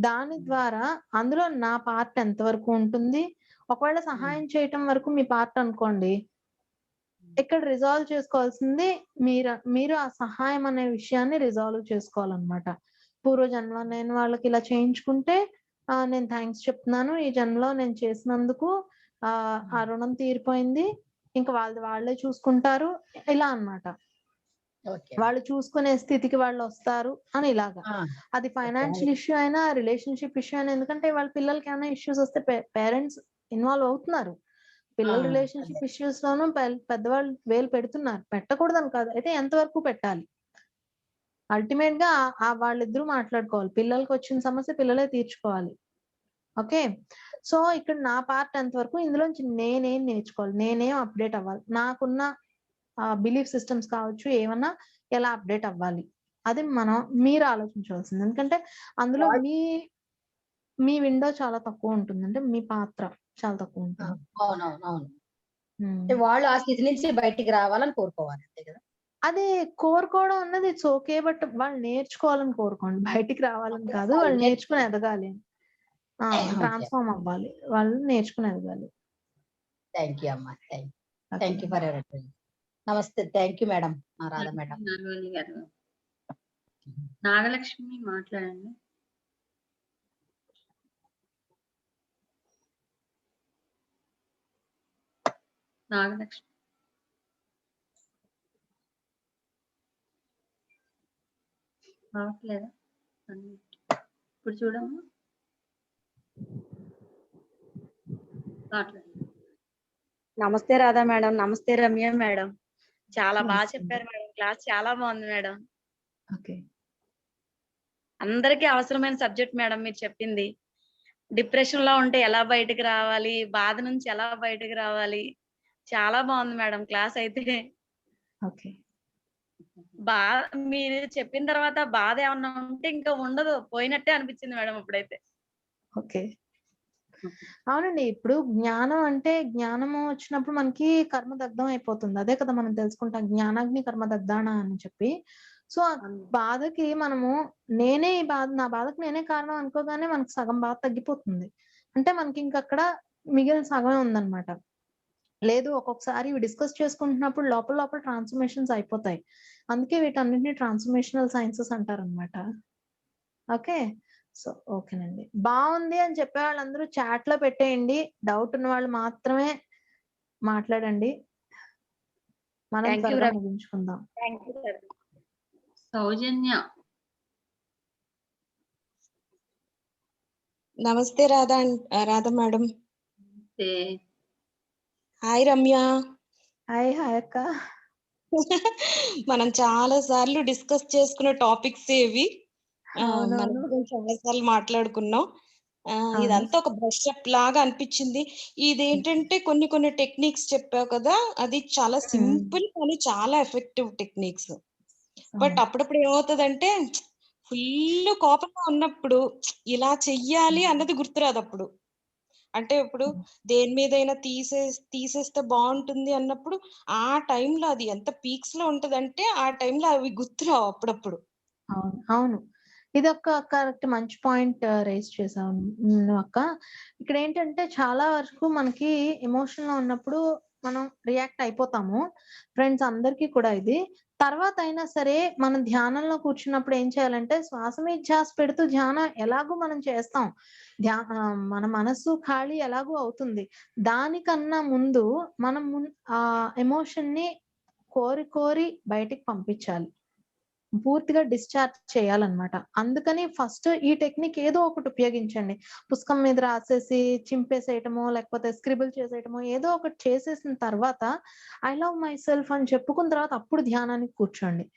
దాని ద్వారా అందులో నా పార్ట్ ఎంతవరకు ఉంటుంది. ఒకవేళ సహాయం చేయటం వరకు మీ పార్ట్ అనుకోండి, ఇక్కడ రిజాల్వ్ చేసుకోవాల్సింది మీరు ఆ సహాయం అనే విషయాన్ని రిజాల్వ్ చేసుకోవాలన్నమాట. పూర్వజన్మలో నేను వాళ్ళకి ఇలా చేయించుకుంటే నేను థ్యాంక్స్ చెప్తున్నాను, ఈ జన్మలో నేను చేసినందుకు ఆ రుణం తీరిపోయింది, ఇంకా వాళ్ళే చూసుకుంటారు, ఇలా అన్నమాట. వాళ్ళు చూసుకునే స్థితికి వాళ్ళు వస్తారు అని ఇలాగా. అది ఫైనాన్షియల్ ఇష్యూ అయినా, రిలేషన్షిప్ ఇష్యూ అయినా. ఎందుకంటే వాళ్ళ పిల్లలకి ఏమైనా ఇష్యూస్ వస్తే పేరెంట్స్ ఇన్వాల్వ్ అవుతున్నారు. పిల్లల రిలేషన్షిప్ ఇష్యూస్ లోనూ పెద్దవాళ్ళు వేలు పెడుతున్నారు. పెట్టకూడదని కాదు, అయితే ఎంతవరకు పెట్టాలి. అల్టిమేట్ గా వాళ్ళిద్దరూ మాట్లాడుకోవాలి. పిల్లలకి వచ్చిన సమస్య పిల్లలే తీర్చుకోవాలి. ఓకే, సో ఇక్కడ నా పార్ట్ ఎంతవరకు, ఇందులోంచి నేనేం నేర్చుకోవాలి, నేనేం అప్డేట్ అవ్వాలి, నాకున్న బిలీఫ్ సిస్టమ్స్ కావచ్చు, ఏమన్నా ఎలా అప్డేట్ అవ్వాలి, అది మీరు ఆలోచించవలసింది. ఎందుకంటే అందులో మీ విండో చాలా తక్కువ ఉంటుంది. అంటే మీ పాత్ర చాలా తక్కువ
ఆ!
ఉంటుంది.
అవునవునవును.
హ్మ్.
అంటే వాళ్ళు ఆ స్థితి నుంచి బయటికి రావాలని కోరుకోవాలి. అంతే కదా!
అది కోరుకోవడం అన్నది ఇట్స్ ఓకే. బట్ వాళ్ళు నేర్చుకోవాలని కోరుకోండి. బయటికి రావాలని కాదు.
అది
వాళ్ళు నేర్చుకొని
నేర్చుకోవాలి.
ఎదగాలి.
ఓకే.
ట్రాన్స్‌ఫార్మ్ అవ్వాలి. వాళ్ళు నేర్చుకొని ఎదగాలి.
థాంక్ యూ అమ్మా. Thank
okay.
You for your attention. నమస్తే. Thank you madam. Radha
thank
madam.
You Nagavalli garu. Nagalakshmi మాట్లాడండి. నాగలక్ష్మి. రావట్లేదా? ఇప్పుడు చూడమ్మా. రావట్లేదు.
నమస్తే రాధా మేడం. నమస్తే రమ్య మేడం. చాలా బాగా
నమస్తే.
చెప్పారు మేడం. క్లాస్ చాలా బాగుంది మేడం.
ఓకే.
అందరికీ అవసరమైన సబ్జెక్ట్ మేడం మీరు చెప్పింది. డిప్రెషన్‌లో ఉంటే ఎలా బయటకి రావాలి? బాధ నుంచి ఎలా బయటకి రావాలి? చాలా బాగుంది మేడం క్లాస్ అయితే.
ఓకే.
బా మీరు చెప్పిన తర్వాత బాధ ఏమన్నా ఉంటే ఇంకా ఉండదు. పోయినట్టే అనిపించింది మేడం ఇప్పుడైతే.
ఓకే. అవునండి. ఇప్పుడు జ్ఞానం అంటే జ్ఞానము వచ్చినప్పుడు మనకి కర్మ దగ్ధం అయిపోతుంది. అదే కదా మనం తెలుసుకుంటాం. జ్ఞానాగ్ని కర్మ దగ్ధాన అని చెప్పి. సో, ఆ బాధకి మనము నా బాధకి నేనే కారణం అనుకోగానే మనకు సగం బాధ తగ్గిపోతుంది. అంటే మనకింకక్కడ మిగిలిన సగమే ఉందన్నమాట. లేదు ఒక్కొక్కసారి ఇవి డిస్కస్ చేసుకుంటున్నప్పుడు లోపల లోపల ట్రాన్స్‌ఫర్మేషన్స్ అయిపోతాయి. అందుకే వీటన్నిటిని ట్రాన్స్‌ఫర్మేషనల్ సైన్సెస్ అంటారన్నమాట. ఓకే. సో, ఓకేనండి. బావుంది అని చెప్పే వాళ్ళందరూ చాట్‌లో పెట్టేయండి. డౌట్ ఉన్న వాళ్ళు మాత్రమే మాట్లాడండి. మనం
థాంక్ యూ
త్వరగా
రమ్య.
ముగించుకుందాం.
Thank you sir.
సౌజన్య.
నమస్తే రాధా మేడం.
నమస్తే.
హాయ్ రమ్య.
హాయ్ అక్క.
మనం చాలా సార్లు డిస్కస్ చేసుకున్న టాపిక్స్ ఇవి.
అవునవును.
మనం చాలా సార్లు మాట్లాడుకున్నాం.
అవును.
ఇదంతా ఒక బ్రష్ అప్ లాగా అనిపించింది. ఇదేంటంటే కొన్ని కొన్ని టెక్నిక్స్ చెప్పావు కదా! అది చాలా సింపుల్ కానీ చాలా ఎఫెక్టివ్ టెక్నిక్స్. బట్
అవును.
అప్పుడప్పుడు ఏమవుతదంటే ఫుల్ కోపంగా ఉన్నప్పుడు ఇలా చెయ్యాలి అన్నది గుర్తురాదప్పుడు. అంటే ఇప్పుడు దేని మీదైనా తీసేస్తే బావుంటుంది అన్నప్పుడు, ఆ టైంలో అది ఎంత పీక్స్‌లో ఉంటదంటే, ఆ టైంలో అవి గుర్తురావు అప్పుడప్పుడు.
అవును. అవును. ఇదొక కరెక్ట్ మంచి పాయింట్ రైజ్ చేసావు నువ్వు అక్క. ఇక్కడేంటంటే చాలా వరకు మనకి ఎమోషన్‌లో ఉన్నప్పుడు మనం రియాక్ట్ అయిపోతాము. ఫ్రెండ్స్ అందరికీ కూడా ఇది. తర్వాతైనా సరే మనం ధ్యానంలో కూర్చున్నప్పుడు ఏం చేయాలంటే శ్వాస మీద ధ్యాస పెడుతూ ధ్యానం ఎలాగో మనం చేస్తాం. మన మనసు ఖాళీ ఎలాగో అవుతుంది. దానికన్నా ముందు మనం ఎమోషన్‌ని కోరి కోరి బయటికి పంపించాలి. పూర్తిగా డిశ్చార్జ్ చేయాలన్నమాట. అందుకని ఫస్ట్ ఈ టెక్నిక్ ఏదో ఒకటి ఉపయోగించండి. పుస్తకం మీద రాసేసి చింపేసేయటమో, లేకపోతే స్క్రిబుల్ చేసేయటమో ఏదో ఒకటి చేసేసిన తర్వాత ఐ లవ్ మై సెల్ఫ్ అని చెప్పుకున్న తర్వాత అప్పుడు ధ్యానానికి కూర్చోండి.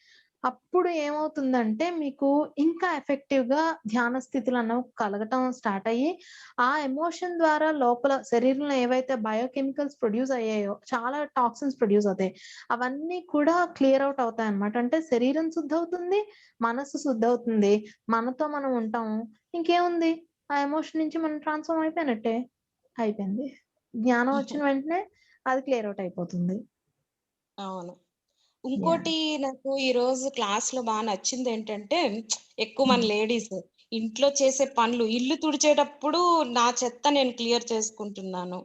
అప్పుడు ఏమవుతుందంటే మీకు ఇంకా ఎఫెక్టివ్‌గా ధ్యాన స్థితులనేవి కలగటం స్టార్ట్ అయ్యి, ఆ ఎమోషన్ ద్వారా లోపల శరీరంలో ఏవైతే బయోకెమికల్స్ ప్రొడ్యూస్ అయ్యాయో చాలా టాక్సిన్స్ ప్రొడ్యూస్ అవుతాయి. అవన్నీ కూడా క్లియర్ ఔట్ అవుతాయన్నమాట. అంటే శరీరం శుద్ధవుతుంది, మనసు శుద్ధవుతుంది. మనతో మనం ఉంటాము. ఇంకేముంది? ఆ ఎమోషన్ నుంచి మనం ట్రాన్స్‌ఫార్మ్ అయిపోయినట్టే. అయిపోయింది. జ్ఞానం వచ్చిన వెంటనే అది క్లియర్ ఔట్ అయిపోతుంది.
అవును.
యాహ్!
ఇంకోటి నాకు ఈరోజు క్లాస్‌లో నచ్చిందేంటంటే, ఎక్కువ మన లేడీస్ ఇంట్లో చేసే పనులు, ఇల్లు తుడిచేటప్పుడు నా చెత్త నేను క్లియర్ చేసుకుంటున్నాను.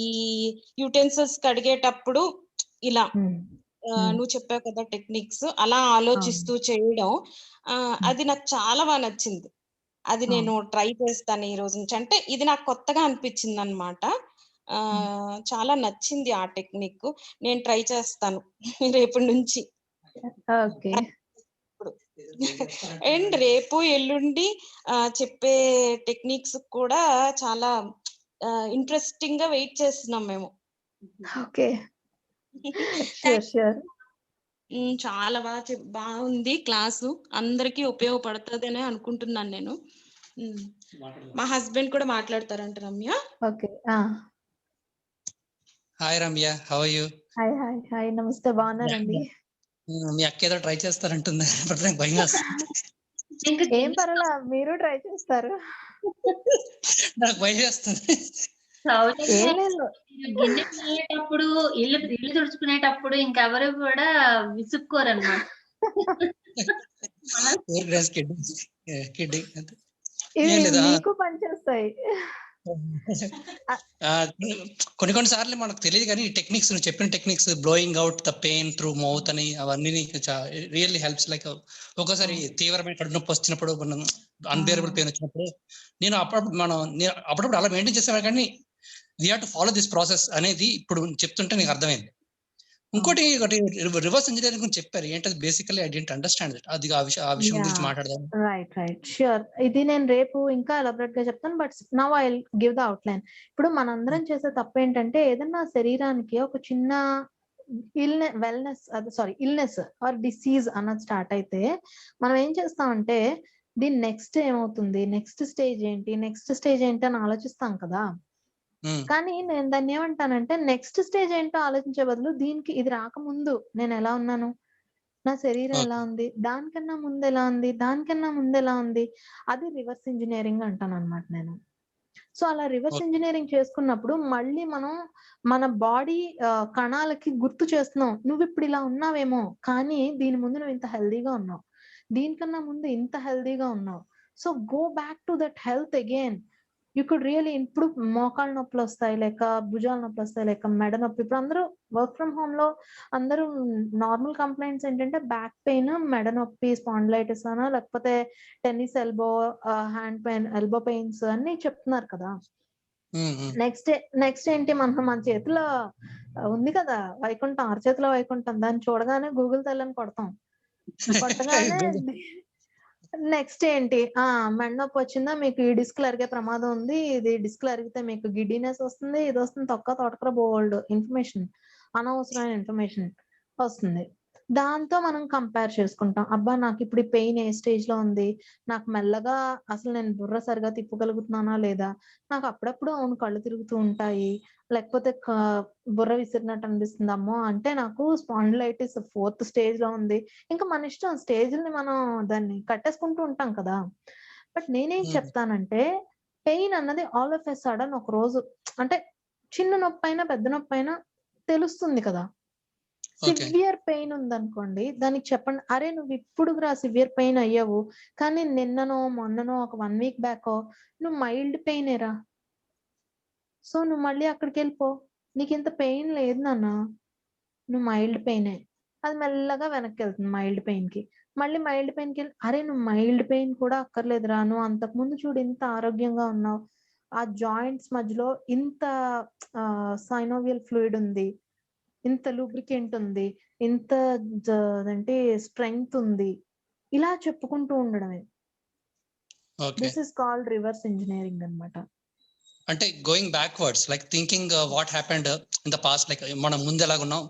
ఈ యుటెన్సిల్స్ కడిగేటప్పుడు ఇలా నువ్వు చెప్పావు కదా టెక్నిక్స్, అలా
అవును.
ఆలోచిస్తూ చేయడం. అది నాకు చాలా నచ్చింది. అది నేను
అవును.
ట్రై చేస్తాను ఈ రోజు నుంచి. అంటే ఇది నాకు కొత్తగా అనిపించిందనమాట. చాలా నచ్చింది ఆ టెక్నిక్. నేను ట్రై చేస్తాను రేపటి నుంచి.
ఓకే.
ఇప్పుడు అండ్ రేపు, ఎల్లుండి చెప్పే టెక్నిక్స్ కూడా చాలా ఇంట్రెస్టింగ్‌గా వెయిట్ చేస్తున్నాం మేము.
ఓకే. ష్యూర్. ష్యూర్.
చాలా బాగుంది క్లాసు. అందరికీ ఉపయోగపడతదనే అనుకుంటున్నాను నేను. మా హస్బెండ్ కూడా మాట్లాడతారంట Ramya.
Okay.
Hi Ramya, how are you?
Hi. Hi. Hi. నమస్తే. బాగున్నానండి.
మీ అక్క ఏదో ట్రై చేస్తారంటుంది. నాకు భయం వేస్తుంది.
ఇంకా
ఏం
గిన్నె
పర్వాలా, మీరు ట్రై చేస్తారు.
నాకు భయం వేస్తుంది.
సౌజన్య
ఏం లేదు.
గిన్నె కడిగేటప్పుడు, ఇల్లు ఇల్లు తుడుచుకునేటప్పుడు ఇంకెవరు కూడా విసుక్కోరన్నమాట. మనం
కిడ్డింగ్ అంతే.
ఇవి
ఏం లేదా
మీకు పనిచేస్తాయి.
కొన్ని సార్లు మనకు తెలియదు కానీ టెక్నిక్స్, నువ్వు చెప్పిన techniques, blowing out the pain through mouth అని, అవన్నీ రియల్లీ హెల్ప్స్. లైక్ ఒక్కోసారి తీవ్రమైన కడుపు నొప్పి వచ్చినప్పుడు, మనం అన్బేరబుల్ పెయిన్ వచ్చినప్పుడు, నేను అప్పుడప్పుడు అలా మెయింటైన్ చేసేవాడు. కానీ we have to follow this process అనేది ఇప్పుడు చెప్తుంటే నీకు అర్థమైంది. ఇంకోటి రివర్స్ ఇంజనీరింగ్ గురించి చెప్పారు. ఏంటది? Basically I didn't understand it. అది ఆ విషయం గురించి మాట్లాడదాం.
Right sure. ఇది నేను రేపు ఇంకా ఎలాబరేట్ గా చెప్తాను. But now I will give the outline. ఇప్పుడు మనందరం చేసే తప్పు ఏంటంటే, ఏదన్నా శరీరానికి ఒక చిన్న ఇల్నెస్ ఆర్ డిసీజ్ అన్నది స్టార్ట్ అయితే మనం ఏం చేస్తామంటే, దీని నెక్స్ట్ ఏమవుతుంది, నెక్స్ట్ స్టేజ్ ఏంటి అని ఆలోచిస్తాం కదా. కానీ నేను దాన్ని ఏమంటానంటే, నెక్స్ట్ స్టేజ్ ఏంటో ఆలోచించే బదులు, దీనికి ఇది రాకముందు నేను ఎలా ఉన్నాను, నా శరీరం ఎలా ఉంది, దానికన్నా ముందు ఎలా ఉంది, అది రివర్స్ ఇంజనీరింగ్ అంటాను అనమాట నేను. సో అలా రివర్స్ ఇంజనీరింగ్ చేసుకున్నప్పుడు మళ్ళీ మనం మన బాడీ కణాలకి గుర్తు చేస్తున్నాం, నువ్వు ఇప్పుడు ఇలా ఉన్నావేమో, కానీ దీని ముందు నువ్వు ఇంత హెల్దీగా ఉన్నావు, దీనికన్నా ముందు ఇంత హెల్దీగా ఉన్నావు. So go back to that health again. You could really, ఇప్పుడు మోకాళ్ళ నొప్పులు వస్తాయి, లేక భుజాల నొప్పులు వస్తాయి, లేక మెడ నొప్పి. ఇప్పుడు అందరూ వర్క్ ఫ్రమ్ హోమ్ లో అందరూ నార్మల్ కంప్లైంట్స్ ఏంటంటే బ్యాక్ పెయిన్, మెడ నొప్పి, స్పాండిలైటిస్ అనో, లేకపోతే tennis elbow, hand pain, elbow pains అన్ని చెప్తున్నారు కదా. నెక్స్ట్ ఏంటి, మన చేతిలో ఉంది కదా వైకుంఠం, అరచేతిలో వైకుంఠం, దాన్ని చూడగానే గూగుల్ తెల్లని కొడతాం. కొట్టగానే నెక్స్ట్ ఏంటి, మెడ నొప్పి వచ్చిందా, మీకు ఈ డిస్క్ అరిగే ప్రమాదం ఉంది, ఇది డిస్క్ అరిగితే మీకు గిడ్డినెస్ వస్తుంది, ఇది వస్తుంది, తొక్కర బోల్డ్ ఇన్ఫర్మేషన్, అనవసరమైన ఇన్ఫర్మేషన్ వస్తుంది. దాంతో మనం కంపేర్ చేసుకుంటాం, అబ్బా నాకు ఇప్పుడు ఈ పెయిన్ ఏ స్టేజ్ లో ఉంది, నాకు మెల్లగా అసలు నేను బుర్ర సరిగా తిప్పగలుగుతున్నానా లేదా, నాకు అప్పుడప్పుడు అవును కళ్ళు తిరుగుతూ ఉంటాయి, లేకపోతే బుర్ర విసిరినట్టు అనిపిస్తుంది, అమ్మో అంటే నాకు స్పాండిలైటిస్ 4th స్టేజ్ లో ఉంది. ఇంకా మన ఇష్టం, స్టేజ్ని మనం దాన్ని కట్టేసుకుంటూ ఉంటాం కదా. బట్ నేనేం చెప్తానంటే, పెయిన్ అన్నది ఆల్ ఆఫ్ ఎ సడన్ ఒక రోజు, అంటే చిన్న నొప్పి అయినా పెద్ద నొప్పి అయినా తెలుస్తుంది కదా. సివియర్ పెయిన్ ఉందనుకోండి, దానికి చెప్పండి, అరే నువ్వు ఇప్పుడు సివియర్ పెయిన్ అయ్యావు, కానీ నిన్ననో మొన్ననో ఒక 1 వీక్ బ్యాకో నువ్వు మైల్డ్ పెయిన్ ఏరా, సో నువ్వు మళ్ళీ అక్కడికి వెళ్ళిపో, నీకు ఇంత పెయిన్ లేదు నాన్న, నువ్వు మైల్డ్ పెయినే. అది మెల్లగా వెనక్కి వెళ్తుంది మైల్డ్ పెయిన్ కి. మళ్ళీ మైల్డ్ పెయిన్ కి అరే నువ్వు మైల్డ్ పెయిన్ కూడా అక్కర్లేదురా, నువ్వు అంతకు ముందు చూడు ఇంత ఆరోగ్యంగా ఉన్నావు, ఆ జాయింట్స్ మధ్యలో ఇంత సైనోవియల్ ఫ్లూయిడ్ ఉంది, ఇంత లూబ్రికెంట్ ఉంది, ఇంత అంటే స్ట్రెంగ్త్ ఉంది, ఇలా చెప్పుకుంటూ ఉండడమే. This is called reverse engineering అన్నమాట.
అంటే going backwards, like thinking what happened in the past, like మనం ముందు ఎలాగ ఉన్నాం.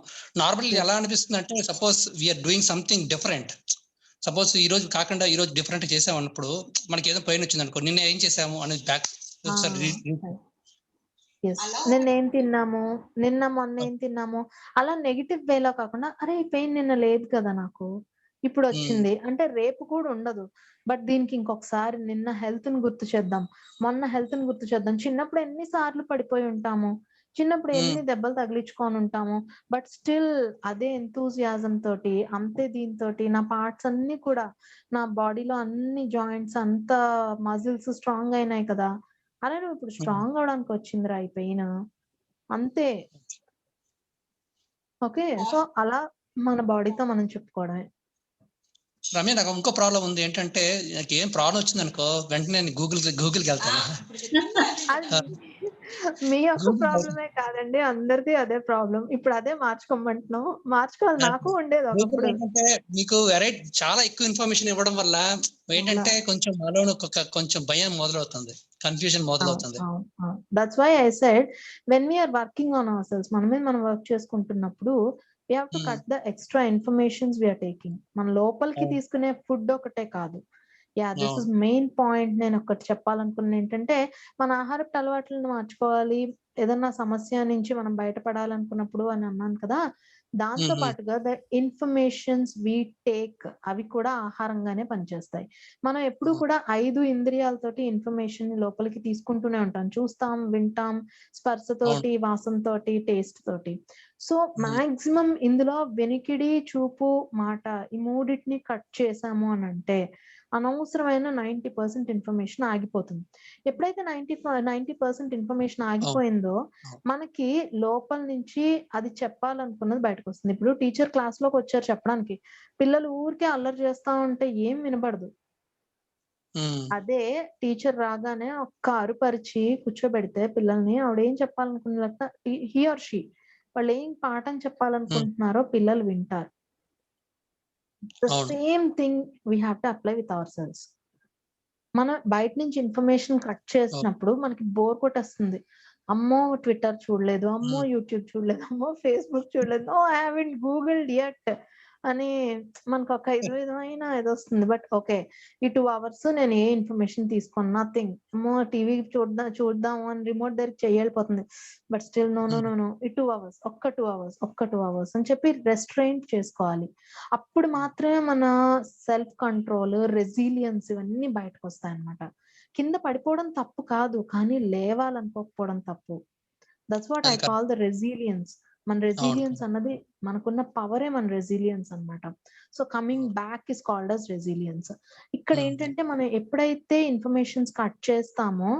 నార్మల్ ఎలా అనిపిస్తుంది అంటే, suppose we are doing something different, suppose ఈ రోజు కాకుండా ఈ రోజు డిఫరెంట్ చేసాం అన్నప్పుడు మనకి ఏదో పెయిన్ వచ్చింది అనుకో, నిన్న ఏం చేసాము అనేది బ్యాక్ ఒకసారి
నిన్న ఏం తిన్నాము, నిన్న మొన్న ఏం తిన్నాము, అలా నెగిటివ్ వేలో కాకుండా, అరే ఈ పెయిన్ నిన్న లేదు కదా నాకు, ఇప్పుడు వచ్చింది అంటే రేపు కూడా ఉండదు. బట్ దీనికి ఇంకొకసారి నిన్న హెల్త్ ని గుర్తు చేద్దాం, మొన్న హెల్త్ ని గుర్తు చేద్దాం. చిన్నప్పుడు ఎన్నిసార్లు పడిపోయి ఉంటాము, చిన్నప్పుడు ఎన్ని దెబ్బలు తగిలించుకొని ఉంటాము, బట్ స్టిల్ అదే ఎంతూజియాజం తోటి, అంతే దీంతో నా పార్ట్స్ అన్ని కూడా, నా బాడీలో అన్ని జాయింట్స్ అంత మజిల్స్ స్ట్రాంగ్ అయినాయి కదా, అరే నువ్వు ఇప్పుడు స్ట్రాంగ్ అవడానికి వచ్చిందిరా ఈ పెయిన్, అంతే. ఓకే, సో అలా మన బాడీతో మనం చెప్పుకోవడమే.
రమ్య, నాకు ఇంకో ప్రాబ్లం ఉంది. ఏంటంటే నాకు ఏం ప్రాబ్లం వచ్చింది అనుకో, వెంటనే నేను గూగుల్కి వెళ్తాను.
మీ యొక్క ప్రాబ్లమే కాదండి, అందరిది అదే ప్రాబ్లం. ఇప్పుడు అదే మార్చుకోమంటున్నాం, మార్చుకోవాలి. నాకు ఉండేది ఒకప్పుడు.
ఏంటంటే మీకు చాలా ఎక్కువ ఇన్ఫర్మేషన్ ఇవ్వడం వల్ల ఏంటంటే కొంచెం నాలో కొంచెం భయం మొదలవుతుంది, కన్ఫ్యూజన్ మొదలవుతుంది.
That's why I said, when we are working on our cells, మనం వర్క్ చేసుకుంటున్నప్పుడు we have to cut the extra informations we are taking. మన లోపలికి తీసుకునే ఫుడ్ ఒకటే కాదు. This is main point. నేను ఒకటి చెప్పాలనుకున్నా ఏంటంటే, మన ఆహారపు అలవాట్లను మార్చుకోవాలి, ఏదన్నా సమస్య నుంచి మనం బయటపడాలనుకున్నప్పుడు అని అన్నాను కదా. దాంతో పాటుగా ద ఇన్ఫర్మేషన్స్ వి టేక్ అవి కూడా ఆహారంగానే పనిచేస్తాయి. మనం ఎప్పుడు కూడా 5 ఇంద్రియాలతోటి ఇన్ఫర్మేషన్ లోపలికి తీసుకుంటూనే ఉంటాం. చూస్తాం, వింటాం, స్పర్శతోటి, వాసనతోటి, టేస్ట్ తోటి. సో మాక్సిమం ఇందులో వెనికిడి, చూపు, మాట ఈ మూడిటిని కట్ చేసాము అని అంటే అనవసరమైన 90% ఇన్ఫర్మేషన్ ఆగిపోతుంది. ఎప్పుడైతే 90% ఇన్ఫర్మేషన్ ఆగిపోయిందో మనకి లోపల నుంచి అది చెప్పాలనుకున్నది బయటకు వస్తుంది. ఇప్పుడు టీచర్ క్లాస్ లోకి వచ్చారు చెప్పడానికి, పిల్లలు ఊరికే అల్లరి చేస్తా ఉంటే ఏం వినబడదు. అదే టీచర్ రాగానే ఒక్క అరుపరిచి కూర్చోబెడితే పిల్లల్ని ఆవిడ ఏం చెప్పాలనుకున్న హీ ఆర్ షీ వాళ్ళు ఏం పాఠం చెప్పాలనుకుంటున్నారో పిల్లలు వింటారు. The same thing we have to apply with our cells. మనం బయట నుంచి ఇన్ఫర్మేషన్ కట్ చేసినప్పుడు మనకి బోర్ కొట్టేస్తుంది. అమ్మో ట్విట్టర్ చూడలేదు, అమ్మో యూట్యూబ్ చూడలేదు, అమ్మో ఫేస్బుక్ చూడలేదు, no I haven't googled yet అని మనకు ఒక విధమైన ఇది వస్తుంది. బట్ ఓకే, ఈ 2 hours నేను ఏ ఇన్ఫర్మేషన్ తీసుకోను, నథింగ్. అమ్మో టీవీ చూద్దాం అని రిమోట్ దగ్గరికి చెయ్యలిపోతుంది. But still no no no no ఈ 2 hours ఒక్క 2 hours అని చెప్పి రెస్ట్రైంట్ చేసుకోవాలి. అప్పుడు మాత్రమే మన సెల్ఫ్ కంట్రోల్, రెసిలియన్స్ ఇవన్నీ బయటకు వస్తాయి అన్నమాట. కింద పడిపోవడం తప్పు కాదు, కానీ లేవాలనుకోకపోవడం తప్పు. That's what I call the resilience. మన రెసిలియన్స్ అన్నది మనకున్న పవరే మన రెసిలియన్స్ అన్నమాట. So coming back is called as resilience. ఇక్కడ ఏంటంటే మనం ఎప్పుడైతే ఇన్ఫర్మేషన్స్ కట్ చేస్తామో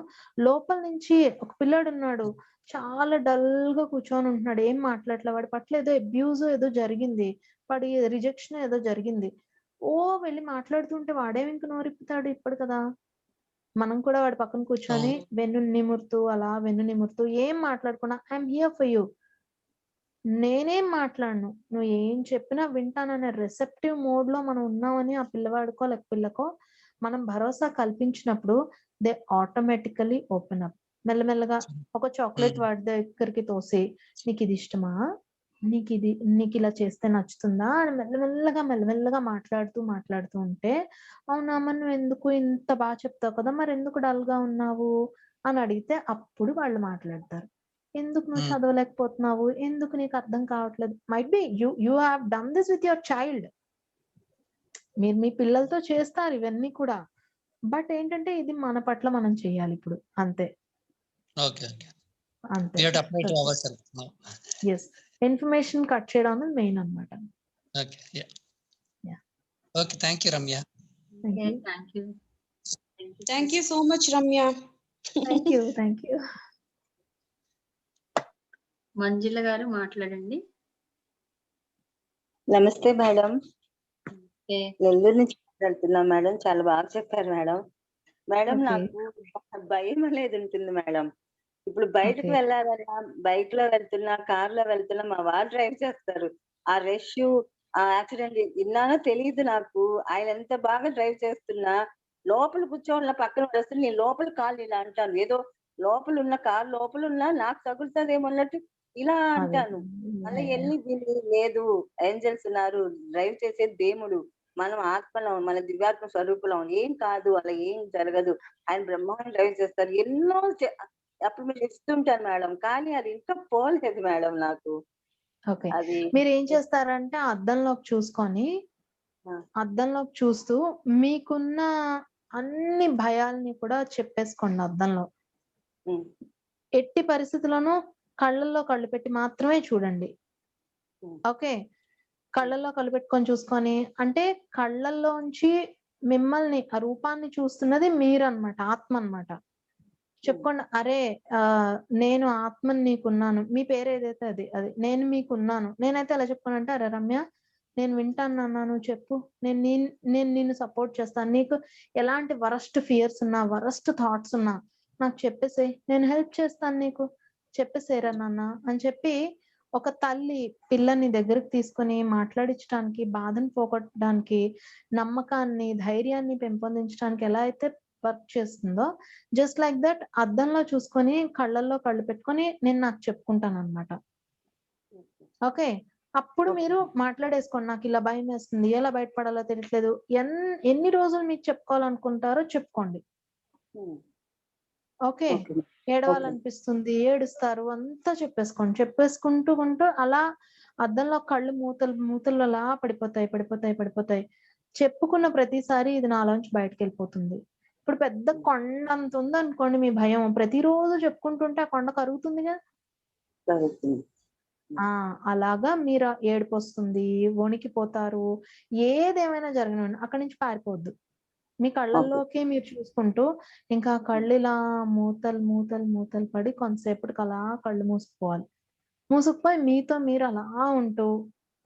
లోపల నుంచి ఒక పిల్లాడు ఉన్నాడు, చాలా డల్ గా కూర్చొని ఉంటున్నాడు, ఏం మాట్లాడలే, వాడి పట్ల ఏదో అబ్యూజ్ ఏదో జరిగింది, వాడి రిజెక్షన్ ఏదో జరిగింది. వెళ్ళి మాట్లాడుతుంటే వాడేమి ఇంక నోరిప్పుతాడు ఇప్పుడు కదా. మనం కూడా వాడి పక్కన కూర్చొని వెన్ను నిమురుతూ ఏం మాట్లాడకుండా ఐఎమ్ హియర్ ఫర్ యూ, నేనేం మాట్లాడను, నువ్వు ఏం చెప్పినా వింటాననే రిసెప్టివ్ మోడ్ లో మనం ఉన్నామని ఆ పిల్లవాడికో లేక పిల్లకో మనం భరోసా కల్పించినప్పుడు దే ఆటోమేటికలీ ఓపెన్ అప్. మెల్లమెల్లగా ఒక చాక్లెట్ వాడి దగ్గరికి తోసి, నీకు ఇది ఇష్టమా, నీకు ఇలా చేస్తే నచ్చుతుందా అని మెల్లమెల్లగా మాట్లాడుతూ ఉంటే, అవునా మరి నువ్వు ఎందుకు ఇంత బాగా చెప్తావు కదా, మరి ఎందుకు డల్ గా ఉన్నావు అని అడిగితే అప్పుడు వాళ్ళు మాట్లాడతారు. ఎందుకు నువ్వు చదవలేకపోతున్నావు, ఎందుకు నీకు అర్థం కావట్లేదు. Might be you have done this with your child. మీరు మీ పిల్లలతో చేస్తారు ఇవన్నీ కూడా. బట్ ఏంటంటే ఇది మన పట్ల మనం చేయాలి ఇప్పుడు, అంతే. అంతే. ఇన్ఫర్మేషన్ కట్ చేయడం అనేది మెయిన్ అన్నమాట.
Okay, thank you Ramya.
Thank you so much Ramya.
Thank you.
Manjula garu మాట్లాడండి.
నమస్తే మేడం, నెల్లూరు నుంచి మాట్లాడుతున్నా మేడం. చాలా బాగా చెప్పారు మేడం. మేడం నాకు భయం అనేది ఉంటుంది మేడం. ఇప్పుడు బయటకు వెళ్ళాలన్నా, బైక్ లో వెళ్తున్నా, కార్ లో వెళ్తున్నా, మా వారు డ్రైవ్ చేస్తారు. ఆ రష్, ఆ యాక్సిడెంట్ విన్నానో తెలియదు నాకు. ఆయన ఎంత బాగా డ్రైవ్ చేస్తున్నా లోపల కూర్చోవాల పక్కన వస్తుంది, నేను లోపల కాళ్ళు ఇలా అంటాను, ఏదో లోపల ఉన్న కారు లోపల ఉన్నా నాకు తగులుతుందేమో అన్నట్టు ఇలా అంటాను. మళ్ళీ వెళ్ళి దీన్ని లేదు, ఏంజల్స్ ఉన్నారు, డ్రైవ్ చేసే దేవుడు, మనం ఆత్మలో, మన దివ్యాత్మ స్వరూపులం, ఏం కాదు, అలా ఏం జరగదు, ఆయన బ్రహ్మాండం డ్రైవ్ చేస్తారు. ఎన్నో అప్పుడు మీరు ఇస్తుంటాను మేడం, కానీ అది ఇంకా పోలేదు మేడం నాకు.
ఓకే, మీరు ఏం చేస్తారంటే అద్దంలోకి చూస్తూ మీకున్న అన్ని భయాల్ని కూడా చెప్పేసుకోండి అద్దంలో. ఎట్టి పరిస్థితుల్లోనూ కళ్ళల్లో కళ్ళు పెట్టి మాత్రమే చూడండి. ఓకే, కళ్ళల్లో కళ్ళు పెట్టుకొని చూసుకొని, అంటే కళ్ళల్లోంచి మిమ్మల్ని ఆ రూపాన్ని చూస్తున్నది మీరు అన్నమాట, ఆత్మ అన్నమాట. చెప్పుకోండి, అరే నేను ఆత్మని నీకున్నాను, మీ పేరు ఏదైతే అది నేను మీకున్నాను. నేనైతే ఎలా చెప్పుకోనంటే, అరే రమ్య నేను వింటాను అన్నా, నువ్వు చెప్పు, నేను నిన్ను సపోర్ట్ చేస్తాను, నీకు ఎలాంటి వరస్ట్ ఫియర్స్ ఉన్నా, వరస్ట్ థాట్స్ ఉన్నా నాకు చెప్పేసేయ్, నేను హెల్ప్ చేస్తాను, నీకు చెప్పేసేరా నాన్న అని చెప్పి ఒక తల్లి పిల్లని దగ్గరకు తీసుకొని మాట్లాడించడానికి, బాధను పోగొట్టడానికి, నమ్మకాన్ని, ధైర్యాన్ని పెంపొందించడానికి ఎలా అయితే వర్క్ చేస్తుందో, జస్ట్ లైక్ దట్ అద్దంలో చూసుకొని కళ్ళల్లో కళ్ళు పెట్టుకొని నేను నాకు చెప్పుకుంటాను అన్నమాట. ఓకే, అప్పుడు మీరు మాట్లాడేసుకోండి, నాకు ఇలా భయం వేస్తుంది, ఎలా బయటపడాలో తెలియట్లేదు, ఎన్ని రోజులు మీకు చెప్పుకోవాలనుకుంటారో చెప్పుకోండి. ఓకే, ఏడవాలనిపిస్తుంది, ఏడుస్తారు, అంతా చెప్పేసుకుంటూ అలా అద్దంలో కళ్ళు మూతలు అలా పడిపోతాయి. చెప్పుకున్న ప్రతిసారి ఇది నాలోంచి బయటకు వెళ్ళిపోతుంది. ఇప్పుడు పెద్ద కొండ అంత ఉందనుకోండి మీ భయం, ప్రతిరోజు చెప్పుకుంటుంటే ఆ కొండ కరుగుతుందిగా. అలాగా మీరు ఏడుపు వస్తుంది, వణికిపోతారు, ఏదేమైనా జరగనివ్వండి అక్కడి నుంచి పారిపోవద్దు. మీ కళ్ళల్లోకి మీరు చూసుకుంటూ ఇంకా కళ్ళు ఇలా మూతలు పడి కొంతసేపటికి అలా కళ్ళు మూసుకుపోయి మీతో మీరు అలా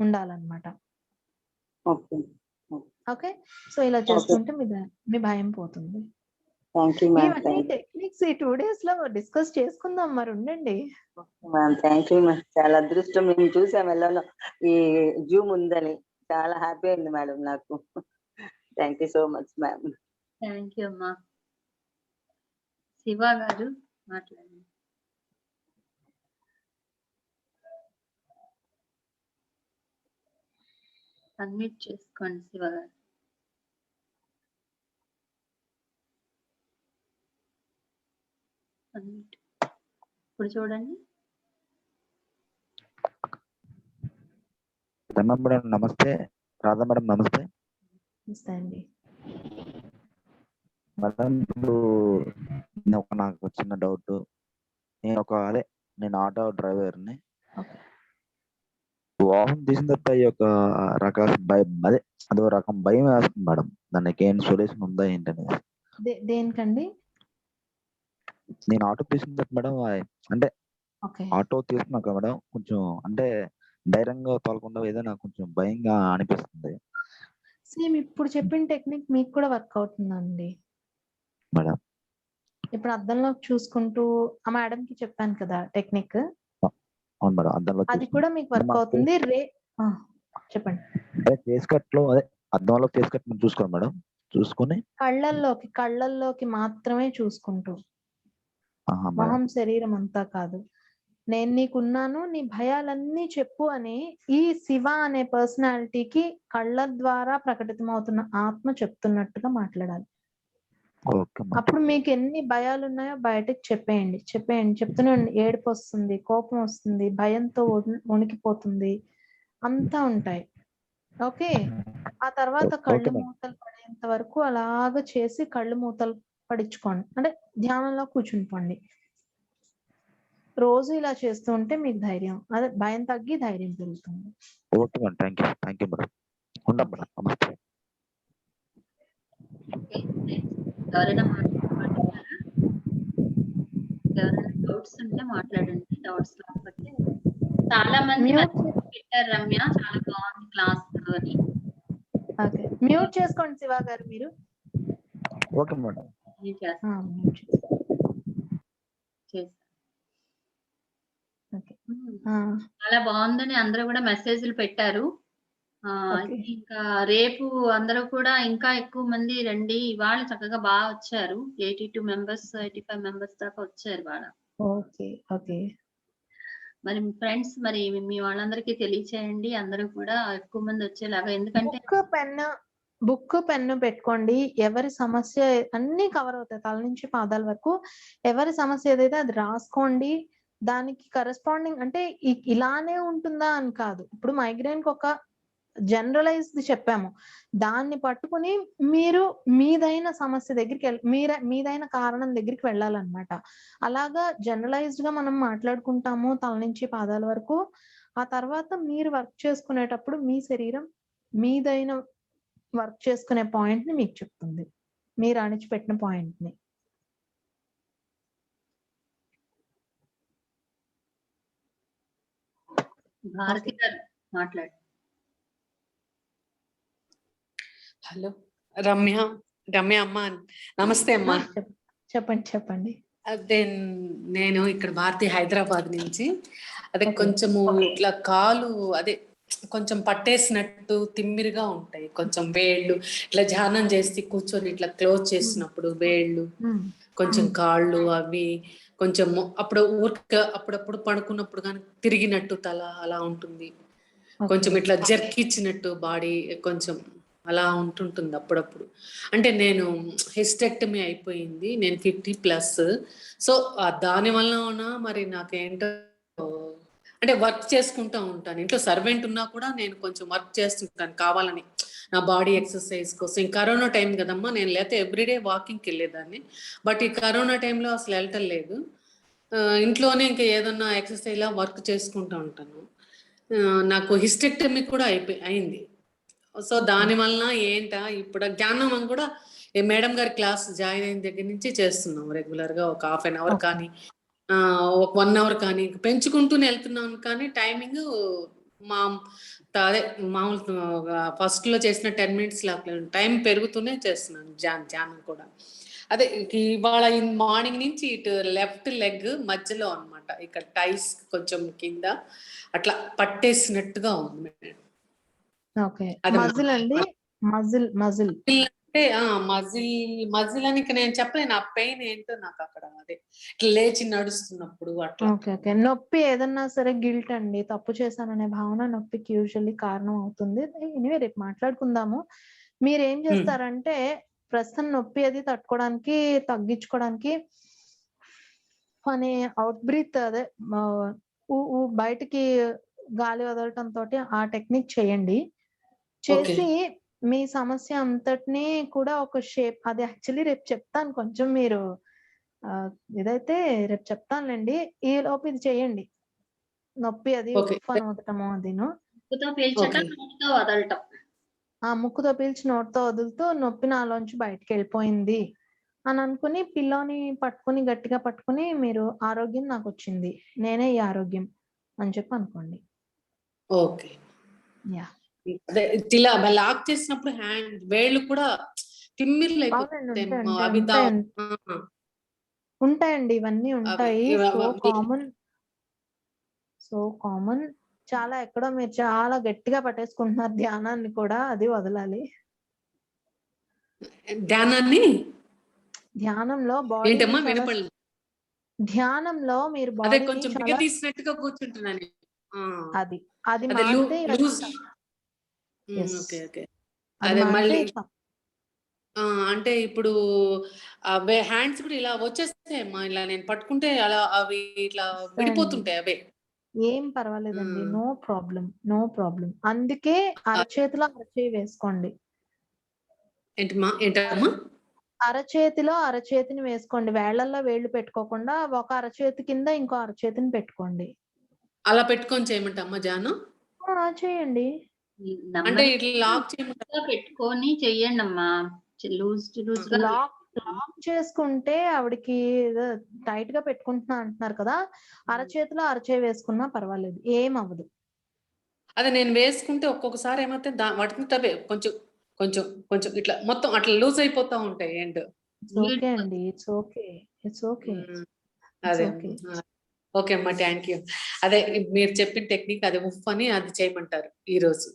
ఉండాలన్నమాట. ఓకే, సో ఇలా చేస్తుంటే మీ భయం పోతుంది. ఇవన్నీ టెక్నిక్స్ ఈ 2 days లో డిస్కస్ చేసుకుందాం, మరి ఉండండి.
థ్యాంక్ యూ మ్యామ్, చాలా అదృష్టం. మేము చూసాం వెళ్ళలో ఈ జూమ్ ఉందని, చాలా హ్యాపీ అయింది మేడం నాకు. Thank you so much ma'am.
Thank you అమ్మా. శివ గారు మాట్లాడండి. అన్మ్యూట్ చేసుకోండి శివ గారు. ఇప్పుడు చూడండి.
మేడం నమస్తే. రాధా మేడం నమస్తే.
నమస్తే అండి.
మేడం ఇప్పుడు నాకు చిన్న డౌట్. నేను ఆటో డ్రైవర్ని. వాహనం తీసిన తర్వాత ఈ యొక్క అదో రకం భయం వేస్తుంది మేడం. దానికి ఏం సొల్యూషన్ ఉందా ఏంటనేది.
దేనికండి?
నేను ఆటో తీసిన తర్వాత మేడం, అంటే ఆటో తీసుకున్నాక మేడం కొంచెం అంటే ధైర్యంగా తోలకుండా ఏదో నాకు కొంచెం భయంగా అనిపిస్తుంది.
సేమ్ ఇప్పుడు చెప్పిన టెక్నిక్ మీకు కూడా వర్క్ అవుతుందండి
మేడం.
ఇప్పుడు అద్దంలో చూసుకుంటూ ఆ మేడం కి చెప్పాను కదా టెక్నిక్,
అవును మేడం. అద్దంలో
అది కూడా మీకు వర్క్ అవుతుంది. చెప్పండి.
ఫేస్ కట్ లో అద్దంలో ఫేస్ కట్ చూసుకోండి మేడం. చూసుకుని
కళ్ళల్లోకి మాత్రమే చూసుకుంటూ, మొహం శరీరం అంతా కాదు. నేను నీకున్నాను, నీ భయాలన్నీ చెప్పు అని ఈ శివ అనే పర్సనాలిటీకి కళ్ళ ద్వారా ప్రకటితమవుతున్న ఆత్మ చెప్తున్నట్టుగా మాట్లాడాలి. అప్పుడు మీకు ఎన్ని భయాలు ఉన్నాయో బయటకు చెప్పేయండి. చెప్తూనే ఏడుపు వస్తుంది, కోపం వస్తుంది, భయంతో వణికిపోతుంది, అంతా ఉంటాయి. ఓకే, ఆ తర్వాత కళ్ళు మూతలు పడేంత వరకు అలాగ చేసి కళ్ళు మూతలు పడించుకోండి, అంటే ధ్యానంలో కూర్చునిపోండి. రోజు ఇలా చేస్తూ ఉంటే మీకు భయం తగ్గి ధైర్యం పెరుగుతుంది.
Okay madam, thank you madam. ఉంటాం మేడం, నమస్తే.
ఎవరైనా డౌట్స్ ఉంటే మాట్లాడండి. డౌట్స్ లేకపోతే చాలా మంది పెట్టారు రమ్య, చాలా బాగుంది క్లాస్ అని.
ఓకే, మ్యూట్ చేసుకోండి శివ గారు మీరు.
Okay madam.
చాలా బాగుందని అందరూ కూడా మెసేజ్లు పెట్టారు. ఇంకా రేపు అందరూ కూడా ఇంకా ఎక్కువ మంది రండి. ఇవాళ చక్కగా బాగా వచ్చారు. 82 మెంబర్స్ 85 మెంబర్స్ దాకా వచ్చారు వాళ్ళ.
ఓకే.
మరి ఫ్రెండ్స్, మరి మీ వాళ్ళందరికీ తెలియచేయండి, అందరూ కూడా ఎక్కువ మంది వచ్చేలాగా. ఎందుకంటే
బుక్ పెన్ను పెట్టుకోండి. ఎవరి సమస్య అన్ని కవర్ అవుతాయి, తల నుంచి పాదాల వరకు. ఎవరి సమస్య ఏదైతే అది రాసుకోండి. దానికి కరెస్పాండింగ్ అంటే ఇలానే ఉంటుందా అని కాదు. ఇప్పుడు మైగ్రేన్ కి ఒక జనరలైజ్డ్ చెప్పాము, దాన్ని పట్టుకుని మీరు మీదైన సమస్య దగ్గరికి మీదైన కారణం దగ్గరికి వెళ్ళాలన్నమాట. అలాగా జనరలైజ్డ్ గా మనం మాట్లాడుకుంటాము తల నుంచి పాదాల వరకు. ఆ తర్వాత మీరు వర్క్ చేసుకునేటప్పుడు మీ శరీరం మీదైన వర్క్ చేసుకునే పాయింట్ ని మీకు చెప్తుంది, మీరు అణిచిపెట్టిన పాయింట్ ని.
భారతి గారు మాట్లాడు.
హలో రమ్య అమ్మ, నమస్తే అమ్మా.
చెప్పండి.
అదే నేను ఇక్కడ భారతి హైదరాబాద్ నుంచి. అదే కొంచెము ఇట్లా కాలు కొంచెం పట్టేసినట్టు తిమ్మిరిగా ఉంటాయి. కొంచెం వేళ్ళు ఇట్లా ధ్యానం చేసి కూర్చొని ఇట్లా క్లోజ్ చేసినప్పుడు వేళ్ళు, కొంచెం కాళ్ళు అవి కొంచెం అప్పుడప్పుడు పడుకున్నప్పుడు కానీ తిరిగినట్టు తల అలా ఉంటుంది. కొంచెం ఇట్లా జర్కిచ్చినట్టు బాడీ కొంచెం అలా ఉంటుంటుంది అప్పుడప్పుడు. అంటే నేను హిస్టెక్టమీ అయిపోయింది, నేను 50+. సో దాని వలన మరి నాకేంటో అంటే వర్క్ చేసుకుంటూ ఉంటాను. ఇంట్లో సర్వెంట్ ఉన్నా కూడా నేను కొంచెం వర్క్ చేస్తుంటాను కావాలని. నా బాడీ ఎక్సర్సైజ్ కోసం. ఈ కరోనా టైం కదమ్మా, నేను లేకపోతే ఎవ్రీడే వాకింగ్కి వెళ్ళేదాన్ని. బట్ ఈ కరోనా టైంలో అసలు వెళ్ళటం లేదు. ఇంట్లోనే ఇంకా ఏదన్నా ఎక్సర్సైజ్ వర్క్ చేసుకుంటూ ఉంటాను. నాకు హిస్టెక్టమీ కూడా అయింది. సో దానివల్ల ఇప్పుడు జ్ఞానం కూడా మేడం గారి క్లాస్ జాయిన్ అయిన దగ్గర నుంచి చేస్తున్నాం రెగ్యులర్గా. ఒక హాఫ్ అన్ అవర్ కానీ ఒక 1 అవర్ కానీ పెంచుకుంటూనే వెళ్తున్నాను. కానీ టైమింగ్ అదే మామూలు ఫస్ట్ లో చేసిన 10 minutes టైం పెరుగుతూనే చేస్తున్నాను. ధ్యానం కూడా అదే ఇవాళ మార్నింగ్ నుంచి ఇటు లెఫ్ట్ లెగ్ మధ్యలో అన్నమాట, ఇక్కడ టైస్ కొంచెం కింద అట్లా పట్టేసినట్టుగా ఉంది.
ఓకే, మజిల్ అండి, మజిల్ మజిల్
అంటే మజిల్ అని నేను చెప్పలేను. ఆ పెయిన్ ఏంటో నాకు అక్కడ అదే ఇట్లా లేచి నడుస్తున్నప్పుడు అట్లా.
ఓకే ఓకే, నొప్పి ఏదన్నా సరే గిల్ట్ అండి, తప్పు చేశాననే భావన నొప్పికి యూజువల్లీ కారణం అవుతుంది. ఎనివే రేపు మాట్లాడుకుందాము. మీరు ఏం చేస్తారంటే ప్రస్తుతం నొప్పి అది తట్టుకోవడానికి తగ్గించుకోవడానికి అనే అవుట్ బ్రీత్, అదే బయటికి గాలి వదలటం తోటి ఆ టెక్నిక్ చేయండి. చేసి మీ సమస్య అంతటినీ కూడా ఒక షేప్, అది యాక్చువల్లీ రేపు చెప్తాను, కొంచెం మీరు ఇదైతే రేపు చెప్తానులేండి. ఈ లోపు ఇది చేయండి. నొప్పి అది ఉఫ్ఫని వదలటము అదిను, ముక్కుతో పీల్చి నోటితో వదులుతూ నొప్పి నాలోంచి బయటకు వెళ్ళిపోయింది అని అనుకుని పిల్లోని పట్టుకుని గట్టిగా పట్టుకుని మీరు ఆరోగ్యం నాకు వచ్చింది, నేనే ఈ ఆరోగ్యం అని చెప్పి అనుకోండి.
ఓకే, అదే ఇలా లాక్ చేసినప్పుడు హ్యాండ్ వేళ్ళు కూడా తిమ్మిర్లు
ఉంటాయండి, ఇవన్నీ ఉంటాయి. సో కామన్ చాలా. ఎక్కడో మీరు చాలా గట్టిగా పట్టేసుకుంటున్నారు ధ్యానాన్ని కూడా, అది వదలాలి.
ధ్యానంలో
బాడీ, ధ్యానంలో మీరు బాడీ
కొంచెం తీసినట్టుగా కూర్చుంటున్నాను.
అది మారితే
అంటే ఇప్పుడు హ్యాండ్స్ కూడా ఇలా వచ్చేస్తాయమ్మా, ఇలా నేను పట్టుకుంటే అలా అవి ఇట్లా విడిపోతుంటాయి. అవే
ఏం పర్వాలేదండి, నో ప్రాబ్లం, నో ప్రాబ్లం. అందుకే అరచేతిలో అరచేయి వేసుకోండి.
ఏంటమ్మా?
అరచేతిలో అరచేతిని వేసుకోండి, వేళ్లల్లో వేళ్ళు పెట్టుకోకుండా ఒక అరచేతి కింద ఇంకో అరచేతిని పెట్టుకోండి.
అలా పెట్టుకొని చేయమంటమ్మా జాను?
చేయండి.
అంటే ఇట్లా లాక్ చేయమంటా
పెట్టుకొని చెయ్యండి అమ్మా.
లాక్ చేసుకుంటే ఆవిడకి టైట్ గా పెట్టుకుంటున్నా అంటున్నారు కదా, అరచేతిలో అరచేయి వేసుకున్నా పర్వాలేదు, ఏం అవ్వదు.
అదే నేను వేసుకుంటే ఒక్కొక్కసారి ఏమైతే వాటిని తవే కొంచెం కొంచెం కొంచెం ఇట్లా మొత్తం అట్లా లూజ్ అయిపోతా ఉంటాయి. ఎండ్
ఓకే అండి, ఇట్స్ ఓకే, ఇట్స్ ఓకే.
అదే ఓకే అమ్మా, థ్యాంక్ యూ. అదే మీరు చెప్పిన టెక్నిక్ అది ఉఫ్ అని అది చేయమంటారు ఈ రోజు.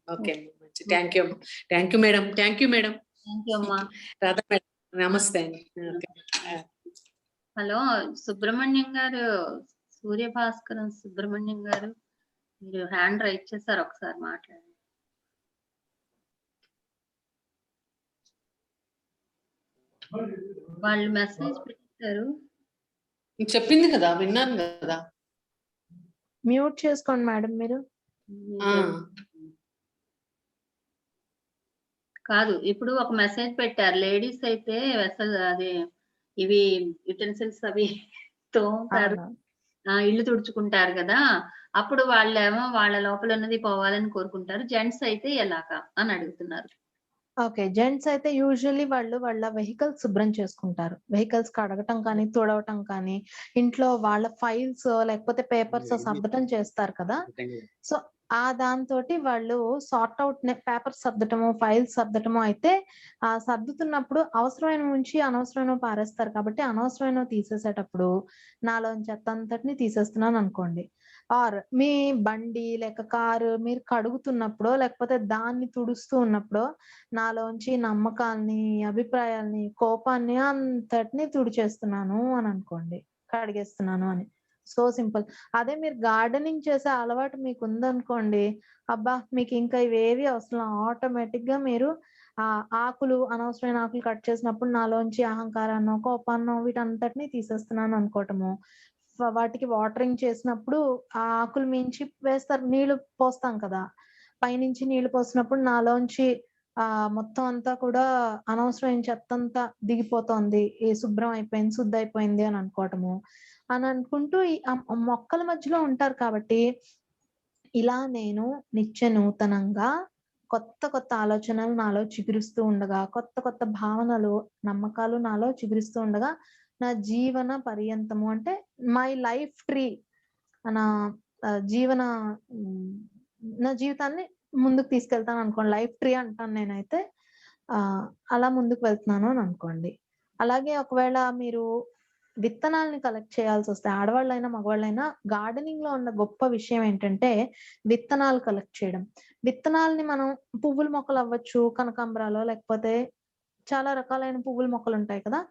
ఓకే అమ్మా, మంచి. Thank you madam, thank you madam. Radha madam, నమస్తే అండి.
హలో సుబ్రహ్మణ్యం గారు, సూర్యభాస్కరం సుబ్రహ్మణ్యం గారు, మీరు హ్యాండ్ రైట్ చేశారు, ఒకసారి మాట్లాడండి. వాళ్ళు మెసేజ్ పెట్టారు.
చెప్పింది కదా, విన్నాను కదా.
మ్యూట్ చేసుకోండి మేడం మీరు.
కాదు, ఇప్పుడు ఒక మెసేజ్ పెట్టారు, లేడీస్ అయితే అసలు అదే ఇవి యుటెన్సిల్స్ అవి తోముతారు, ఇల్లు తుడుచుకుంటారు కదా, అప్పుడు వాళ్ళేమో వాళ్ళ లోపల ఉన్నది పోవాలని కోరుకుంటారు, జెంట్స్ అయితే ఎలాగా అని అడుగుతున్నారు.
ఓకే, జెంట్స్ అయితే యూజువల్లీ వాళ్ళ వెహికల్స్ శుభ్రం చేసుకుంటారు. వెహికల్స్ కడగటం కానీ తుడవటం కానీ, ఇంట్లో వాళ్ళ ఫైల్స్ లేకపోతే పేపర్స్ సర్దటం చేస్తారు కదా, సో దాంతో వాళ్ళు సార్ట్ అవుట్ పేపర్స్ సర్దటము, ఫైల్స్ సర్దటము అయితే సర్దుతున్నప్పుడు అవసరమైన ఉంచి అనవసరమైన పారేస్తారు కాబట్టి అనవసరమైన తీసేసేటప్పుడు నాలోని చెత్త అంతటిని తీసేస్తున్నాను అనుకోండి. ఆర్ మీ బండి లేక కారు మీరు కడుగుతున్నప్పుడు లేకపోతే దాన్ని తుడుస్తూ ఉన్నప్పుడు నాలోంచి నమ్మకాల్ని, అభిప్రాయాల్ని, కోపాన్ని అంతటిని తుడిచేస్తున్నాను అని అనుకోండి, కడిగేస్తున్నాను అని. So simple. అదే మీరు గార్డెనింగ్ చేసే అలవాటు మీకు ఉందనుకోండి, అబ్బా మీకు ఇంకా ఇవేవి అవసరం, ఆటోమేటిక్ గా మీరు అనవసరమైన ఆకులు కట్ చేసినప్పుడు నాలోంచి అహంకారాన్నో కోపాన్నో వీటంతటిని తీసేస్తున్నాను అనుకోవటము, వాటికి వాటరింగ్ చేసినప్పుడు ఆ ఆకులు మించి వేస్తారు, నీళ్లు పోస్తాం కదా, పైనుంచి నీళ్లు పోసినప్పుడు నాలోంచి మొత్తం అంతా కూడా అనవసరమైన చెత్త అంతా దిగిపోతోంది, ఈ శుభ్రం అయిపోయింది, శుద్ధి అయిపోయింది అని అనుకోవటము అని అనుకుంటూ ఈ మొక్కల మధ్యలో ఉంటారు కాబట్టి ఇలా నేను నిత్య నూతనంగా కొత్త కొత్త ఆలోచనలు నాలో చిగురిస్తూ ఉండగా, కొత్త కొత్త భావనలు, నమ్మకాలు నాలో చిగురిస్తూ ఉండగా నా జీవన పర్యంతము అంటే మై లైఫ్ ట్రీ నా జీవన నా జీవితాన్ని ముందుకు తీసుకెళ్తాను అనుకోండి, లైఫ్ ట్రీ అంటాను నేనైతే. అలా ముందుకు వెళ్తున్నాను అని అనుకోండి. అలాగే ఒకవేళ మీరు విత్తనాలని కలెక్ట్ చేయాల్సి వస్తే, ఆడవాళ్ళైనా మగవాళ్ళైనా, గార్డెనింగ్ లో ఉన్న గొప్ప విషయం ఏంటంటే విత్తనాలు కలెక్ట్ చేయడం. విత్తనాలని మనం పువ్వుల మొక్కలు అవ్వచ్చు, కనకాంబరాలు, లేకపోతే చాలా రకాలైన పువ్వుల మొక్కలు ఉంటాయి కదా,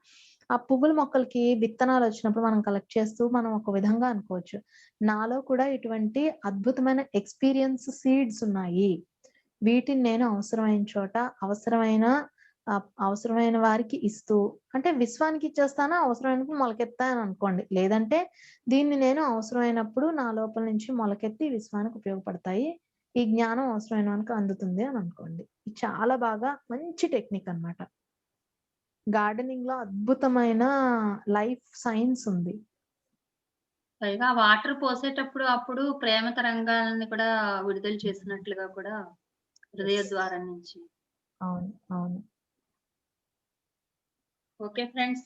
ఆ పువ్వుల మొక్కలకి విత్తనాలు వచ్చినప్పుడు మనం కలెక్ట్ చేస్తూ మనం ఒక విధంగా అనుకోవచ్చు, నాలో కూడా ఇటువంటి అద్భుతమైన ఎక్స్పీరియన్స్ సీడ్స్ ఉన్నాయి, వీటిని నేను అవసరమైన చోట అవసరమైన వారికి ఇస్తూ, అంటే విశ్వానికి ఇచ్చేస్తానా, అవసరమైనప్పుడు మొలకెత్తాను అనుకోండి, లేదంటే దీన్ని నేను అవసరమైనప్పుడు నా లోపల నుంచి మొలకెత్తి విశ్వానికి ఉపయోగపడతాయి, ఈ జ్ఞానం అవసరమైన వానికి అందుతుంది అని అనుకోండి. ఇది చాలా బాగా మంచి టెక్నిక్ అన్నమాట. గార్డెనింగ్ లో అద్భుతమైన లైఫ్ సైన్స్ ఉంది.
పైగా వాటర్ పోసేటప్పుడు అప్పుడు ప్రేమ తరంగాలని కూడా విడుదల చేసినట్లుగా కూడా హృదయ ద్వారం నుంచి.
అవును, అవును.
ఓకే ఫ్రెండ్స్,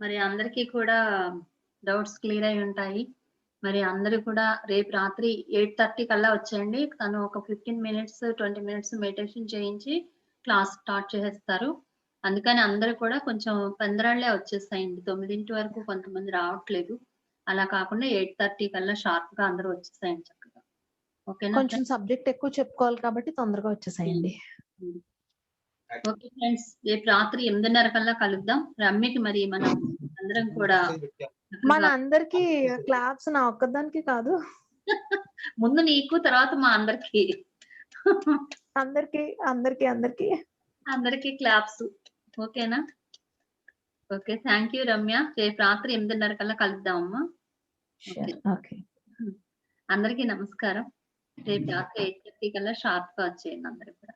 మరి అందరికీ కూడా డౌట్స్ క్లియర్ అయి ఉంటాయి. మరి అందరూ కూడా రేపు రాత్రి 8:30 కల్లా వచ్చేయండి. తను ఒక 15 మినిట్స్ 20 మినిట్స్ మెడిటేషన్ చేయించి క్లాస్ స్టార్ట్ చేసేస్తారు. అందుకని అందరూ కూడా కొంచెం పెందరాళ్ళే వచ్చేస్తాయండి. 9 వరకు కొంతమంది రావట్లేదు. అలా కాకుండా 8:30 కల్లా షార్ప్ గా అందరూ వచ్చేసాయండి చక్కగా. ఓకేనా?
కొంచెం సబ్జెక్ట్ ఎక్కువ చెప్పుకోవాలి కాబట్టి తొందరగా వచ్చేసాయండి.
ఓకే ఫ్రెండ్స్, రేపు రాత్రి 8:30 కల్లా కలుద్దాం. రమ్యకి మరి మనం అందరం కూడా
మన అందరికి క్లాప్స్, నా ఒక్కదానికి కాదు,
ముందు నీకు, తర్వాత మా అందరికి
అందరికి అందరికి అందరికి
అందరికి క్లాప్స్. ఓకేనా? Okay, thank you Ramya. రేపు రాత్రి 8:30 కల్లా కలుద్దామమ్మా.
ఓకే,
అందరికీ నమస్కారం. రేపు రాత్రి 8:30 కల్లా షార్ప్ గా వచ్చేయండి అందరు కూడా.